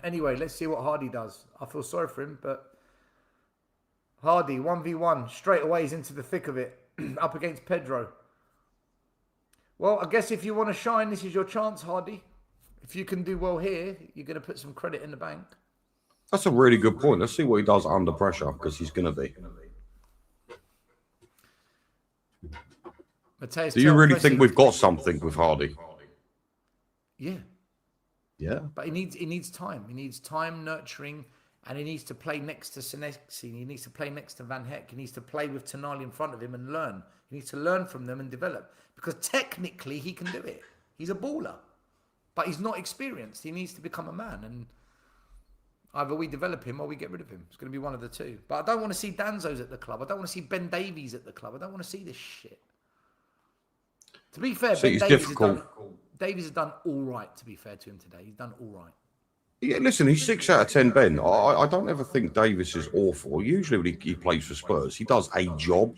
Anyway, let's see what Hardy does. I feel sorry for him, but Hardy, 1v1, straight away he's into the thick of it, up against Pedro. Well, I guess if you want to shine, this is your chance, Hardy. If you can do well here, you're going to put some credit in the bank. That's a really good point. Let's see what he does under pressure, because he's going to be. Mateus, do you really think we've got something with Hardy? Yeah. Yeah. But he needs time. He needs time, nurturing, and he needs to play next to Senesi. He needs to play next to Van Heck. He needs to play with Tonali in front of him and learn. He needs to learn from them and develop. Because technically he can do it. He's a baller. But he's not experienced. He needs to become a man. And either we develop him or we get rid of him. It's going to be one of the two. But I don't want to see Danzo's at the club. I don't want to see Ben Davies at the club. I don't want to see this shit. To be fair, Ben Davies has done all right, to be fair to him today. He's done all right. Yeah, listen, he's 6 out of 10, Ben. I don't ever think Davis is awful. Usually when he plays for Spurs, he does a job.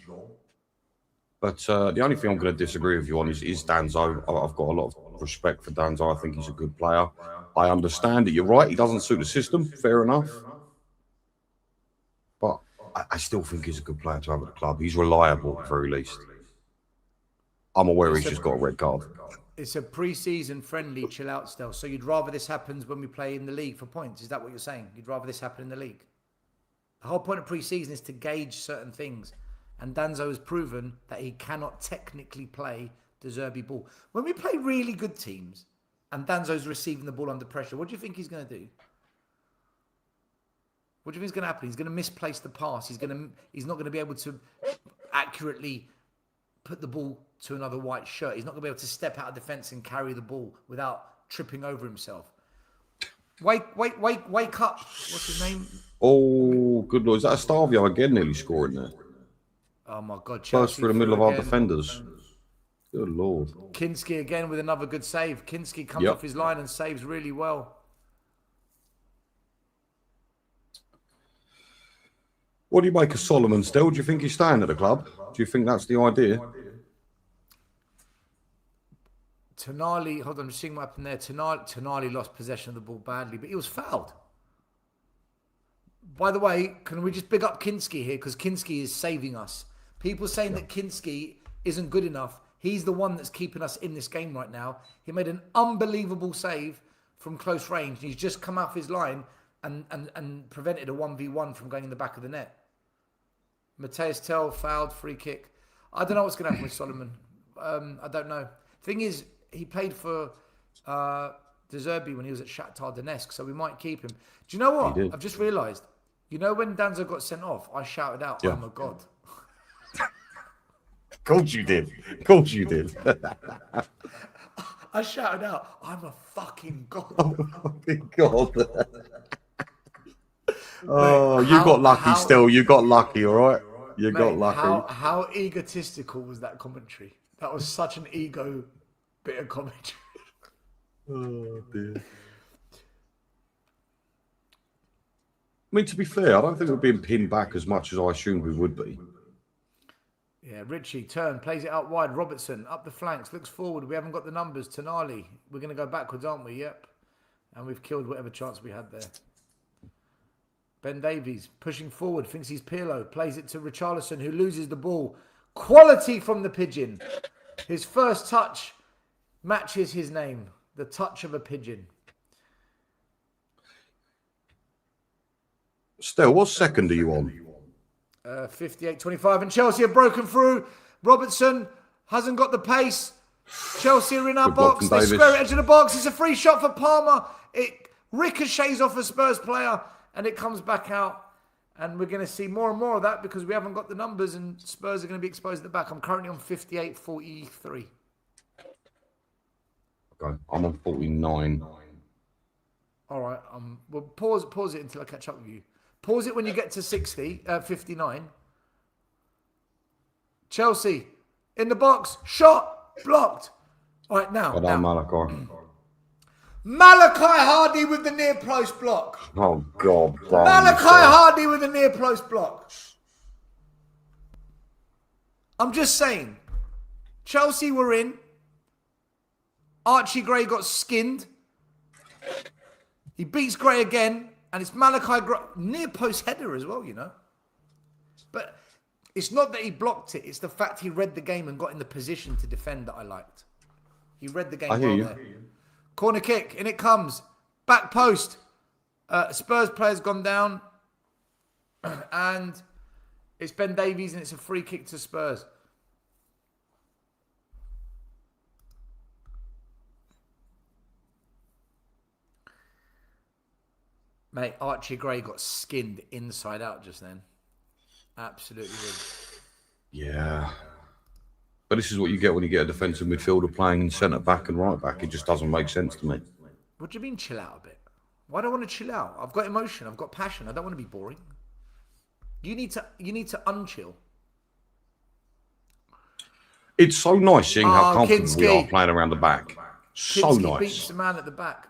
But the only thing I'm going to disagree with you on is Danzo. I've got a lot of respect for Danzo. I think he's a good player. I understand that you're right. He doesn't suit the system. Fair enough. But I still think he's a good player to have at the club. He's reliable, at the very least. I'm aware he's just got a red card. It's a pre-season friendly chill out still. So you'd rather this happens when we play in the league for points? Is that what you're saying? You'd rather this happen in the league? The whole point of pre-season is to gauge certain things. And Danzo has proven that he cannot technically play De Zerbi ball. When we play really good teams and Danzo's receiving the ball under pressure, what do you think he's going to do? What do you think is going to happen? He's going to misplace the pass. He's not going to be able to accurately put the ball to another white shirt. He's not going to be able to step out of defence and carry the ball without tripping over himself. Wake up. What's his name? Oh, good Lord. Is that Estavio again nearly scoring there? Oh, my God. Burst through the middle of our defenders. Good Lord. Kinski again with another good save. Kinski comes off his line and saves really well. What do you make of Solomon still? Do you think he's staying at the club? Do you think that's the idea? Tonali, hold on, I'm just seeing what happened there. Tonali lost possession of the ball badly, but he was fouled. By the way, can we just big up Kinski here? Because Kinski is saving us. People saying that Kinski isn't good enough. He's the one that's keeping us in this game right now. He made an unbelievable save from close range. He's just come off his line and prevented a 1v1 from going in the back of the net. Mateus Tell fouled, free kick. I don't know what's going to happen with Solomon. I don't know. Thing is, he played for De Zerbi when he was at Shakhtar Donetsk, so we might keep him. Do you know what? I've just realised. You know when Danzo got sent off, I shouted out, "I'm a god." Of course you did. Of course you did. I shouted out, "I'm a fucking god." Fucking God. Oh, you got lucky still. You got lucky, all right? You got lucky. How egotistical was that commentary? That was such an ego bit of commentary. Oh, dear. I mean, to be fair, I don't think we're being pinned back as much as I assumed we would be. Yeah, Richie, turn, plays it out wide. Robertson, up the flanks, looks forward. We haven't got the numbers. Tonali, we're going to go backwards, aren't we? Yep. And we've killed whatever chance we had there. Ben Davies, pushing forward, thinks he's Pirlo. Plays it to Richarlison, who loses the ball. Quality from the pigeon. His first touch matches his name. The touch of a pigeon. Still, what second are you on? 58-25, and Chelsea have broken through. Robertson hasn't got the pace. Chelsea are in our Good block box. from They Davis. square it edge of the box. It's a free shot for Palmer. It ricochets off a Spurs player, and it comes back out. And we're going to see more and more of that because we haven't got the numbers, and Spurs are going to be exposed at the back. I'm currently on 58-43. Okay, I'm on 49. All right. Well, pause it until I catch up with you. Pause it when you get to 59. Chelsea in the box, shot blocked. All right, now. Malachi. Malachi Hardy with the near post block. Oh, God. Malachi Hardy with the near post block. I'm just saying, Chelsea were in. Archie Gray got skinned. He beats Gray again. And it's Malachi Gray, near post header as well, you know. But it's not that he blocked it. It's the fact he read the game and got in the position to defend that I liked. He read the game well there. Corner kick, and it comes. Back post. Spurs player's gone down. And it's Ben Davies, and it's a free kick to Spurs. Mate, Archie Gray got skinned inside out just then. Absolutely. Yeah. But this is what you get when you get a defensive midfielder playing in centre back and right back. It just doesn't make sense to me. What do you mean chill out a bit? Why do I want to chill out? I've got emotion. I've got passion. I don't want to be boring. You need to unchill. It's so nice seeing how confident we Kinski. are playing around the back. So Kinski nice. beats the man at the back.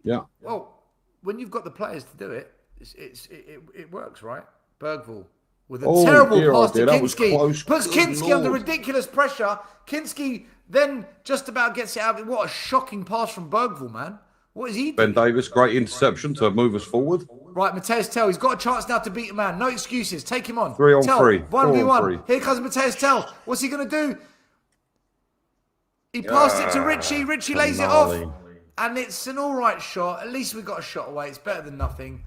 Yeah. Well, when you've got the players to do it, it works, right? Bergvall with a terrible pass to Kinski. Puts Kinski under ridiculous pressure. Kinski then just about gets it out. What a shocking pass from Bergvall, man. What is he doing? Ben Davis, great interception to move us forward. Right, Mateus Tell. He's got a chance now to beat a man. No excuses. Take him on. 3 on Tell, 3. 1v1. Here comes Mateus Tell. What's he going to do? He passed it to Richie. Richie lays it off. And it's an all right shot. At least we got a shot away. It's better than nothing.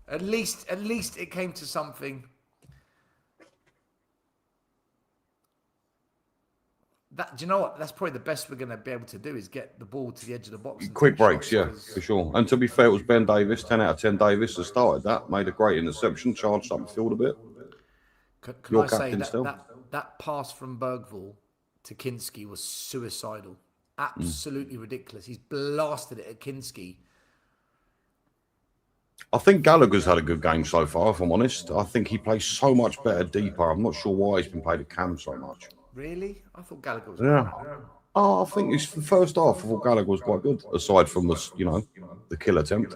At least it came to something. Do you know what? That's probably the best we're going to be able to do is get the ball to the edge of the box. Quick breaks, yeah, for sure. And to be fair, it was Ben Davis, 10 out of 10 Davis, that started that. Made a great interception, charged up the field a bit. Can I say that pass from Bergvall to Kinski was suicidal. Absolutely ridiculous. He's blasted it at Kinski. I think Gallagher's had a good game so far, if I'm honest. I think he plays so much better deeper. I'm not sure why he's been played at Cam so much. Really? I thought Gallagher was Yeah. Oh, I think it's the first half. I thought Gallagher was quite good, aside from the, the kill attempt.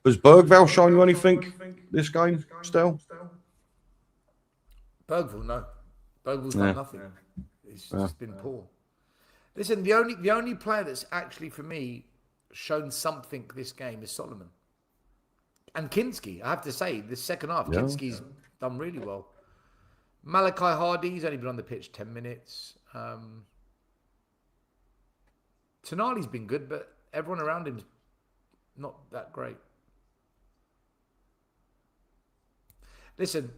Has Bergvall shown you anything this game, still? Bergvall, no. Bergvall's done nothing. It's just been poor. Listen, the only player that's actually, for me, shown something this game is Solomon. And Kinski, I have to say, the second half, Kinski's done really well. Malachi Hardy, he's only been on the pitch 10 minutes. Tonali's been good, but everyone around him's not that great. Listen,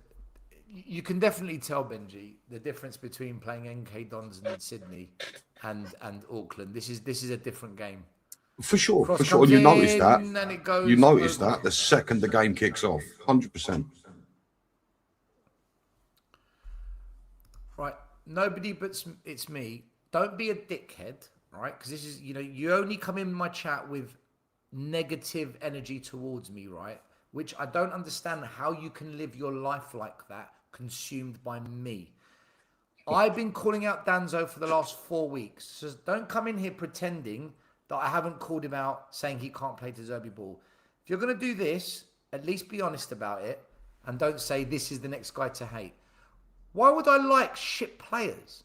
you can definitely tell, Benji, the difference between playing NK Dons in Sydney and Auckland. This is a different game. For sure, Cross for sure. And you comes notice that. in and it goes You notice over. that the second the game kicks off, 100%. Right, nobody but it's me. Don't be a dickhead, right? Because this is, you only come in my chat with negative energy towards me, right? Which I don't understand how you can live your life like that, consumed by me. I've been calling out Danzo for the last 4 weeks. So don't come in here pretending that I haven't called him out, saying he can't play De Zerbi ball. If you're going to do this, at least be honest about it and don't say this is the next guy to hate. Why would I like shit players?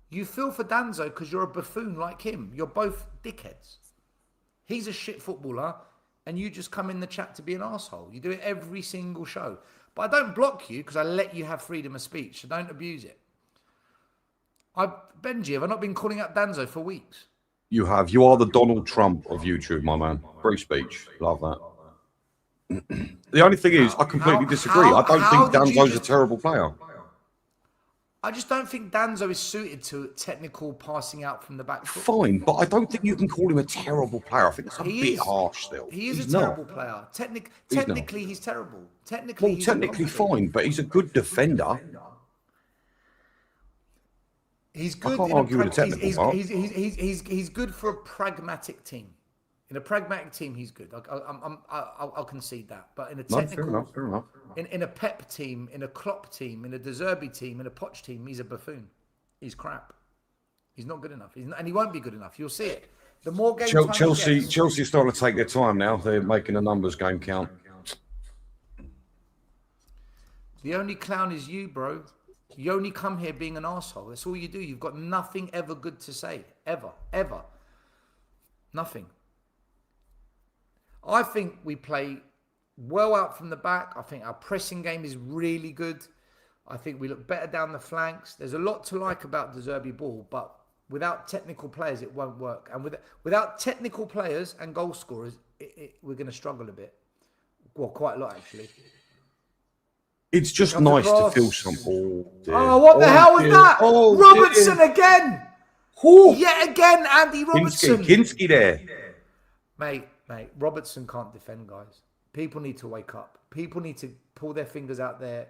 You feel for Danzo because you're a buffoon like him. You're both dickheads. He's a shit footballer and you just come in the chat to be an arsehole. You do it every single show. But I don't block you because I let you have freedom of speech, so don't abuse it. Benji, have I not been calling out Danzo for weeks? You have. You are the Donald Trump of YouTube, my man. Free speech. Love that. The only thing is, I completely disagree. I don't think Danzo's a terrible player. I just don't think Danzo is suited to technical passing out from the back foot. Fine, but I don't think you can call him a terrible player. I think it's a bit harsh still. He is a terrible player. Technically, he's terrible. Technically fine, but he's a good defender. He's good. I can't argue with the technical part. He's good for a pragmatic team. In a pragmatic team, he's good. I'll concede that. But in a technical, fair enough. In a Pep team, in a Klopp team, in a De Zerbi team, in a Poch team, he's a buffoon. He's crap. He's not good enough. And he won't be good enough. You'll see it. The more game time Chelsea's starting to take their time now. They're making a numbers game count. The only clown is you, bro. You only come here being an arsehole. That's all you do. You've got nothing ever good to say. Ever. Nothing. I think we play well out from the back. I think our pressing game is really good. I think we look better down the flanks. There's a lot to like about De Zerbi ball, but without technical players, it won't work. And without technical players and goal scorers, we're going to struggle a bit. Well, quite a lot, actually. It's just nice to feel some. Oh, what the hell was that? Oh, Robertson again. Yet again, Andy Robertson. Kinski there. Mate, Robertson can't defend, guys. People need to wake up. People need to pull their fingers out their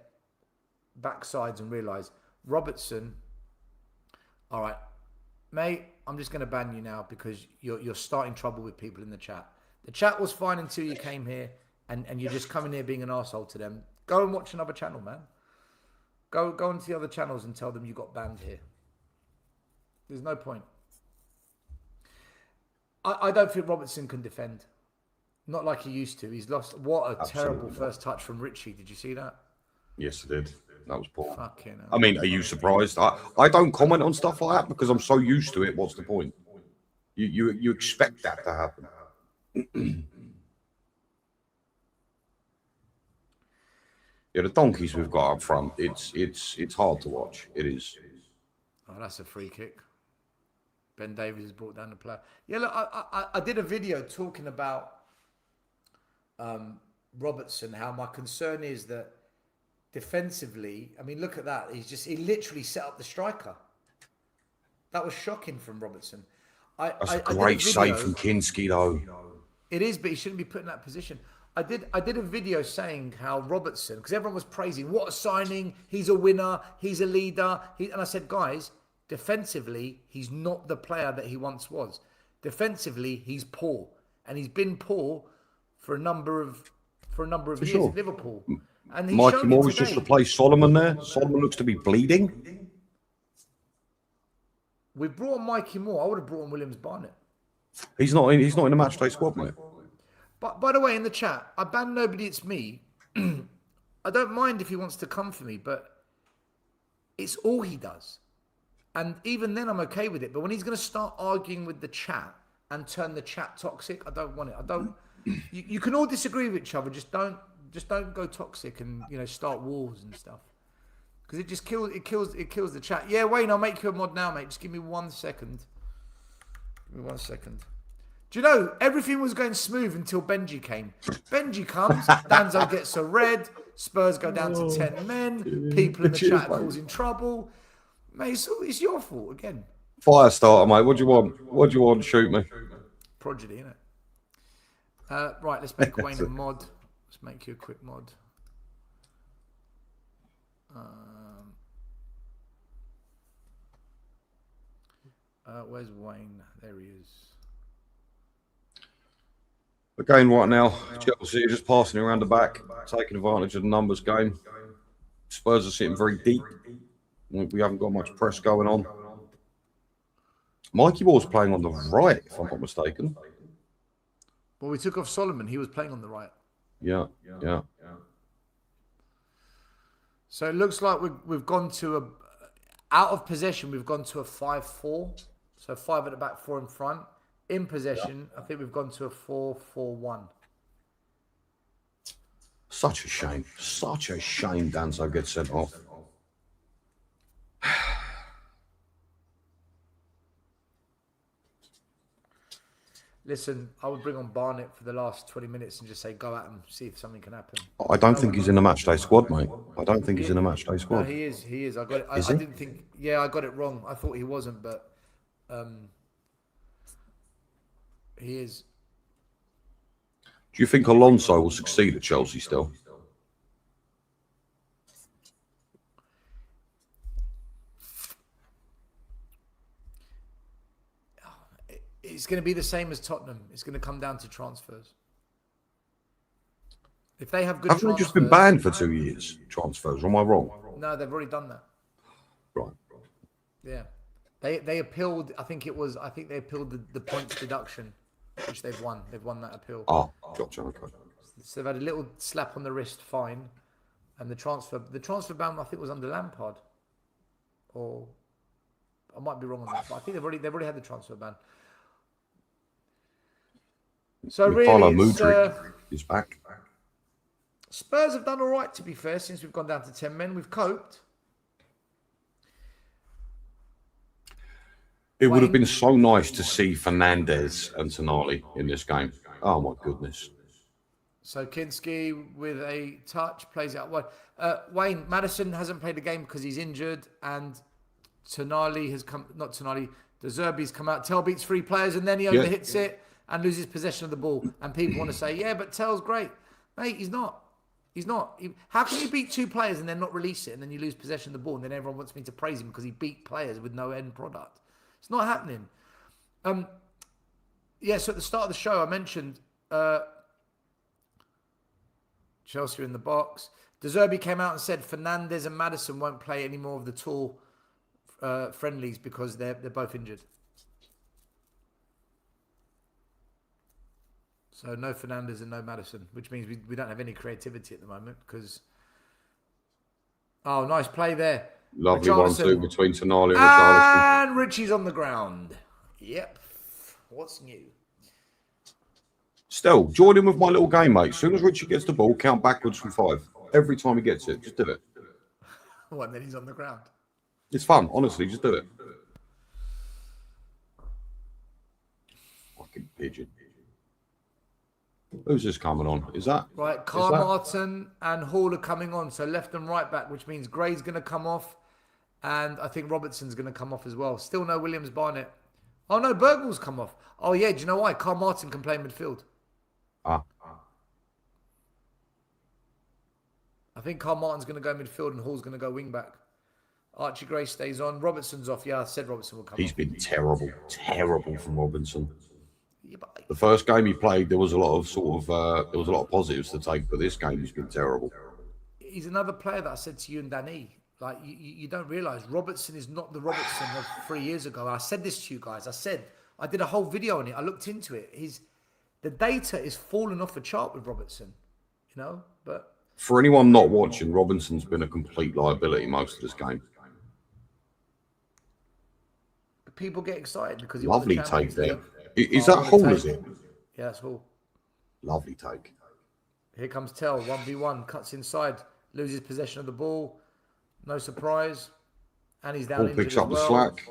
backsides and realise Robertson. All right, mate, I'm just going to ban you now because you're starting trouble with people in the chat. The chat was fine until you came here and you're just coming here being an arsehole to them. Go and watch another channel, man. Go onto the other channels and tell them you got banned here. There's no point. I don't think Robertson can defend. Not like he used to. He's lost. What a terrible first touch from Richie. Did you see that? Yes, I did. That was poor. Fucking hell. I mean, are you surprised? I don't comment on stuff like that because I'm so used to it. What's the point? You expect that to happen. Yeah, the donkeys we've got up front, it's hard to watch. It is. Oh, that's a free kick. Ben Davies has brought down the player. Yeah, look, I did a video talking about Robertson, how my concern is that defensively, I mean, look at that. He literally set up the striker. That was shocking from Robertson. That's a great save from Kinski, though. It is, but he shouldn't be put in that position. I did a video saying how Robertson, because everyone was praising, what a signing, he's a winner, he's a leader. And I said, guys, defensively, he's not the player that he once was. Defensively, he's poor. And he's been poor for a number of years at Liverpool. And Mikey Moore was just replaced Solomon there. Solomon looks to be bleeding. We brought on Mikey Moore. I would have brought on Williams Barnett. He's not in the match day squad, mate. But by the way, in the chat, I ban nobody, it's me. I don't mind if he wants to come for me, but it's all he does. And even then, I'm okay with it. But when he's going to start arguing with the chat and turn the chat toxic, I don't want it. I don't. You can all disagree with each other. Just don't go toxic and start wars and stuff. Because it just kills the chat. Yeah, Wayne, I'll make you a mod now, mate. Just give me 1 second. Give me 1 second. Do you know, everything was going smooth until Benji came. Benji comes, Danzo gets a red, Spurs go down to 10 men, people in the chat are causing trouble. Mate, it's your fault again. Fire starter, mate. What do you want? What do you want? Shoot me. Prodigy, innit? Right, let's make Wayne a mod. Let's make you a quick mod. Where's Wayne? There he is. Again, right now, Chelsea are just passing around the back, taking advantage of the numbers game. Spurs are sitting very deep. We haven't got much press going on. Mikey Ball's playing on the right, if I'm not mistaken. Well, we took off Solomon. He was playing on the right. Yeah. So it looks like we've gone to out of possession, we've gone to a 5-4. So 5 at the back, 4 in front. In possession, I think we've gone to a 4-4-1. Such a shame. Such a shame Danzo gets sent off. Listen, I would bring on Barnett for the last 20 minutes and just say, go at him, see if something can happen. I don't think he's in the match day squad, mate. I don't think he's in the match day No, squad. he is. I got it. I didn't think, I got it wrong. I thought he wasn't, but he is. Do you think Alonso will succeed at Chelsea still? It's going to be the same as Tottenham. It's going to come down to transfers. If they have good Haven't they transfers... just been banned for 2 years, transfers? Or am I wrong? No, they've already done that. Right. Yeah. They appealed, I think they appealed the points deduction, which they've won. They've won that appeal. Oh, gotcha. Okay. So they've had a little slap on the wrist fine. And the transfer ban, I think, was under Lampard. Or I might be wrong on that, but I think they've already had the transfer ban. So really, is back. Spurs have done all right, to be fair, since we've gone down to 10 men. We've coped. It would have been so nice to see Fernandez and Tonali in this game. Oh, my goodness. So Kinski with a touch plays out wide. Wayne, Maddison hasn't played the game because he's injured, and Tonali has come. Not Tonali. De Zerbi's come out. Tell beats 3 players, and then he overhits it and loses possession of the ball. And people want to say, yeah, but Tell's great, mate. He's not. How can you beat 2 players and then not release it, and then you lose possession of the ball, and then everyone wants me to praise him because he beat players with no end product? It's not happening. So at the start of the show, I mentioned Chelsea in the box. De Zerbi came out and said Fernandez and Maddison won't play any more of the tour friendlies because they're both injured. So no Fernandez and no Maddison, which means we don't have any creativity at the moment because... Oh, nice play there. Lovely 1-2 between Tonali and Richarlison. And Richie's on the ground. Yep. What's new? Still, join in with my little game, mate. As soon as Richie gets the ball, count backwards from 5. Every time he gets it, just do it. Well, and then he's on the ground. It's fun, honestly. Just do it. Fucking pigeon. Who's this coming on? Is that right? Carl Martin and Hall are coming on, so left and right back, which means Gray's going to come off, and I think Robertson's going to come off as well. Still no Williams Barnett. Oh no, Bergwall's come off. Oh yeah, do you know why? Carl Martin can play midfield. I think Carl Martin's going to go midfield and Hall's going to go wing back. Archie Gray stays on. Robertson's off. Yeah, I said Robertson will come. He's been terrible from Robinson. Yeah, but... The first game he played, there was a lot of positives to take, but this game he's been terrible. He's another player that I said to you and Danny. Like you don't realise Robertson is not the Robertson of 3 years ago. I said this to you guys. I did a whole video on it. I looked into it. The data is falling off the chart with Robertson, but for anyone not watching, Robinson's been a complete liability most of this game. People get excited because lovely take there. Is that Hall? Is it? Yeah, that's Hall. Lovely take. Here comes Tell 1v1, cuts inside, loses possession of the ball. No surprise, and he's down. Hall picks up the slack.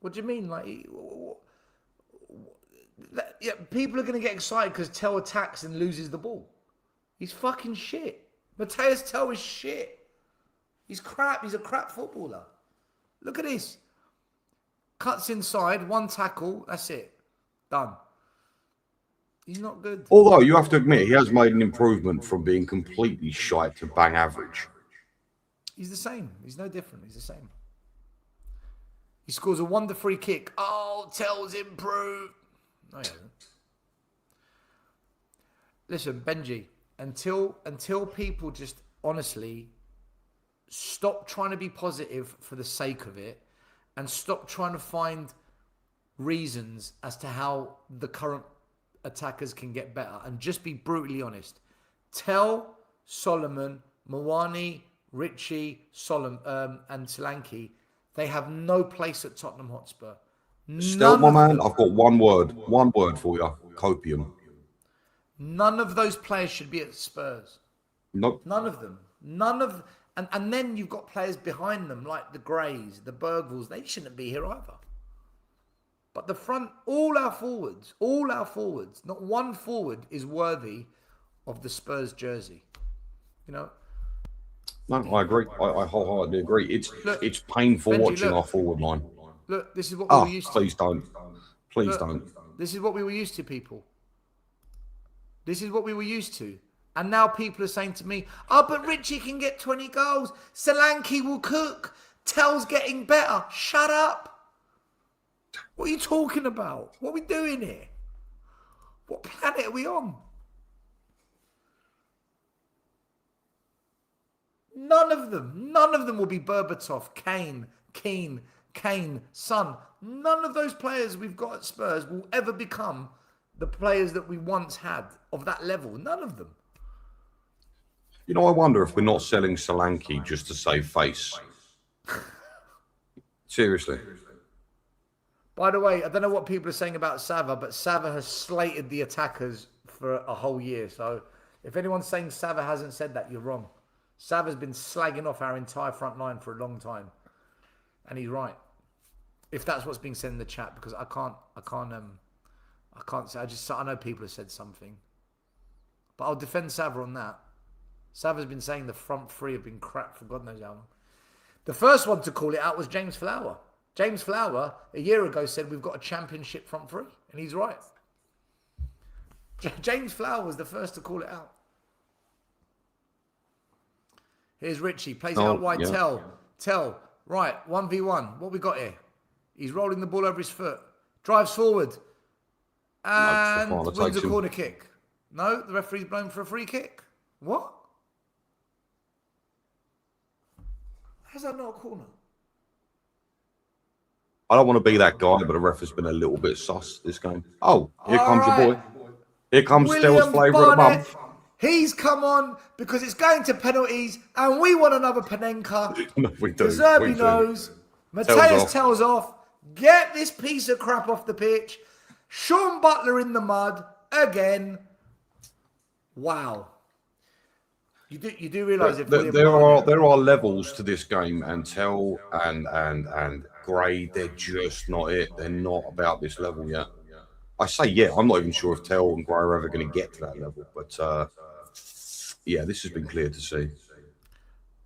What do you mean? Like, yeah, people are going to get excited because Tell attacks and loses the ball. He's fucking shit. Mateus Tell is shit. He's crap. He's a crap footballer. Look at this. Cuts inside, one tackle, that's it. Done. He's not good. Although you have to admit, he has made an improvement from being completely shite to bang average. He's the same. He's no different. He's the same. He scores a wonder free kick. Oh, Tell's improved. No, he hasn't. Listen, Benji, until people just honestly stop trying to be positive for the sake of it and stop trying to find reasons as to how the current attackers can get better and just be brutally honest. Tell, Solomon, Mawani, Richie, and Solanke, they have no place at Tottenham Hotspur. Still, my man, I've got one word for you. Copium. None of those players should be at Spurs. Nope. None of them. And then you've got players behind them like the Greys, the Bergvalls. They shouldn't be here either. But the front, all our forwards, not one forward is worthy of the Spurs jersey. You know? No, I agree. I wholeheartedly agree. It's painful Benji, watching our forward line. Look, this is what we were used to. Please don't. Please don't. This is what we were used to, people. This is what we were used to. And now people are saying to me, oh, but Richie can get 20 goals. Solanke will cook. Tell's getting better. Shut up. What are you talking about? What are we doing here? What planet are we on? None of them will be Berbatov, Kane, Keane, Son. None of those players we've got at Spurs will ever become the players that we once had of that level. None of them. You know, I wonder if we're not selling Solanke just to save face. Seriously. By the way, I don't know what people are saying about Sava, but Sava has slated the attackers for a whole year. So if anyone's saying Sava hasn't said that, you're wrong. Sava's been slagging off our entire front line for a long time. And he's right. If that's what's being said in the chat, because I can't say, I know people have said something. But I'll defend Sava on that. Sava's been saying the front three have been crap for God knows how long. The first one to call it out was James Flower. James Flower, a year ago, said we've got a championship front three. And he's right. James Flower was the first to call it out. Here's Richie. Plays it out wide. Yeah. Tell. Right. 1v1. What we got here? He's rolling the ball over his foot. Drives forward. And wins a corner kick. No, the referee's blown for a free kick. What? How's that not a corner? I don't want to be that guy, but the ref has been a little bit sus this game. Oh, here comes your boy. Here comes Steele's flavour of the month. He's come on because it's going to penalties and we want another Panenka. No, we do. Zerbi knows. Mateus tells off. Get this piece of crap off the pitch. Sean Butler in the mud again. Wow. You do realise if there are levels to this game, and Tell and Gray, they're just not it. They're not about this level yet. I say I'm not even sure if Tell and Gray are ever going to get to that level, but yeah, this has been clear to see.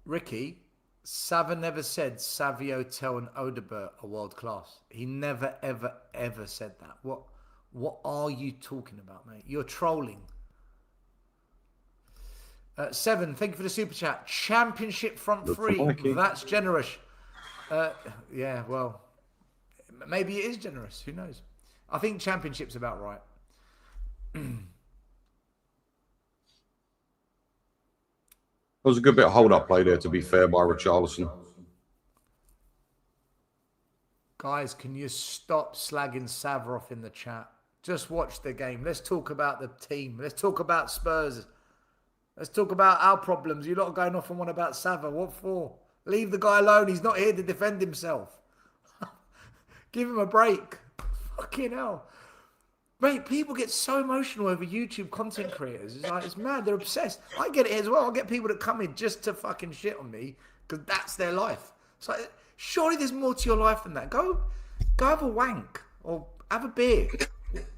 Ricky, Sava never said Savio, Tell and Odebert are world class. He never, ever, ever said that. What are you talking about, mate? You're trolling. 7, thank you for the super chat. Championship front three. That's generous. Yeah, well, maybe it is generous. Who knows? I think championship's about right. There was a good bit of hold-up play there, to be fair, by Richarlison. Guys, can you stop slagging Sava off in the chat? Just watch the game. Let's talk about the team. Let's talk about Spurs. Let's talk about our problems. You're not going off on one about Sava. What for? Leave the guy alone. He's not here to defend himself. Give him a break. Fucking hell. Mate, people get so emotional over YouTube content creators. It's like, it's mad. They're obsessed. I get it as well. I get people that come in just to fucking shit on me because that's their life. It's like, surely there's more to your life than that. Go Go have a wank or have a beer.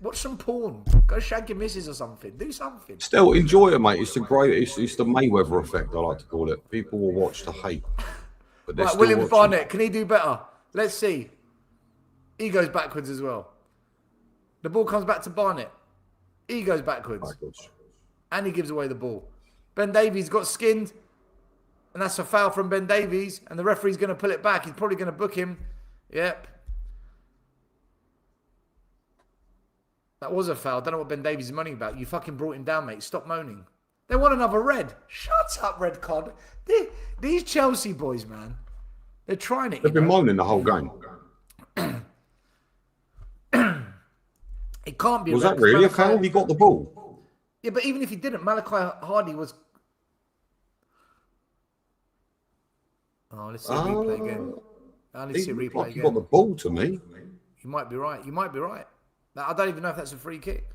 Watch some porn. Go shag your missus or something. Do something. Still, enjoy it, mate. It's the Mayweather effect, I like to call it. People will watch to hate. But they're Right, still William watching. Barnett, can he do better? Let's see. He goes backwards as well. The ball comes back to Barnett. He goes backwards. And he gives away the ball. Ben Davies got skinned. And that's a foul from Ben Davies. And the referee's going to pull it back. He's probably going to book him. Yep. That was a foul. Don't know what Ben Davies is moaning about. You fucking brought him down, mate. Stop moaning. They want another red. Shut up, red card. These Chelsea boys, man. They're trying it. They've been moaning the whole game. It can't be. Was that really a foul? He got the ball. Yeah, but even if he didn't, Malachi Hardy was. Oh, let's see a replay again. Let's see a replay He again. got the ball to me. You might be right. You might be right. I don't even know if that's a free kick.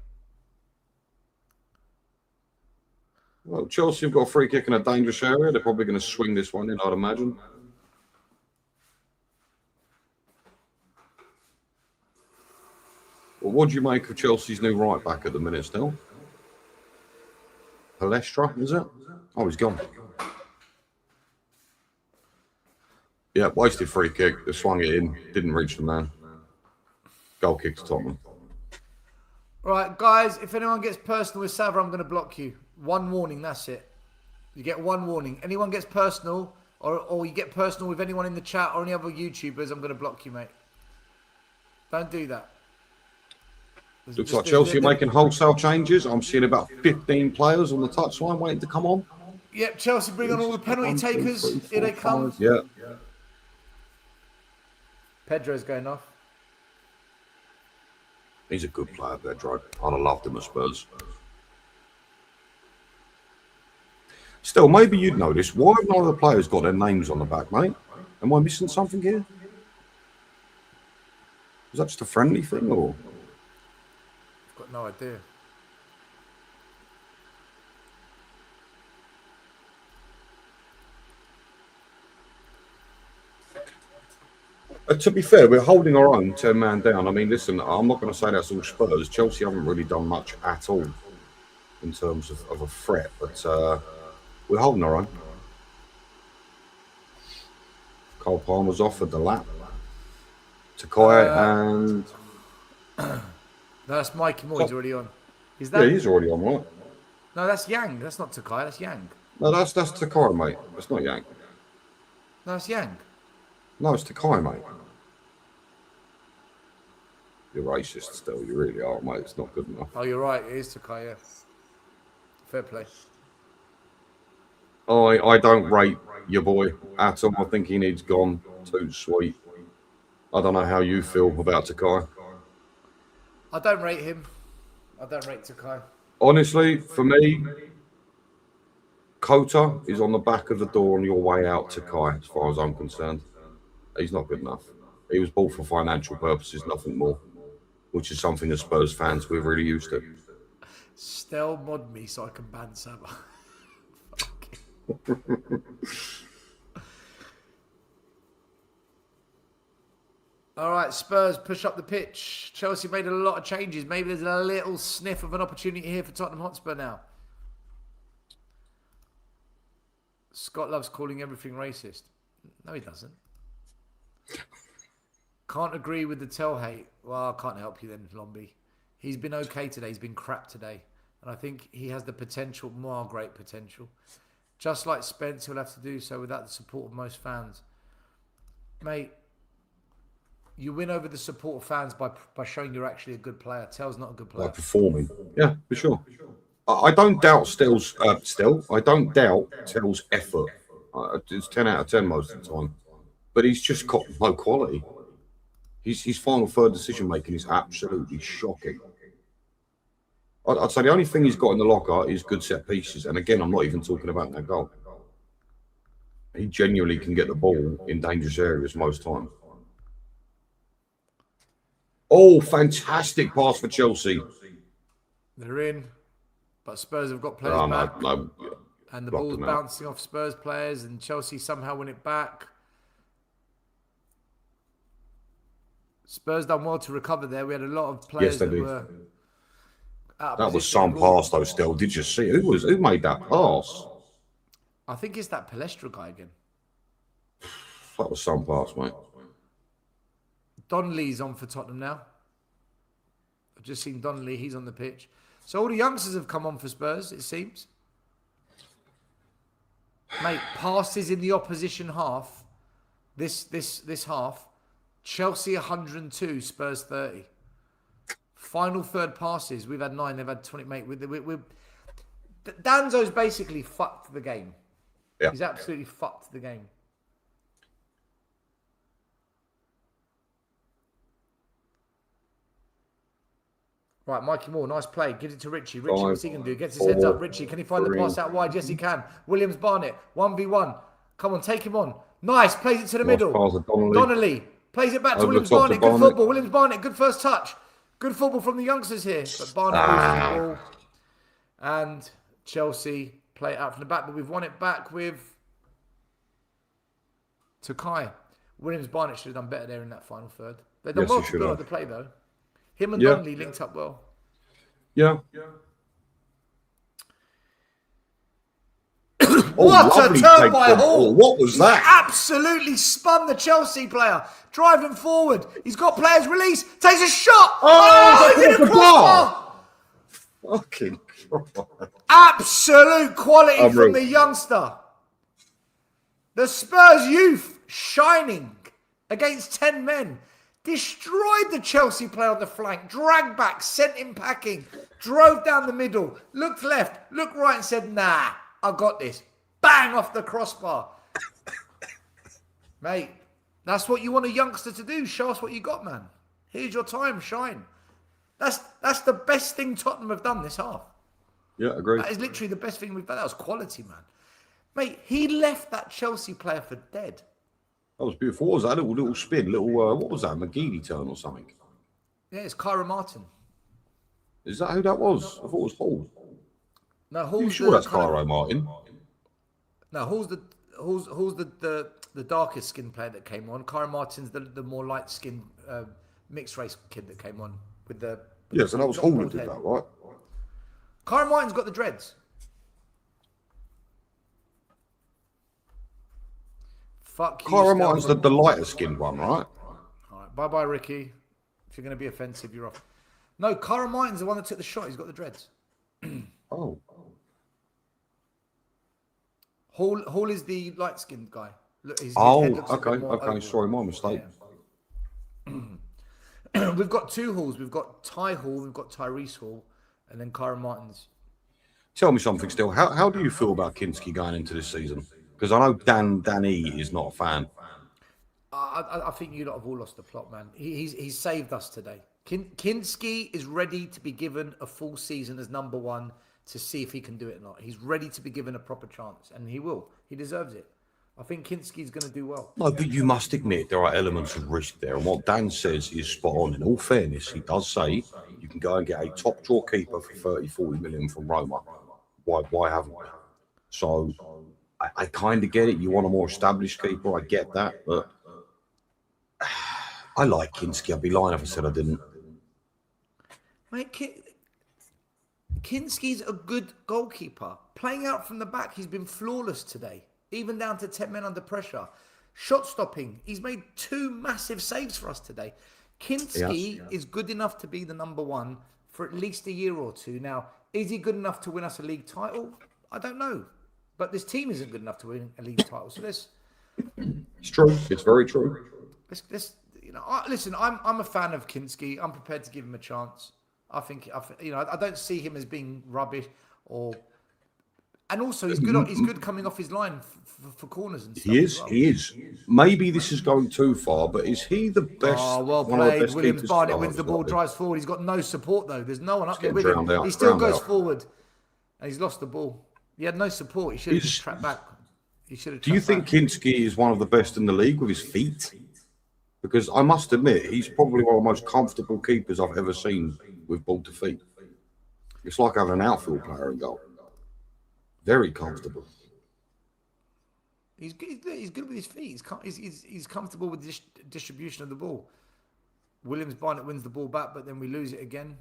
Well, Chelsea have got a free kick in a dangerous area. They're probably going to swing this one in, I'd imagine. Well, what do you make of Chelsea's new right back at the minute still? Palestra, is it? Oh, he's gone. Yeah, wasted free kick. They swung it in. Didn't reach the man. Goal kick to Tottenham. Right, guys, if anyone gets personal with Sava, I'm going to block you. One warning, that's it. You get one warning. Anyone gets personal, or you get personal with anyone in the chat or any other YouTubers, I'm going to block you, mate. Don't do that. Looks like Chelsea are making wholesale changes. I'm seeing about 15 players on the touchline waiting to come on. Yep, Chelsea bring on all the penalty takers. Here they come. Yeah. Pedro's going off. He's a good player, Pedro. I'd have loved him at Spurs. Still, maybe you'd notice, why have none of the players got their names on the back, mate? Am I missing something here? Is that just a friendly thing, or...? I've got no idea. To be fair, we're holding our own 10-man down. I mean, listen, I'm not going to say that's all Spurs. Chelsea haven't really done much at all in terms of a threat, but we're holding our own. Cole Palmer's offered the lap to Kai, and... No, that's Mikey Moore. He's already on. Is that? Yeah, he's already on, right? No, that's Yang. That's not Takai. That's Yang. No, that's Takai, mate. That's not Yang. No, it's Yang. No, it's Takai, mate. You're racist still. You really are, mate. It's not good enough. Oh, you're right. It is Takai, yeah. Fair play. I don't rate your boy at all. I think he needs gone. Too sweet. I don't know how you feel about Takai. I don't rate him. I don't rate Takai. Honestly, for me, Kota is on the back of the door on your way out to Kai, as far as I'm concerned. He's not good enough. He was bought for financial purposes, nothing more, which is something as Spurs fans we're really used to. Still mod me so I can ban Saba. All right, Spurs push up the pitch. Chelsea made a lot of changes. Maybe there's a little sniff of an opportunity here for Tottenham Hotspur now. Scott loves calling everything racist. No, he doesn't. Can't agree with the tell hate. Well, I can't help you then, Lombi. He's been okay today. He's been crap today. And I think he has the potential, more great potential. Just like Spence, he'll have to do so without the support of most fans. Mate, you win over the support of fans by showing you're actually a good player. Tell's not a good player. By performing. Yeah, for sure. I don't doubt I don't doubt Tell's effort. It's 10 out of 10 most of the time. But he's just got no quality. His final third decision making is absolutely shocking. I'd say the only thing he's got in the locker is good set pieces. And again, I'm not even talking about that goal. He genuinely can get the ball in dangerous areas most times. Oh, fantastic pass for Chelsea. They're in. But Spurs have got players back. No, and the ball's bouncing off Spurs players, and Chelsea somehow win it back. Spurs done well to recover there. We had a lot of players they that did. were out of That was position. some pass though. Still, did you see who made that pass? I think it's that Palestra guy again. That was some pass, mate. Donnelly's on for Tottenham now. I've just seen Donnelly. He's on the pitch. So all the youngsters have come on for Spurs, it seems. Mate, passes in the opposition half. This half. Chelsea 102, Spurs 30. Final third passes. We've had 9. They've had 20. Mate, Danzo's basically fucked the game. Yeah. He's absolutely fucked the game. Right, Mikey Moore, nice play. Gives it to Richie. Richie, what's he going to do? Gets his heads up. Richie, can he find the pass out wide? Yes, he can. Williams Barnett, 1v1. Come on, take him on. Nice, plays it to the middle. Donnelly plays it back to Williams Barnett. Good football. Williams Barnett, good first touch. Good football from the youngsters here. But Barnett loses the ball. And Chelsea play it out from the back, but we've won it back with Takai. Williams Barnett should have done better there in that final third. They've done well to build up the play, though. Him and Donnelly linked up well. Yeah. What a turn by Hall! What was that? He absolutely spun the Chelsea player. Driving forward. He's got players release. Takes a shot. Oh, he hit a crossbar. Fucking God. Absolute quality from the youngster. The Spurs youth shining against 10 men. Destroyed the Chelsea player on the flank. Dragged back. Sent him packing. Drove down the middle. Looked left. Looked right and said, nah, I got this. Bang off the crossbar. Mate, that's what you want a youngster to do. Show us what you got, man. Here's your time. Shine. That's the best thing Tottenham have done this half. Yeah, agreed. That is literally the best thing we've done. That was quality, man. Mate, he left that Chelsea player for dead. That was beautiful. What was that? Little spin, what was that? McGeady turn or something? Yeah, it's Kyra Martin. Is that who that was? I thought it was Hall. No, Hall's You sure that's Kyra Martin? No, Hall's the darkest skinned player that came on. Kyra Martin's the more light skinned mixed race kid that came on with the. Yeah, so that was Hall that did that, right? Kyra Martin's got the dreads. Fuck you. Kyra Martin's the lighter skinned one, right? All right, bye, Ricky. If you're going to be offensive, you're off. No, Kyra Martin's the one that took the shot. He's got the dreads. Oh. Hall is the light skinned guy. Look, his Okay. oval. Sorry, my mistake. Yeah. We've got 2 Halls. We've got Ty Hall. We've got Tyrese Hall, and then Kyra Martin's. Tell me something still. How do you feel about Kinski going into this season? Because I know Danny is not a fan. I think you lot have all lost the plot, man. He's saved us today. Kinski is ready to be given a full season as number 1 to see if he can do it or not. He's ready to be given a proper chance, and he will. He deserves it. I think Kinski's going to do well. No, but you must admit there are elements of risk there. And what Dan says is spot on. In all fairness, he does say you can go and get a top draw keeper for 30, 40 million from Roma. Why haven't we? So I kind of get it. You want a more established keeper. I get that. But I like Kinski. I'd be lying if I said I didn't. Mate, Kinski's a good goalkeeper. Playing out from the back, he's been flawless today. Even down to 10 men under pressure. Shot stopping. He's made 2 massive saves for us today. Kinski is good enough to be the number 1 for at least a year or 2. Now, is he good enough to win us a league title? I don't know. But this team isn't good enough to win a league title. So let's... It's true. It's very true. Let's listen, I'm a fan of Kinski. I'm prepared to give him a chance. I think I don't see him as being rubbish or... And also, he's good coming off his line for corners and stuff. He is. Maybe this is going too far, but is he the best? Oh, well played. Williams Barnett wins the ball, drives forward. He's got no support, though. There's no one up there with him. He still goes forward, and he's lost the ball. He had no support. He should have just tracked back. Do you think Kinski is one of the best in the league with his feet? Because I must admit, he's probably one of the most comfortable keepers I've ever seen with ball to feet. It's like having an outfield player in goal. Very comfortable. He's good with his feet. He's comfortable with the distribution of the ball. Williams Barnett wins the ball back, but then we lose it again.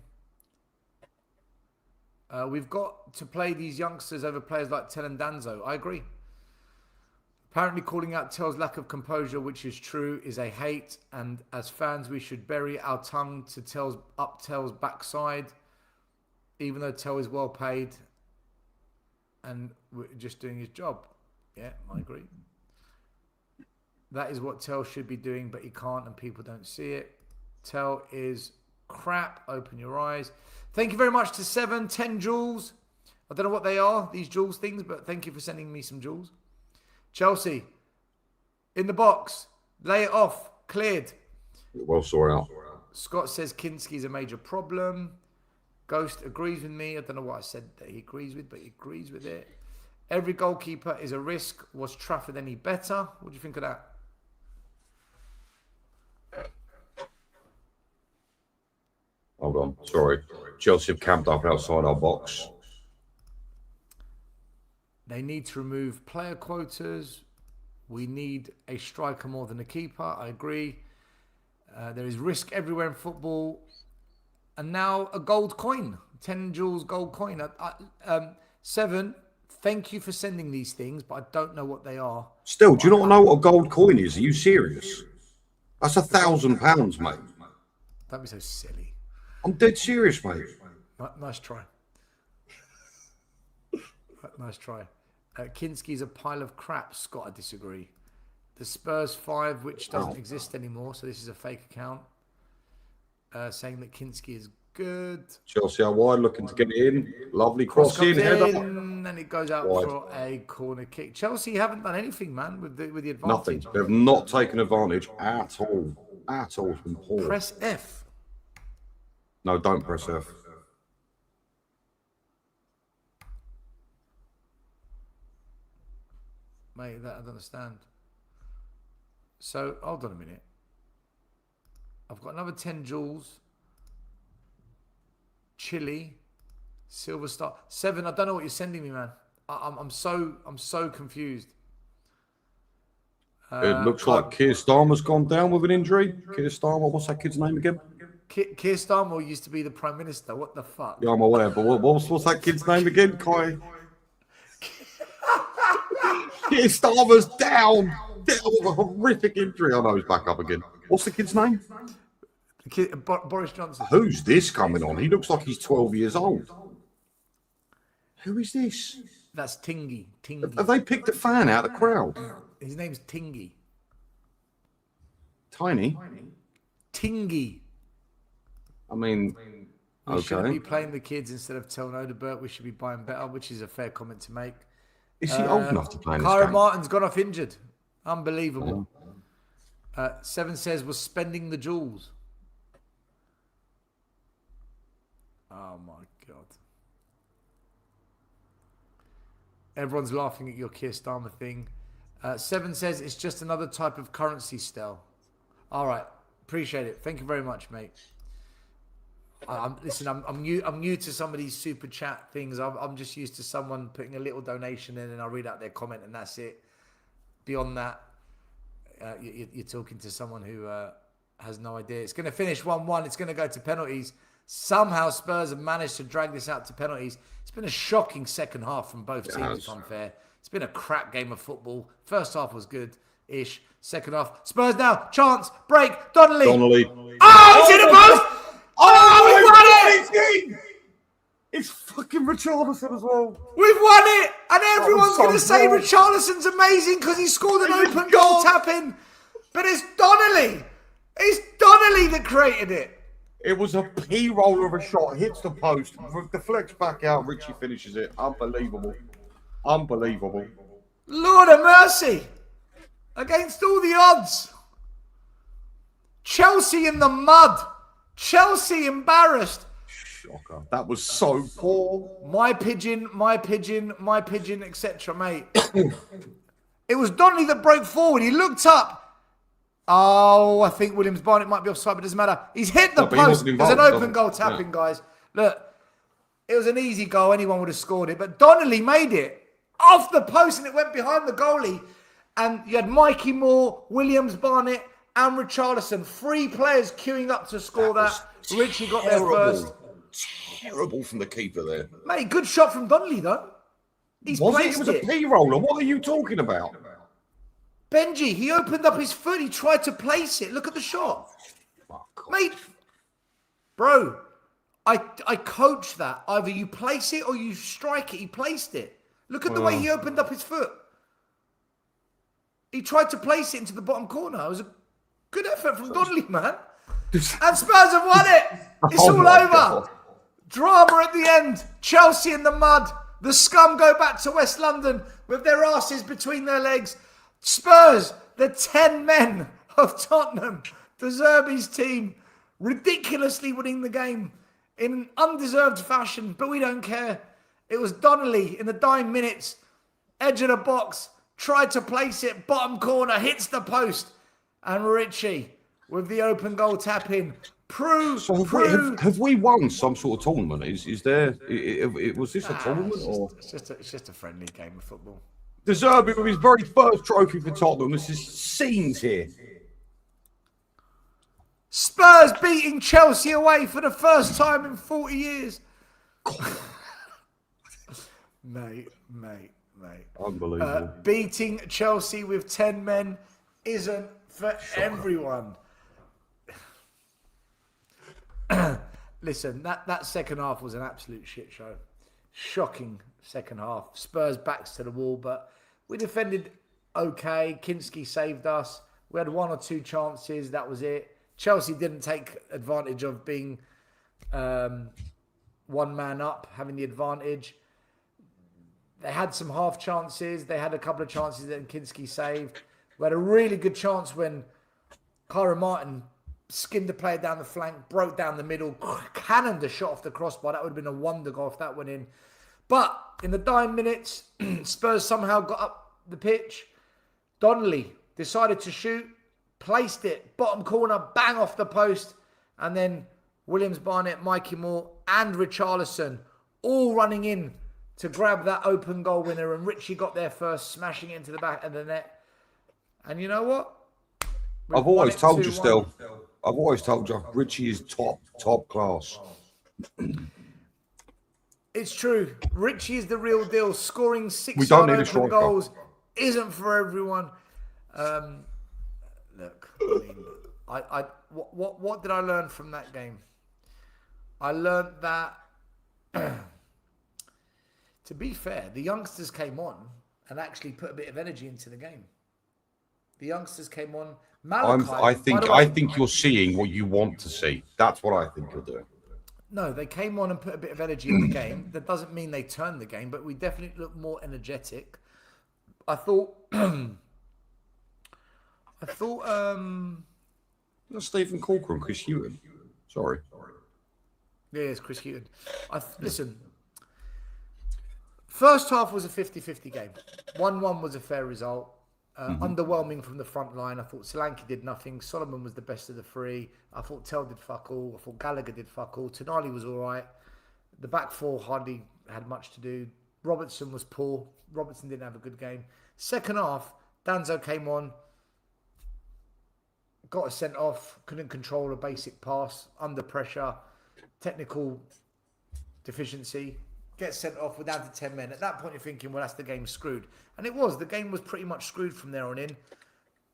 We've got to play these youngsters over players like Tell and Danzo. I agree. Apparently calling out Tell's lack of composure, which is true, is a hate. And as fans, we should bury our tongue to Tell's backside, even though Tell is well paid and we're just doing his job. Yeah, I agree. That is what Tell should be doing, but he can't and people don't see it. Tell is crap. Open your eyes. Thank you very much to 10 jewels. I don't know what they are, these jewels things, but thank you for sending me some jewels. Chelsea, in the box. Lay it off. Cleared. Well sorted out. Scott says Kinski is a major problem. Ghost agrees with me. I don't know what I said that he agrees with, but he agrees with it. Every goalkeeper is a risk. Was Trafford any better? What do you think of that? Hold on. Sorry. Chelsea have camped up outside our box. They need to remove player quotas. We need a striker more than a keeper. I agree. There is risk everywhere in football. And now a gold coin. 10 jewels gold coin. 7, thank you for sending these things, but I don't know what they are. Still, do you not know what a gold coin is? Are you serious? That's £1,000, mate. Don't be so silly. I'm dead serious, mate. Nice try. Nice try. Kinski's a pile of crap. Scott, I disagree. The Spurs 5, which doesn't exist anymore, so this is a fake account, saying that Kinski is good. Chelsea are wide, looking to get in. Lovely cross in, header. And it goes out Wide. for a corner kick. Chelsea haven't done anything, man, with the advantage. Nothing. They've not taken advantage at all. At all. It's been poor. Press F. No, don't press F. Mate, that I don't understand. So, hold on a minute. I've got another 10 jewels. Chile. Silver Star. 7, I don't know what you're sending me, man. I'm so confused. It looks like Keir Starmer's gone down with an injury. Keir Starmer, what's that kid's name again? Keir Starmer used to be the Prime Minister. What the fuck? Yeah, I'm aware, but what's that kid's name again? Kai. Keir Starmer's down with a horrific injury. I know he's back up again. What's the kid's name? Boris Johnson. Who's this coming on? He looks like he's 12 years old. Who is this? That's Tingy. Have they picked a fan out of the crowd? His name's Tingy. Tiny? Tingy. I mean, We shouldn't be okay. playing the kids instead of telling Odebert. We should be buying better, which is a fair comment to make. Is he old enough to play in this Kyra game? Martin's gone off injured. Unbelievable. 7 says was spending the jewels. Oh my God. Everyone's laughing at your Keir Starmer thing. 7 says it's just another type of currency, Stel. All right. Appreciate it. Thank you very much, mate. Listen, I'm new to some of these super chat things. I'm just used to someone putting a little donation in and I'll read out their comment and that's it. Beyond that, you're talking to someone who has no idea. It's going to finish 1-1. It's going to go to penalties. Somehow Spurs have managed to drag this out to penalties. It's been a shocking second half from both teams, if I'm fair. It's been a crap game of football. First half was good-ish. Second half, Spurs now. Chance, break, Donnelly. Oh, it's in the post! Oh, we've won it! It's fucking Richarlison as well. We've won it! And everyone's so going to say good. Richarlison's amazing because he scored an open goal tap-in. But it's Donnelly. It's Donnelly that created it. It was a p-roll of a shot, hits the post, deflects back out, Richie finishes it. Unbelievable. Unbelievable. Lord of mercy. Against all the odds. Chelsea in the mud. Chelsea embarrassed. Shocker. That was so poor. My pigeon, etc., mate. It was Donnelly that broke forward. He looked up. Oh, I think Williams Barnett might be offside, but it doesn't matter. He's hit the No, but he post. wasn't There's an involved, open goal tapping, yeah. guys. Look, it was an easy goal. Anyone would have scored it. But Donnelly made it off the post and it went behind the goalie. And you had Mikey Moore, Williams Barnett, and Richarlison. 3 players queuing up to score that. Richie got there first. Terrible from the keeper there. Mate, good shot from Donnelly, though. He's Was it? placed It was a P-roller. What are you talking about? Benji, he opened up his foot. He tried to place it. Look at the shot. Mate, bro, I coach that. Either you place it or you strike it. He placed it. Look at the way he opened up his foot. He tried to place it into the bottom corner. It was a good effort from Donnelly, man. And Spurs have won it. It's all over. God. Drama at the end. Chelsea in the mud. The scum go back to West London with their asses between their legs. Spurs, the 10 men of Tottenham, De Zerbi's team, ridiculously winning the game in undeserved fashion, but we don't care. It was Donnelly in the dying minutes, edge of the box, tried to place it, bottom corner, hits the post, and Richie with the open goal tap in. Have we won some sort of tournament? Is there? Was this a tournament or? It's just a friendly game of football. De Zerbi with his very first trophy for Tottenham. This is scenes here. Spurs beating Chelsea away for the first time in 40 years. Mate. Unbelievable. Beating Chelsea with 10 men isn't for everyone. Listen, that second half was an absolute shit show. Shocking second half. Spurs backs to the wall, but we defended okay. Kinski saved us. We had 1 or 2 chances. That was it. Chelsea didn't take advantage of being 1 man up, having the advantage. They had some half chances. They had a couple of chances that Kinski saved. We had a really good chance when Kyra Martin skinned the player down the flank, broke down the middle, cannoned a shot off the crossbar. That would have been a wonder goal if that went in. But in the dying minutes, Spurs somehow got up the pitch. Donnelly decided to shoot, placed it, bottom corner, bang off the post. And then Williams Barnett, Mikey Moore and Richarlison all running in to grab that open goal winner. And Richie got there first, smashing it into the back of the net. And you know what? I've always told you, still. I've always told you, Richie is top class. It's true. Richie is the real deal. Scoring 6 We don't need a open striker. goals isn't for everyone. Look, what did I learn from that game? I learned that, to be fair, the youngsters came on and actually put a bit of energy into the game. The youngsters came on. Malachi, I think you're seeing what you want to see. That's what I think you're doing. No, they came on and put a bit of energy in the game. That doesn't mean they turned the game, but we definitely looked more energetic. I thought. That's Stephen Corker and Chris Hughton. Sorry. Yeah, it's Chris Hughton. Listen. First half was a 50-50 game. 1-1 was a fair result. Underwhelming from the front line. I thought Solanke did nothing. Solomon was the best of the 3. I thought Tell did fuck all. I thought Gallagher did fuck all. Tonali was all right. The back 4 hardly had much to do. Robertson was poor. Robertson didn't have a good game. Second half, Danzo came on. Got a sent off. Couldn't control a basic pass. Under pressure. Technical deficiency. Gets sent off. We're down to 10 men. At that point, you're thinking, well, that's the game screwed. And it was. The game was pretty much screwed from there on in.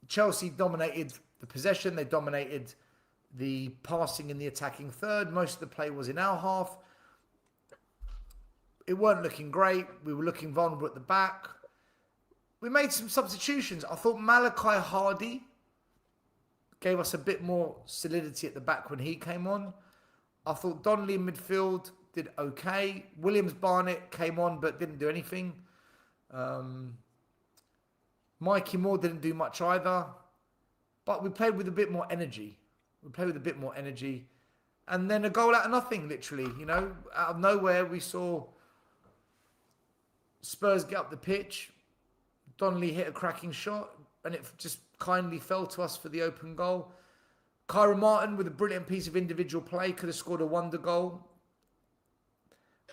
Chelsea dominated the possession. They dominated the passing in the attacking third. Most of the play was in our half. It weren't looking great. We were looking vulnerable at the back. We made some substitutions. I thought Malachi Hardy gave us a bit more solidity at the back when he came on. I thought Donnelly in midfield did okay. Williams Barnett came on but didn't do anything. Mikey Moore didn't do much either. But we played with a bit more energy. And then a goal out of nothing, literally. You know, out of nowhere, we saw Spurs get up the pitch. Donnelly hit a cracking shot. And it just kindly fell to us for the open goal. Kyra Martin with a brilliant piece of individual play could have scored a wonder goal.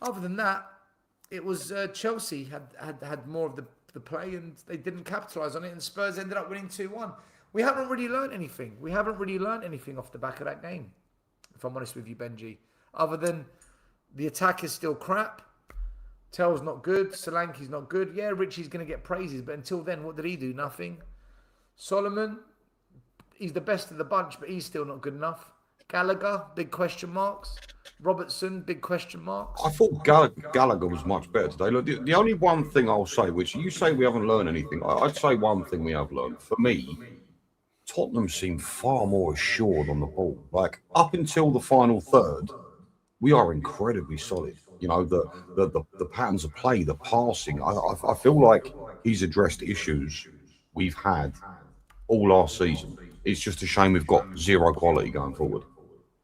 Other than that, it was Chelsea had more of the play and they didn't capitalise on it, and Spurs ended up winning 2-1. We haven't really learned anything. We haven't really learned anything off the back of that game, if I'm honest with you, Benji. Other than the attack is still crap. Tell's not good. Solanke's not good. Yeah, Richie's going to get praises, but until then, what did he do? Nothing. Solomon, he's the best of the bunch, but he's still not good enough. Gallagher, big question marks. Robertson, big question marks. I thought Gallagher was much better today. Look, the only one thing I'll say, which you say we haven't learned anything, I'd say one thing we have learned. For me, Tottenham seem far more assured on the ball. Like, up until the final third, we are incredibly solid. You know, the patterns of play, the passing. I feel like he's addressed issues we've had all last season. It's just a shame we've got zero quality going forward.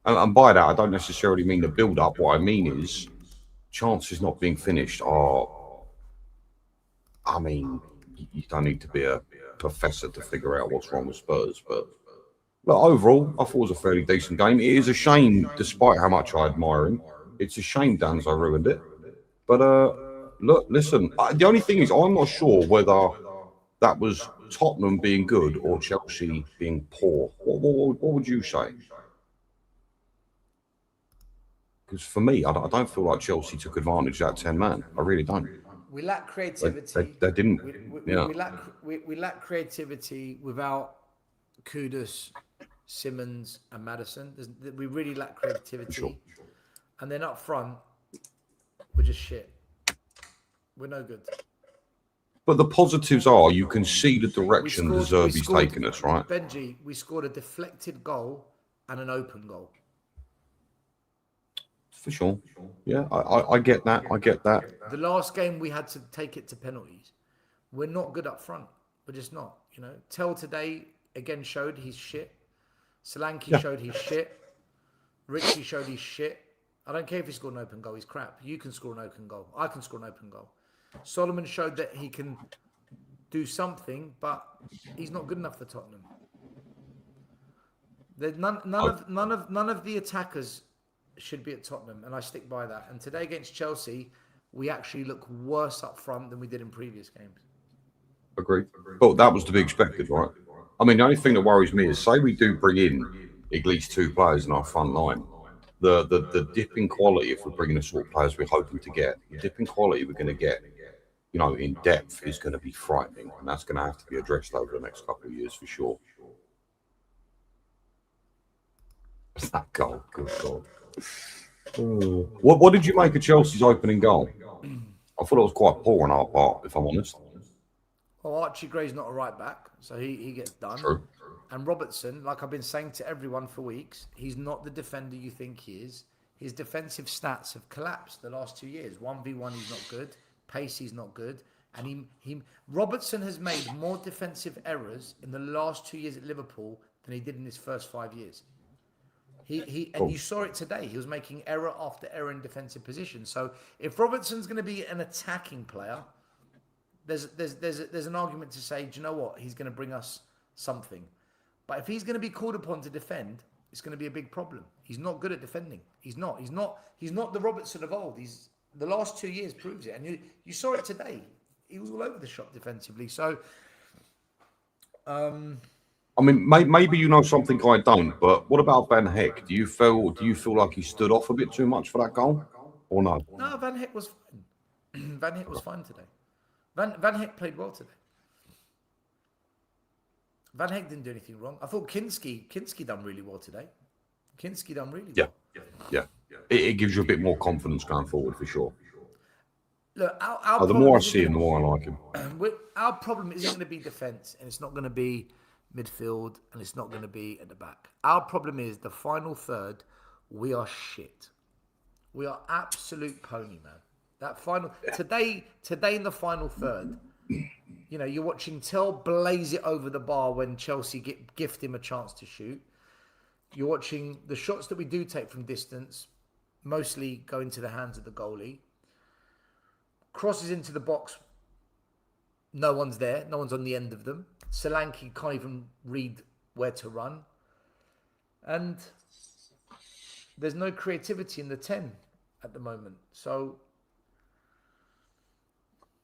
And by that, I don't necessarily mean the build-up. What I mean is chances not being finished are... I mean, you don't need to be a professor to figure out what's wrong with Spurs. But overall, I thought it was a fairly decent game. It is a shame, despite how much I admire him, it's a shame Danzo ruined it. But look, listen, the only thing is I'm not sure whether that was Tottenham being good or Chelsea being poor. What would you say? Because for me, I don't feel like Chelsea took advantage of that 10-man. I really don't. We lack creativity. They didn't. We lack creativity without Kudus, Simmons, and Maddison. We really lack creativity. Sure. And then up front, we're just shit. We're no good. But the positives are you can see the direction De Zerbi's taken us, right? Benji, we scored a deflected goal and an open goal. For sure. Yeah, I get that. I get that. The last game we had to take it to penalties. We're not good up front. We're just not. You know, Tell today again showed he's shit. Solanke showed he's shit. Richie showed he's shit. I don't care if he scored an open goal. He's crap. You can score an open goal. I can score an open goal. Solomon showed that he can do something, but he's not good enough for Tottenham. None of the attackers should be at Tottenham, and I stick by that. And today against Chelsea, we actually look worse up front than we did in previous games. Agreed. But that was to be expected, right? I mean, the only thing that worries me is, say we do bring in at least 2 players in our front line. The dip in quality, if we're bringing the sort of players we're hoping to get, the dip in quality we're going to get, you know, in depth is going to be frightening, and that's going to have to be addressed over the next couple of years for sure. That goal, good God. What did you make of Chelsea's opening goal? I thought it was quite poor on our part, if I'm honest. Well, Archie Gray's not a right back, so he gets done. True. And Robertson, like I've been saying to everyone for weeks, he's not the defender you think he is. His defensive stats have collapsed the last 2 years. 1v1, he's not good. Pace, he's not good. And Robertson has made more defensive errors in the last 2 years at Liverpool than he did in his first 5 years. And you saw it today. He was making error after error in defensive position. So if Robertson's going to be an attacking player, there's an argument to say, do you know what? He's going to bring us something. But if he's going to be called upon to defend, it's going to be a big problem. He's not good at defending. He's not the Robertson of old. The last 2 years proves it. And you saw it today. He was all over the shop defensively. So, I mean, maybe you know something I don't, but what about Van Heck? Do you feel like he stood off a bit too much for that goal, or no? No, Van Heck was fine. Van Heck was fine today. Van Heck played well today. Van Heck didn't do anything wrong. I thought Kinski done really well today. Kinski done really well. Yeah. It gives you a bit more confidence going forward for sure. Look, the more I see him, the more I like him. Our problem isn't going to be defence, and it's not going to be midfield, and it's not going to be at the back. Our problem is the final third. We are shit. We are absolute pony, man. That final today in the final third, you know, you're watching Tell blaze it over the bar when Chelsea gift him a chance to shoot. You're watching the shots that we do take from distance, mostly go into the hands of the goalie. Crosses into the box. No one's there. No one's on the end of them. Solanke can't even read where to run. And there's no creativity in the 10 at the moment. So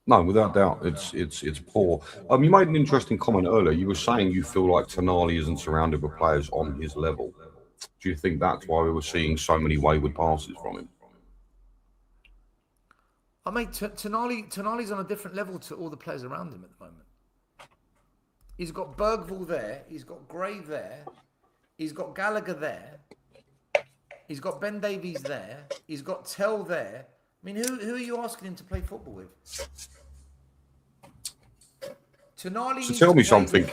No, without doubt, it's poor. You made an interesting comment earlier. You were saying you feel like Tonali isn't surrounded with players on his level. Do you think that's why we were seeing so many wayward passes from him? I mean, Tonali's on a different level to all the players around him at the moment. He's got Bergvall there. He's got Gray there. He's got Gallagher there. He's got Ben Davies there. He's got Tell there. I mean, who are you asking him to play football with? Tonali. So tell me something.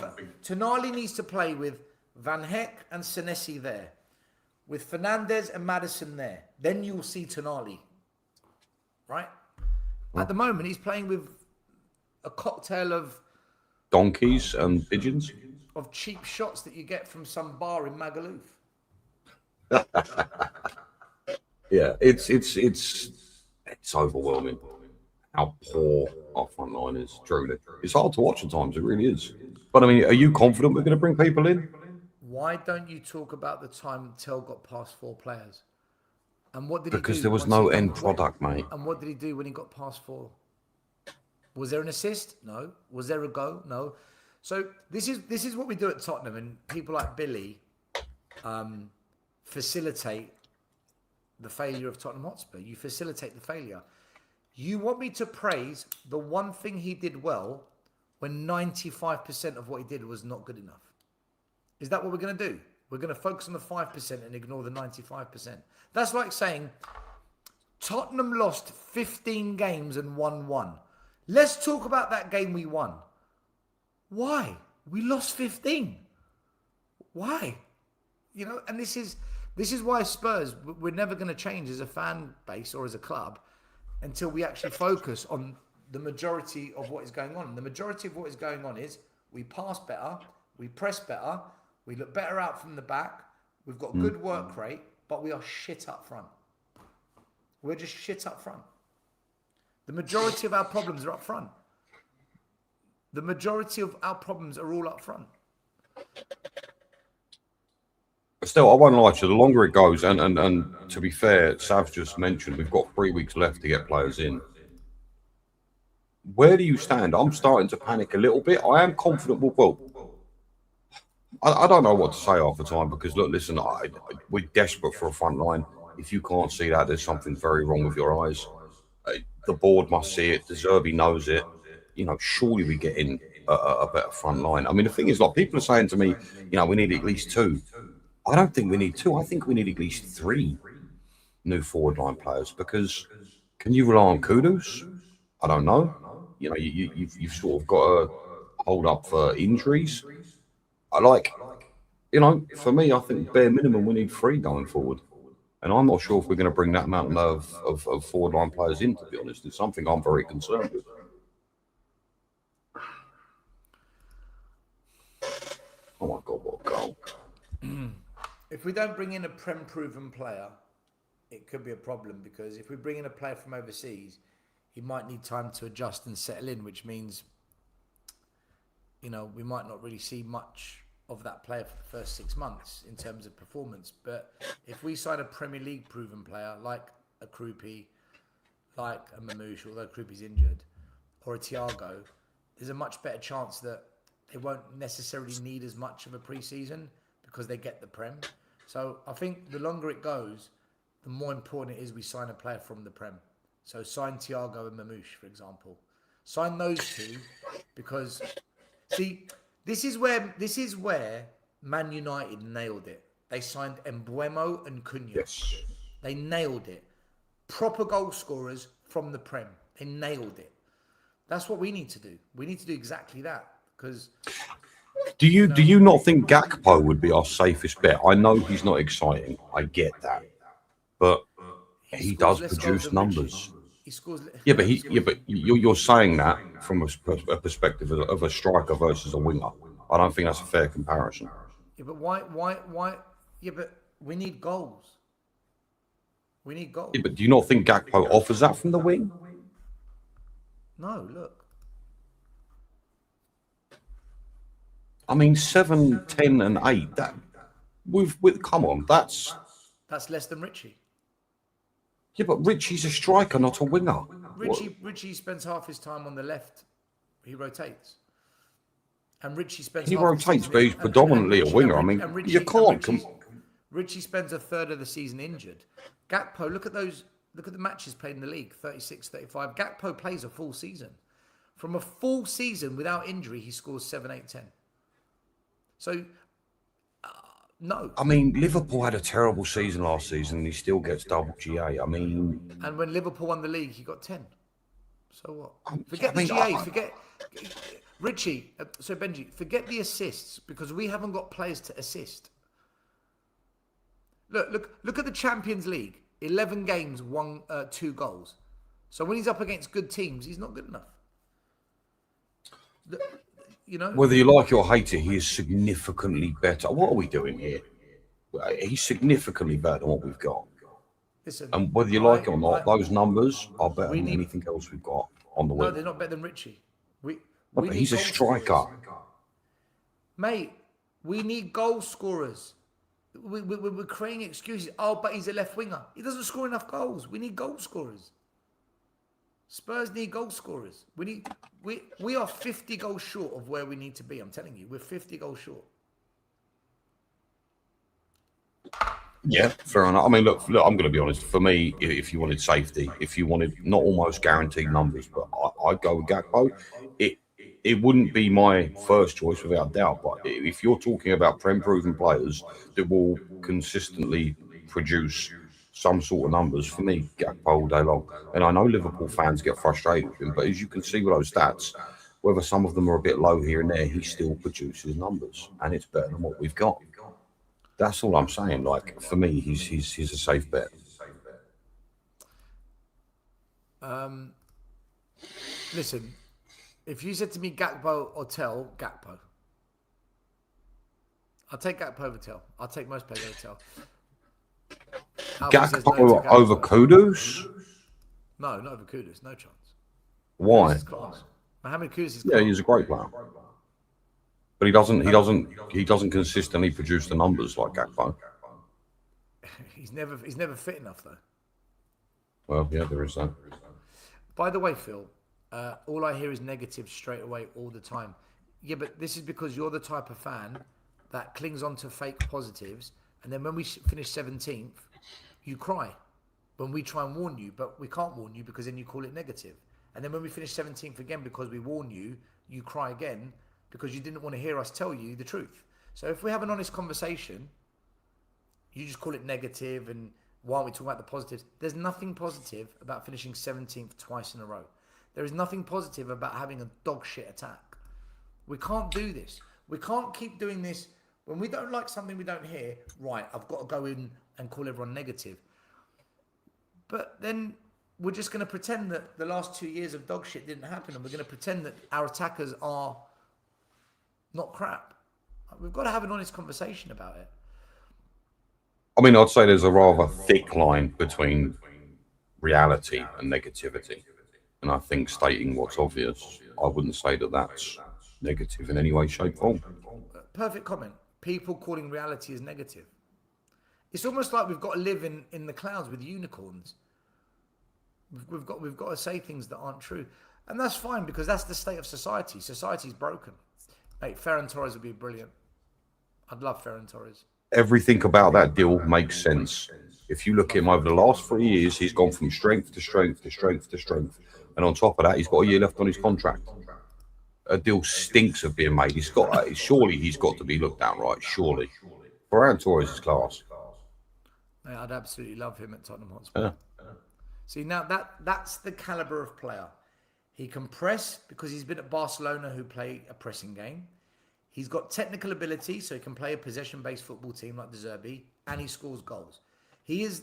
Tonali needs to play with Van Heck and Senesi there, with Fernandez and Maddison there. Then you'll see Tonali, right? At the moment, he's playing with a cocktail of Donkeys and pigeons? Of cheap shots that you get from some bar in Magaluf. Yeah, it's overwhelming how poor our front line is, truly. It's hard to watch at times, it really is. But I mean, are you confident we're going to bring people in? Why don't you talk about the time Tell got past 4 players? And what did Because he do? there was no end product, mate. And what did he do when he got past 4? Was there an assist? No. Was there a go? No. So this is what we do at Tottenham, and people like Billy facilitate the failure of Tottenham Hotspur. You facilitate the failure. You want me to praise the one thing he did well when 95% of what he did was not good enough. Is that what we're going to do? We're going to focus on the 5% and ignore the 95%. That's like saying Tottenham lost 15 games and won 1. Let's talk about that game we won. Why? We lost 15. Why? You know, and this is why Spurs, we're never going to change as a fan base or as a club until we actually focus on the majority of what is going on. And the majority of what is going on is we pass better, we press better, we look better out from the back, we've got good work rate, but we are shit up front. We're just shit up front. The majority of our problems are up front. The majority of our problems are all up front. Still, I won't lie to you, the longer it goes, and to be fair, Sav's just mentioned we've got 3 weeks left to get players in. Where do you stand? I'm starting to panic a little bit. I am confident I don't know what to say half the time because, look, listen, we're desperate for a front line. If you can't see that, there's something very wrong with your eyes. The board must see it. De Zerbi knows it. You know, surely we get in a better front line. I mean, the thing is, like, people are saying to me, you know, we need at least 2. I don't think we need 2. I think we need at least 3 new forward line players because can you rely on Kudus? I don't know. You know, you've sort of got to hold up for injuries. For me, I think bare minimum we need 3 going forward. And I'm not sure if we're going to bring that amount of forward line players in, to be honest. It's something I'm very concerned with. Oh my God, what a goal. If we don't bring in a Prem-proven player, it could be a problem because if we bring in a player from overseas, he might need time to adjust and settle in, which means, you know, we might not really see much of that player for the first 6 months in terms of performance. But if we sign a Premier League proven player like a Krupi, like a Mamouche, although Krupi's injured, or a Thiago, there's a much better chance that they won't necessarily need as much of a pre-season because they get the Prem. So I think the longer it goes, the more important it is we sign a player from the Prem. So sign Thiago and Mamouche, for example. Sign those 2 because, see, this is where Man United nailed it. They signed Mbeumo and Cunha. Yes. They nailed it. Proper goal scorers from the Prem. They nailed it. That's what we need to do. We need to do exactly that because... Do you not think Gakpo would be our safest bet? I know he's not exciting. I get that. But he does produce numbers. He scores... But you're saying that from a perspective of a striker versus a winger. I don't think that's a fair comparison. Yeah, but why? Yeah, but we need goals. We need goals. Yeah, but do you not think Gakpo offers that from the wing? No, look. I mean, 7, 10, and 8. That with come on, that's less than Richie. Yeah, but Richie's a striker, not a winger. Richie spends half his time on the left. He rotates. And Richie spends He half the rotates, season but he's predominantly a winger. I mean, you can't. Richie spends a third of the season injured. Gakpo, look at the matches played in the league, 36, 35. Gakpo plays a full season. From a full season without injury, he scores 7, 8, 10. So, no. I mean, Liverpool had a terrible season last season and he still gets double GA. I mean... And when Liverpool won the league, he got 10. So what? Forget GA, Richie, so Benji, forget the assists because we haven't got players to assist. Look at the Champions League. 11 games, 2 goals. So when he's up against good teams, he's not good enough. You know, whether you like it or hate it, he is significantly better. What are we doing here? He's significantly better than what we've got. Listen, and whether you like it or not, those numbers are better than anything else we've got on the wing. No, they're not better than Richie. But he's a striker. Mate, we need goal scorers. We're creating excuses. Oh, but he's a left winger. He doesn't score enough goals. We need goal scorers. Spurs need goal scorers. We are 50 goals short of where we need to be. I'm telling you, we're 50 goals short. Yeah, fair enough. I mean, look, I'm going to be honest. For me, if you wanted safety, if you wanted not almost guaranteed numbers, but I'd go with Gakpo. It wouldn't be my first choice without doubt. But if you're talking about proven players that will consistently produce some sort of numbers, for me, Gakpo all day long. And I know Liverpool fans get frustrated with him, but as you can see with those stats, whether some of them are a bit low here and there, he still produces numbers, and it's better than what we've got. That's all I'm saying. Like, for me, he's a safe bet. Listen, if you said to me Gakpo or Tell, Gakpo. I'll take Gakpo over Tell. I'll take most players over Tell. Gakpo over Kudus? No, not over Kudus. No chance. Why? Mohamed Kudus is he's a great player. But he doesn't consistently produce the numbers like Gakpo. He's never fit enough though. Well, yeah, there is that. By the way, Phil, all I hear is negative straight away all the time. Yeah, but this is because you're the type of fan that clings on to fake positives, and then when we finish 17th, you cry. When we try and warn you, but we can't warn you because then you call it negative. And then when we finish 17th again because we warn you, you cry again because you didn't want to hear us tell you the truth. So if we have an honest conversation, you just call it negative, and why aren't we talking about the positives? There's nothing positive about finishing 17th twice in a row. There is nothing positive about having a dog shit attack. We can't do this. We can't keep doing this. When we don't like something we don't hear, right, I've got to go in and call everyone negative. But then we're just going to pretend that the last 2 years of dog shit didn't happen, and we're going to pretend that our attackers are not crap. We've got to have an honest conversation about it. I mean, I'd say there's a rather thick line between reality and negativity. And I think stating what's obvious, I wouldn't say that that's negative in any way, shape, or form. Perfect comment. People calling reality as negative. It's almost like we've got to live in the clouds with unicorns. We've got to say things that aren't true. And that's fine because that's the state of society. Society's broken. Mate, Ferran Torres would be brilliant. I'd love Ferran Torres. Everything about that deal makes sense. If you look at him over the last 3 years, he's gone from strength to strength to strength to strength. And on top of that, he's got a year left on his contract. A deal stinks of being made. Surely he's got to be looked at, right? Surely. Ferran Torres is class. Mate, I'd absolutely love him at Tottenham Hotspur. Yeah. See, now that's the caliber of player. He can press because he's been at Barcelona, who play a pressing game. He's got technical ability, so he can play a possession-based football team like De Zerbi, and he scores goals. He is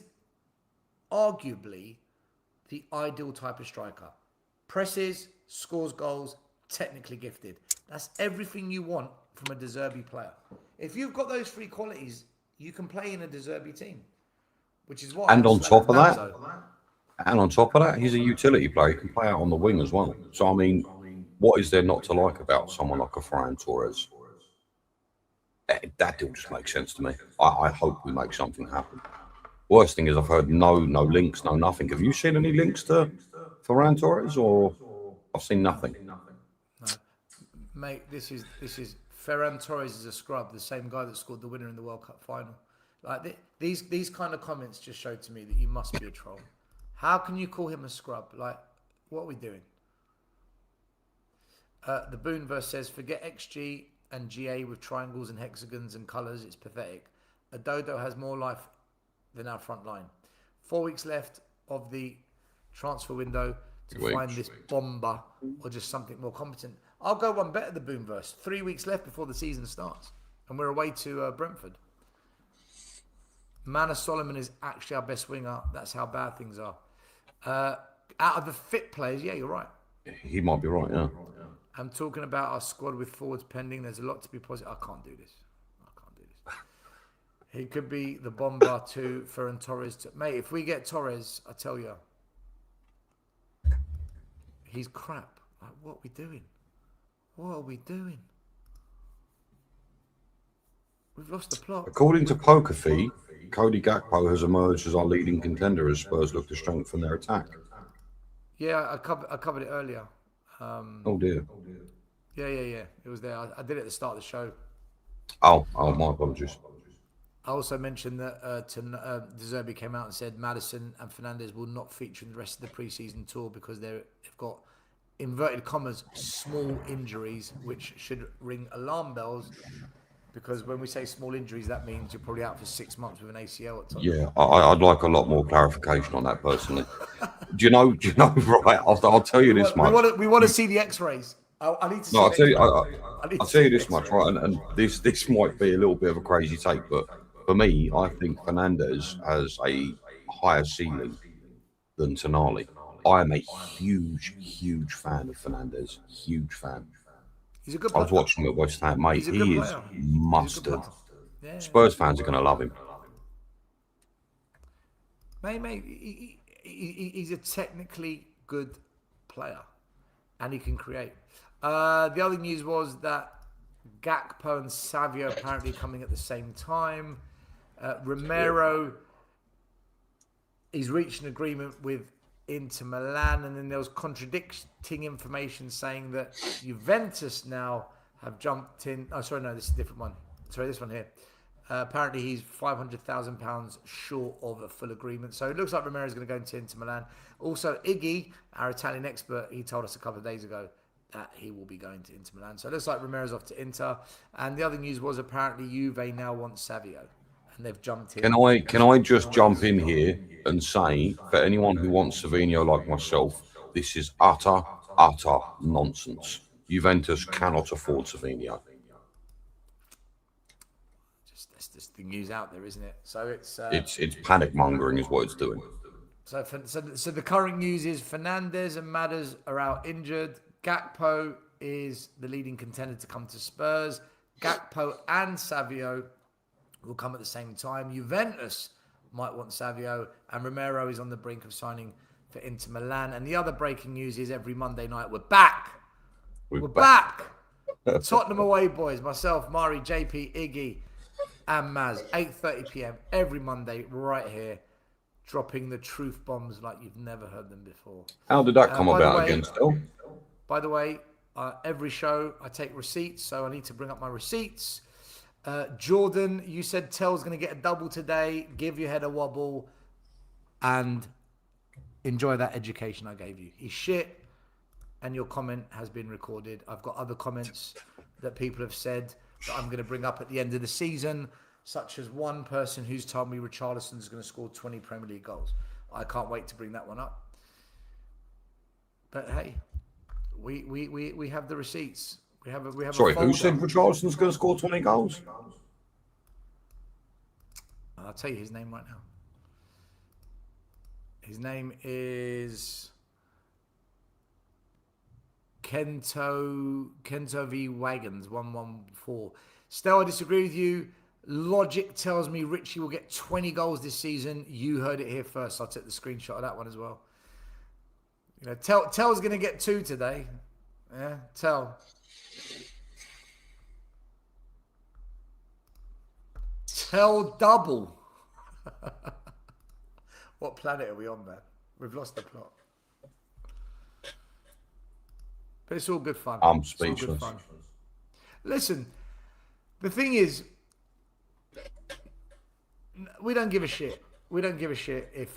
arguably the ideal type of striker. Presses, scores goals, technically gifted. That's everything you want from a De Zerbi player. If you've got those three qualities, you can play in a De Zerbi team, which is why. And on top of that, he's a utility player. He can play out on the wing as well. So, I mean, what is there not to like about someone like a Ferran Torres? That deal just makes sense to me. I hope we make something happen. Worst thing is I've heard no links, no nothing. Have you seen any links to Ferran Torres, or I've seen nothing? No. Mate, this is Ferran Torres is a scrub, the same guy that scored the winner in the World Cup final. Like these kind of comments just show to me that you must be a troll. How can you call him a scrub? Like, what are we doing? The Boonverse says, forget XG and GA with triangles and hexagons and colours. It's pathetic. A dodo has more life than our front line. 4 weeks left of the transfer window to find this bomber or just something more competent. I'll go one better, the Boomverse. 3 weeks left before the season starts. And we're away to Brentford. Manor Solomon is actually our best winger. That's how bad things are. Out of the fit players, yeah, you're right. He might be right, yeah. I'm talking about our squad with forwards pending. There's a lot to be positive. I can't do this. He could be the bomber to Ferran Torres. Mate, if we get Torres, I tell you, he's crap. Like, what are we doing? What are we doing? We've lost the plot. According to PokerFee, Cody Gakpo has emerged as our leading contender as Spurs look to strengthen their attack. Yeah, I covered it earlier. Oh dear. Yeah. It was there. I did it at the start of the show. Oh, my apologies. I also mentioned that De Zerbi came out and said Maddison and Fernandes will not feature in the rest of the pre-season tour because they've got, inverted commas, small injuries, which should ring alarm bells. Because when we say small injuries, that means you're probably out for 6 months with an ACL at times. Yeah, I'd like a lot more clarification on that personally. Do you know? Right, I'll tell you this much. We want to see the X-rays. I need to see. No, I'll tell you this much, right? And this might be a little bit of a crazy take, but for me, I think Fernandes has a higher ceiling than Tonali. I am a huge fan of Fernandes. Huge fan. He's a good I player. was watching him at West Ham, mate. He is mustard. Yeah. Spurs fans are going to love him. Mate, he's a technically good player, and he can create. The other news was that Gakpo and Savio apparently coming at the same time. Romero, he's reached an agreement with Inter Milan, and then there was contradicting information saying that Juventus now have jumped in. Oh, sorry, no, this is a different one. Sorry, this one here. Apparently, he's £500,000 short of a full agreement. So it looks like Romero's going to go into Inter Milan. Also, Iggy, our Italian expert, he told us a couple of days ago that he will be going to Inter Milan. So it looks like Romero's off to Inter. And the other news was apparently Juve now wants Savio. And they've jumped in. Can I just jump in here and say, for anyone who wants Savinho like myself, this is utter nonsense. Juventus cannot afford Savinho. That's just the news out there, isn't it? So it's panic mongering is what it's doing. So the current news is Fernandes and Madders are out injured. Gakpo is the leading contender to come to Spurs. Gakpo and Savio will come at the same time. Juventus might want Savio, and Romero is on the brink of signing for Inter Milan. And the other breaking news is every Monday night we're back. We're back. Tottenham Away boys, myself, Mari, JP, Iggy, and Maz. 8:30 p.m. every Monday, right here, dropping the truth bombs like you've never heard them before. How did that come about again, still? By the way, every show I take receipts, so I need to bring up my receipts. Jordan, you said Tell's going to get a double today. Give your head a wobble and enjoy that education I gave you. He's shit, and your comment has been recorded. I've got other comments that people have said that I'm going to bring up at the end of the season, such as one person who's told me Richarlison is going to score 20 Premier League goals. I can't wait to bring that one up. But hey, we have the receipts. We have Sorry, a who said Richarlison's going to score 20 goals? I'll tell you his name right now. His name is Kento V Wagons 114. Still, I disagree with you. Logic tells me Richie will get 20 goals this season. You heard it here first. I'll take the screenshot of that one as well. You know, Tell's going to get 2 today. Yeah, Tell double. What planet are we on, man? We've lost the plot. But it's all good fun. I'm It's all good speechless. fun. Listen, the thing is, we don't give a shit. We don't give a shit if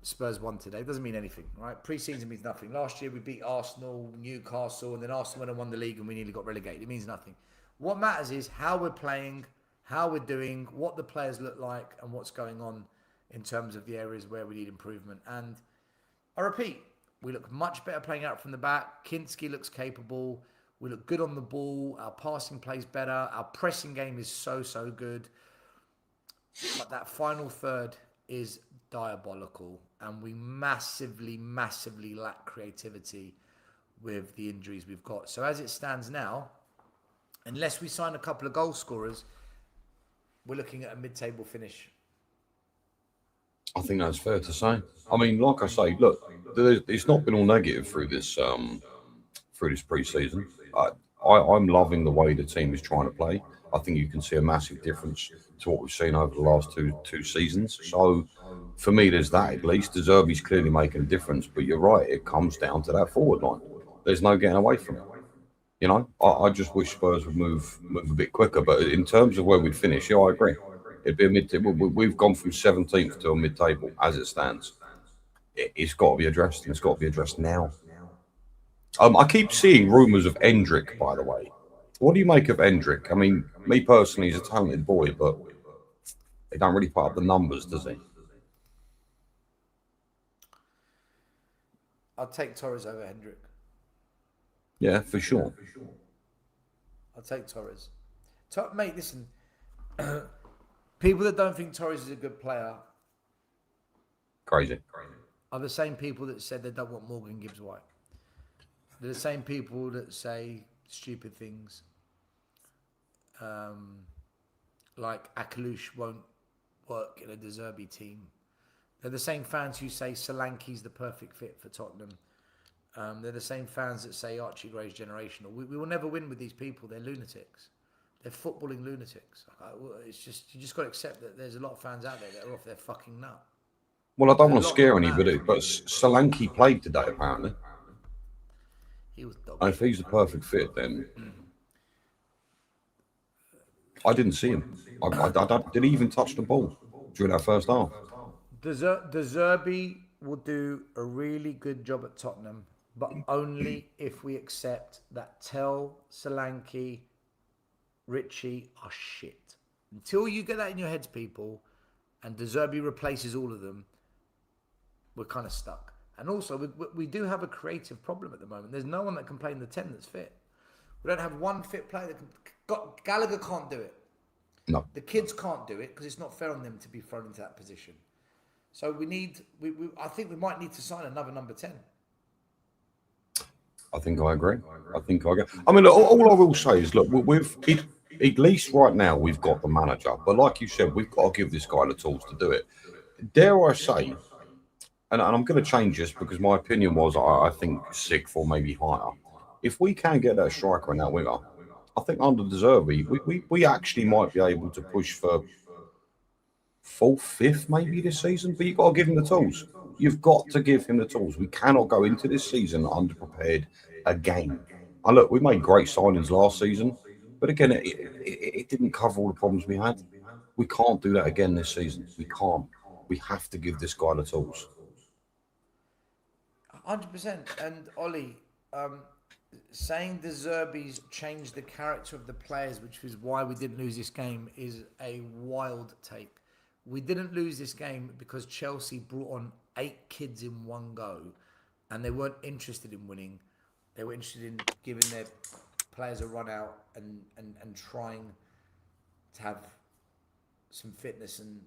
Spurs won today. It doesn't mean anything, right? Pre-season means nothing. Last year we beat Arsenal, Newcastle, and then Arsenal went and won the league and we nearly got relegated. It means nothing. What matters is how we're playing, how we're doing, what the players look like, and what's going on in terms of the areas where we need improvement. And I repeat, we look much better playing out from the back. Kinski looks capable. We look good on the ball. Our passing plays better. Our pressing game is so good. But that final third is diabolical. And we massively lack creativity with the injuries we've got. So as it stands now, unless we sign a couple of goal scorers, we're looking at a mid-table finish. I think that's fair to say. I mean, like I say, look, it's not been all negative through this pre-season. I'm loving the way the team is trying to play. I think you can see a massive difference to what we've seen over the last two seasons. So, for me, there's that at least. De Zerbi's clearly making a difference, but you're right. It comes down to that forward line. There's no getting away from it. You know, I just wish Spurs would move a bit quicker. But in terms of where we'd finish, yeah, I agree. It'd be a mid-table. We've gone from 17th to a mid-table as it stands. It's got to be addressed, and it's got to be addressed now. I keep seeing rumours of Endrick, by the way. What do you make of Endrick? I mean, me personally, he's a talented boy, but he don't really put up the numbers, does he? I'll take Torres over Hendrick. Yeah, for sure. I'll take Torres. Mate, listen. People that don't think Torres is a good player Crazy. are the same people that said they don't want Morgan Gibbs-White. They're the same people that say stupid things. Like Akalush won't work in a De Zerbi team. They're the same fans who say Solanke's the perfect fit for Tottenham. They're the same fans that say Archie Gray's generational. We will never win with these people. They're lunatics. They're footballing lunatics. It's just, you just got to accept that there's a lot of fans out there that are off their fucking nut. Well, I don't want to scare anybody, but Solanke played today, apparently. He was dog. And if he's the perfect fit, then I didn't see him. Did he even touch the ball during that first half? De Zerbi will do a really good job at Tottenham, but only if we accept that Tell, Solanke, Richie are shit. Until you get that in your heads, people, and De Zerbi replaces all of them, we're kind of stuck. And also, we do have a creative problem at the moment. There's no one that can play in the 10 that's fit. We don't have one fit player that can... Gallagher can't do it. No. The kids can't do it because it's not fair on them to be thrown into that position. So I think we might need to sign another number 10. I think I agree. I mean, look, all I will say is, look, at least right now we've got the manager. But like you said, we've got to give this guy the tools to do it. Dare I say, and I'm going to change this because my opinion was I think sixth or maybe higher. If we can get that striker and that winger, I think under De Zerbi, we actually might be able to push for fourth, fifth maybe this season. But you've got to give him the tools. You've got to give him the tools. We cannot go into this season underprepared again. And look, we made great signings last season, but again, it didn't cover all the problems we had. We can't do that again this season. We can't. We have to give this guy the tools. 100%. And Ollie, saying De Zerbi's changed the character of the players, which is why we didn't lose this game, is a wild take. We didn't lose this game because Chelsea brought on 8 kids in one go, and they weren't interested in winning. They were interested in giving their players a run out and trying to have some fitness and,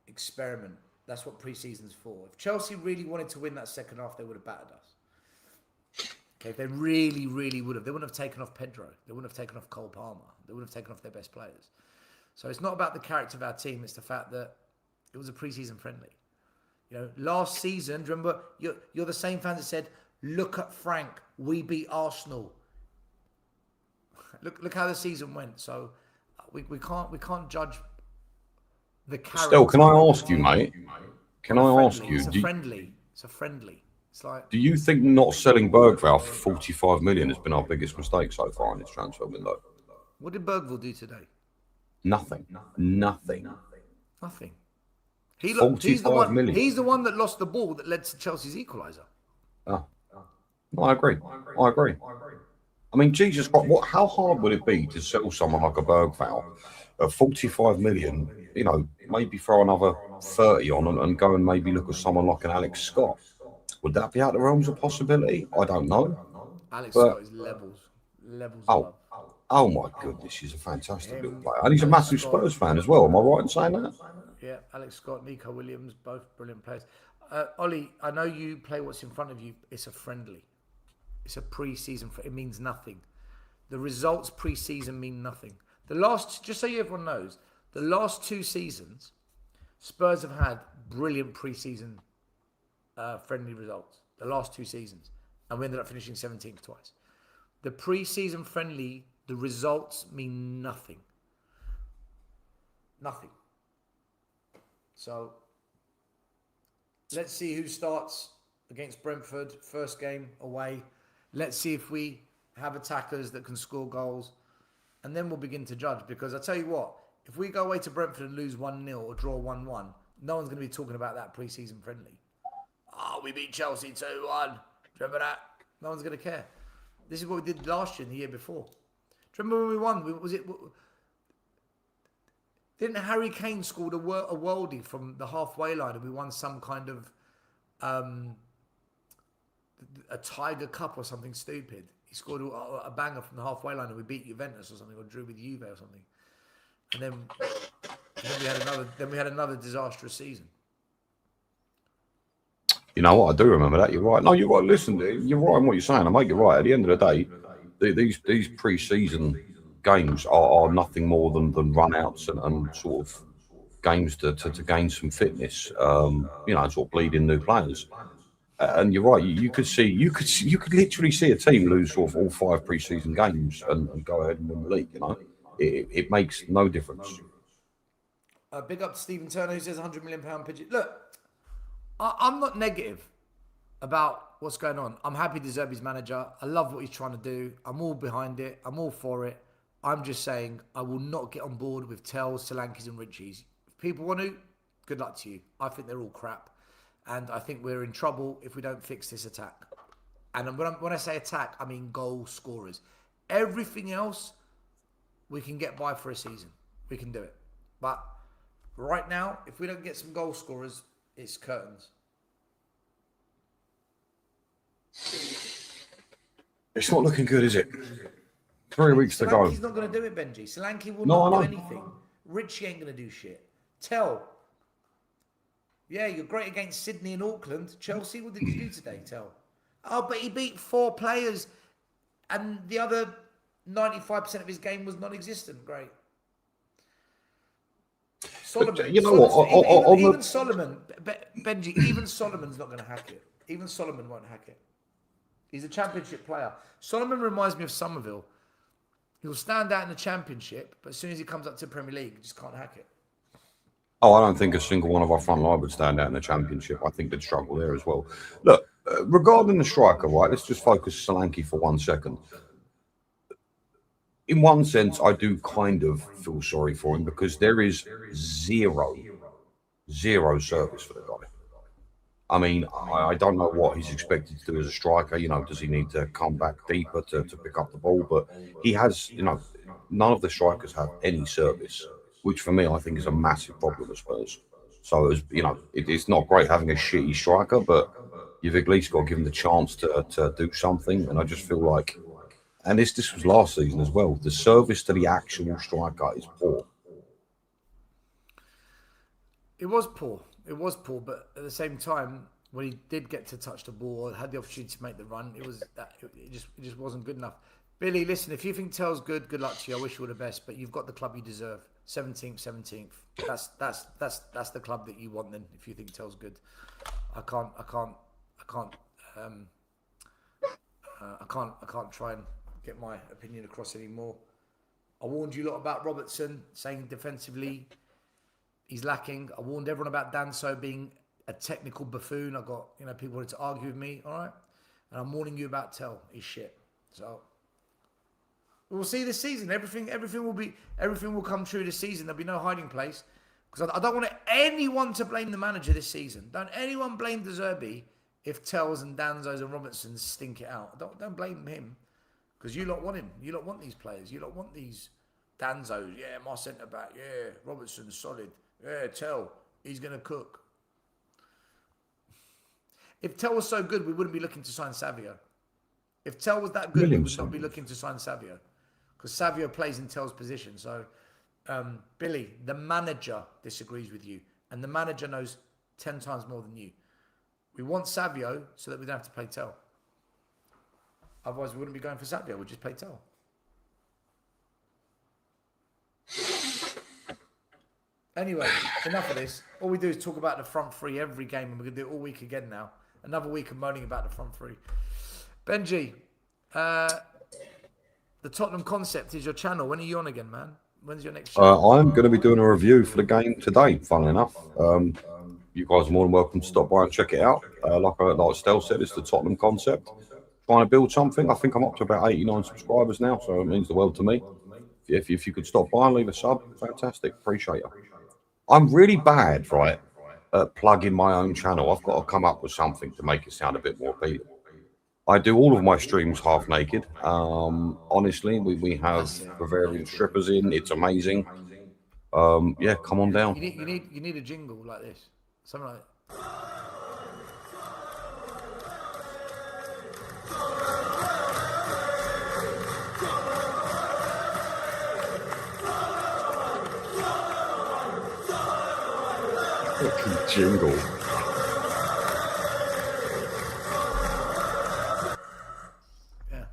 experiment. That's what pre-season's for. If Chelsea really wanted to win that second half, they would have battered us. Okay, if they really would have. They wouldn't have taken off Pedro. They wouldn't have taken off Cole Palmer. They wouldn't have taken off their best players. So it's not about the character of our team. It's the fact that it was a pre-season friendly. Last season, do you remember, you're the same fans that said, look at Frank, we beat Arsenal. Look how the season went. So we can't judge the character. Still, can I ask you, mate? Can I ask you? It's a friendly. It's a friendly. It's like. Do you think not selling Bergvall for 45 million has been our biggest mistake so far in this transfer window? What did Bergvall do today? Nothing. He's 45 million. He's the one that lost the ball that led to Chelsea's equaliser. Oh. No, I agree. I mean, Jesus, how hard would it be to sell someone like a Bergvall at 45 million, you know, maybe throw another 30 on and go and maybe look at someone like an Alex Scott? Would that be out of the realms of possibility? I don't know. Scott is levels above. Oh my goodness, he's a fantastic little player. And he's a massive Spurs fan as well. Am I right in saying that? Yeah, Alex Scott, Nico Williams, both brilliant players. Ollie, I know you play what's in front of you. It's a friendly. It's a pre-season. It means nothing. The results pre-season mean nothing. Just so everyone knows, the last 2 seasons, Spurs have had brilliant pre-season friendly results. The last 2 seasons. And we ended up finishing 17th twice. The pre-season friendly, the results mean nothing. Nothing. So, let's see who starts against Brentford, first game away. Let's see if we have attackers that can score goals. And then we'll begin to judge. Because I tell you what, if we go away to Brentford and lose 1-0 or draw 1-1, no one's going to be talking about that pre-season friendly. Oh, we beat Chelsea 2-1. Remember that? No one's going to care. This is what we did last year and the year before. Do you remember when we won? Didn't Harry Kane scored a worldie from the halfway line and we won some kind of a Tiger Cup or something stupid? He scored a banger from the halfway line and we beat Juventus or something, or drew with Juve or something. And then we had another disastrous season. You know what? I do remember that. You're right. No, you've got to listen. You're right in what you're saying. I make you right. At the end of the day, these pre-season games are nothing more than run-outs and sort of games to gain some fitness. You know, sort of bleed in new players. And you're right. You could literally see a team lose sort of all 5 pre-season games and go ahead and win the league. You know, it makes no difference. Big up to Stephen Turner, who says £100 million pigeon. Look, I'm not negative about what's going on. I'm happy De Zerbi's manager. I love what he's trying to do. I'm all behind it. I'm all for it. I'm just saying I will not get on board with Tells, Solankis and Richies. If people want to, good luck to you. I think they're all crap. And I think we're in trouble if we don't fix this attack. And when I say attack, I mean goal scorers. Everything else, we can get by for a season. We can do it. But right now, if we don't get some goal scorers, it's curtains. It's not looking good, is it? 3 weeks to go. Solanke's not going to do it, Benji. Solanke will not do anything. Richie ain't going to do shit. Yeah, you're great against Sydney and Auckland. Chelsea, what did you do today, Oh, but he beat 4 players and the other 95% of his game was non-existent. Great. Solomon, but, you know what? Even Solomon, Benji, even Solomon's not going to hack it. Even Solomon won't hack it. He's a championship player. Solomon reminds me of Somerville. He'll stand out in the championship, but as soon as he comes up to the Premier League, he just can't hack it. Oh, I don't think a single one of our front line would stand out in the championship. I think they'd struggle there as well. Look, regarding the striker, right, let's just focus Solanke for 1 second. In one sense, I do kind of feel sorry for him because there is zero service for the guy. I mean, I don't know what he's expected to do as a striker. You know, does he need to come back deeper to pick up the ball? But he has, you know, none of the strikers have any service, which for me, I think is a massive problem at Spurs. So, you know, it's not great having a shitty striker, but you've at least got to give him the chance to do something. And I just feel like, and this was last season as well, the service to the actual striker is poor. It was poor, but at the same time, when he did get to touch the ball, had the opportunity to make the run, it just wasn't good enough. Billy, listen, if you think Tell's good luck to you. I wish you all the best, but you've got the club you deserve. 17th. That's the club that you want then. If you think Tell's good, I can't try and get my opinion across anymore. I warned you lot about Robertson, saying defensively he's lacking. I warned everyone about Danso being a technical buffoon. I got, people wanted to argue with me, all right? And I'm warning you about Tell. He's shit. So we'll see this season. Everything will come true this season. There'll be no hiding place. Because I don't want anyone to blame the manager this season. Don't anyone blame De Zerbi if Tells and Danzos and Robertsons stink it out. Don't blame him. Because you lot want him. You lot want these players. You lot want these Danzos. Yeah, my centre back. Yeah, Robertson's solid. Yeah, Tell, he's going to cook. If Tell was so good, we wouldn't be looking to sign Savio. If Tell was that good, we would not be looking to sign Savio. Because Savio plays in Tell's position. So, Billy, the manager disagrees with you. And the manager knows 10 times more than you. We want Savio so that we don't have to play Tell. Otherwise, we wouldn't be going for Savio. We'd just play Tell. Anyway, enough of this. All we do is talk about the front three every game, and we're going to do it all week again now. Another week of moaning about the front three. Benji, the Tottenham Concept is your channel. When are you on again, man? When's your next channel? I'm going to be doing a review for the game today, funnily enough. You guys are more than welcome to stop by and check it out. Like Stel said, it's the Tottenham Concept. Trying to build something. I think I'm up to about 89 subscribers now, so it means the world to me. If you could stop by and leave a sub, fantastic. Appreciate it. I'm really bad, right, at plugging my own channel. I've got to come up with something to make it sound a bit more appealing. I do all of my streams half naked. Honestly, we have Bavarian strippers in. It's amazing. Yeah, come on down. You need a jingle like this. Something like that. Fucking jingle. Yeah.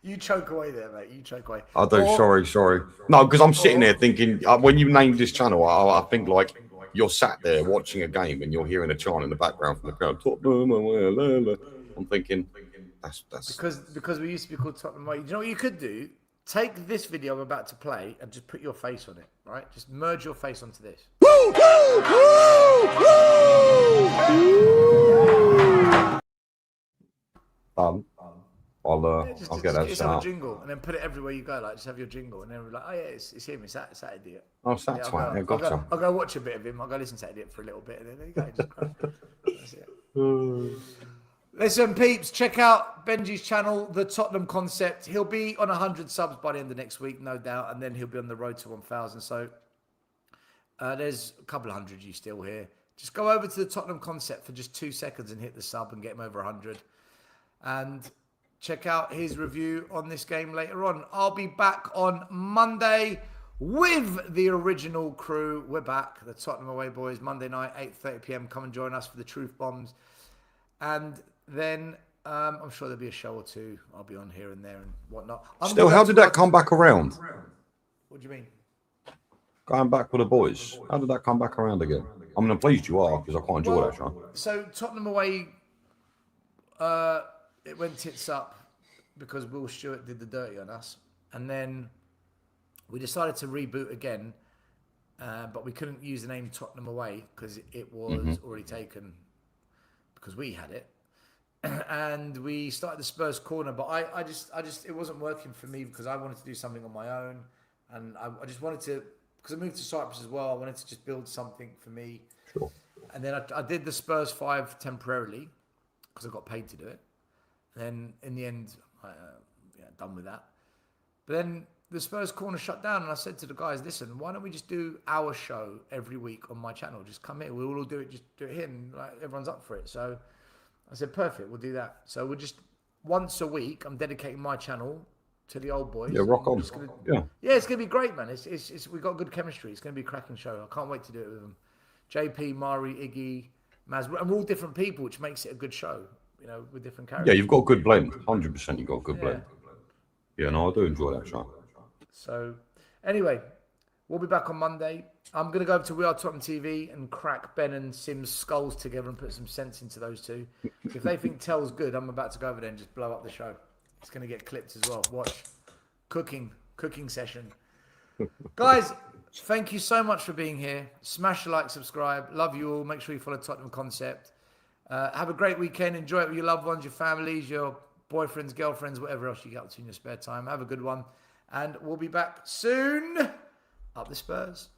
You choke away there, mate. You choke away. I do. Sorry. No, because I'm sitting there thinking, when you named this channel, I think like you're sat there watching a game and you're hearing a chant in the background from the crowd. Tottenham Away Ole Ole. I'm thinking, that's because we used to be called Tottenham Away. You know what you could do? Take this video I'm about to play and just put your face on it, right? Just merge your face onto this. I'll get that just set have up. a jingle and then put it everywhere you go. Like, just have your jingle and then we're like, oh yeah, it's him. It's that idiot. Oh, it's that twat. Yeah, gotcha. I'll go watch a bit of him. I'll go listen to that idiot for a little bit and then there you go. Just, that's it. Listen, peeps, check out Benji's channel, The Tottenham Concept. He'll be on 100 subs by the end of next week, no doubt, and then he'll be on the road to 1,000. So there's a couple of hundred you still here. Just go over to The Tottenham Concept for just 2 seconds and hit the sub and get him over 100. And check out his review on this game later on. I'll be back on Monday with the original crew. We're back, the Tottenham Away Boys, Monday night, 8:30 p.m. Come and join us for the Truth Bombs. And then I'm sure there'll be a show or two. I'll be on here and there and whatnot. Still, how did that come back around? What do you mean? Going back with the boys. How did that come back around again? I mean, I'm pleased you are because I quite enjoy that show. So Tottenham Away, it went tits up because Will Stewart did the dirty on us. And then we decided to reboot again, but we couldn't use the name Tottenham Away because it was already taken because we had it. And we started the Spurs Corner, but I just it wasn't working for me because I wanted to do something on my own. And I just wanted to, because I moved to Cyprus as well, I wanted to just build something for me. Sure. And then I did the Spurs 5 temporarily because I got paid to do it. And then in the end, done with that. But then the Spurs Corner shut down, and I said to the guys, listen, why don't we just do our show every week on my channel? Just come here. We'll all do it. Just do it here. And like, everyone's up for it. So I said, perfect. We'll do that. So we're just once a week, I'm dedicating my channel to the old boys. Yeah, rock on. Yeah, it's going to be great, man. It's we've got good chemistry. It's going to be a cracking show. I can't wait to do it with them. JP, Mari, Iggy, Maz. And we're all different people, which makes it a good show, with different characters. Yeah, you've got a good blend. 100% you've got a good blend. Yeah, no, I do enjoy that show. So, anyway, we'll be back on Monday. I'm going to go over to We Are Tottenham TV and crack Ben and Sim's skulls together and put some sense into those two. If they think Tell's good, I'm about to go over there and just blow up the show. It's going to get clipped as well. Watch. Cooking session. Guys, thank you so much for being here. Smash the like, subscribe. Love you all. Make sure you follow Tottenham Concept. Have a great weekend. Enjoy it with your loved ones, your families, your boyfriends, girlfriends, whatever else you get up to in your spare time. Have a good one. And we'll be back soon. Up the Spurs.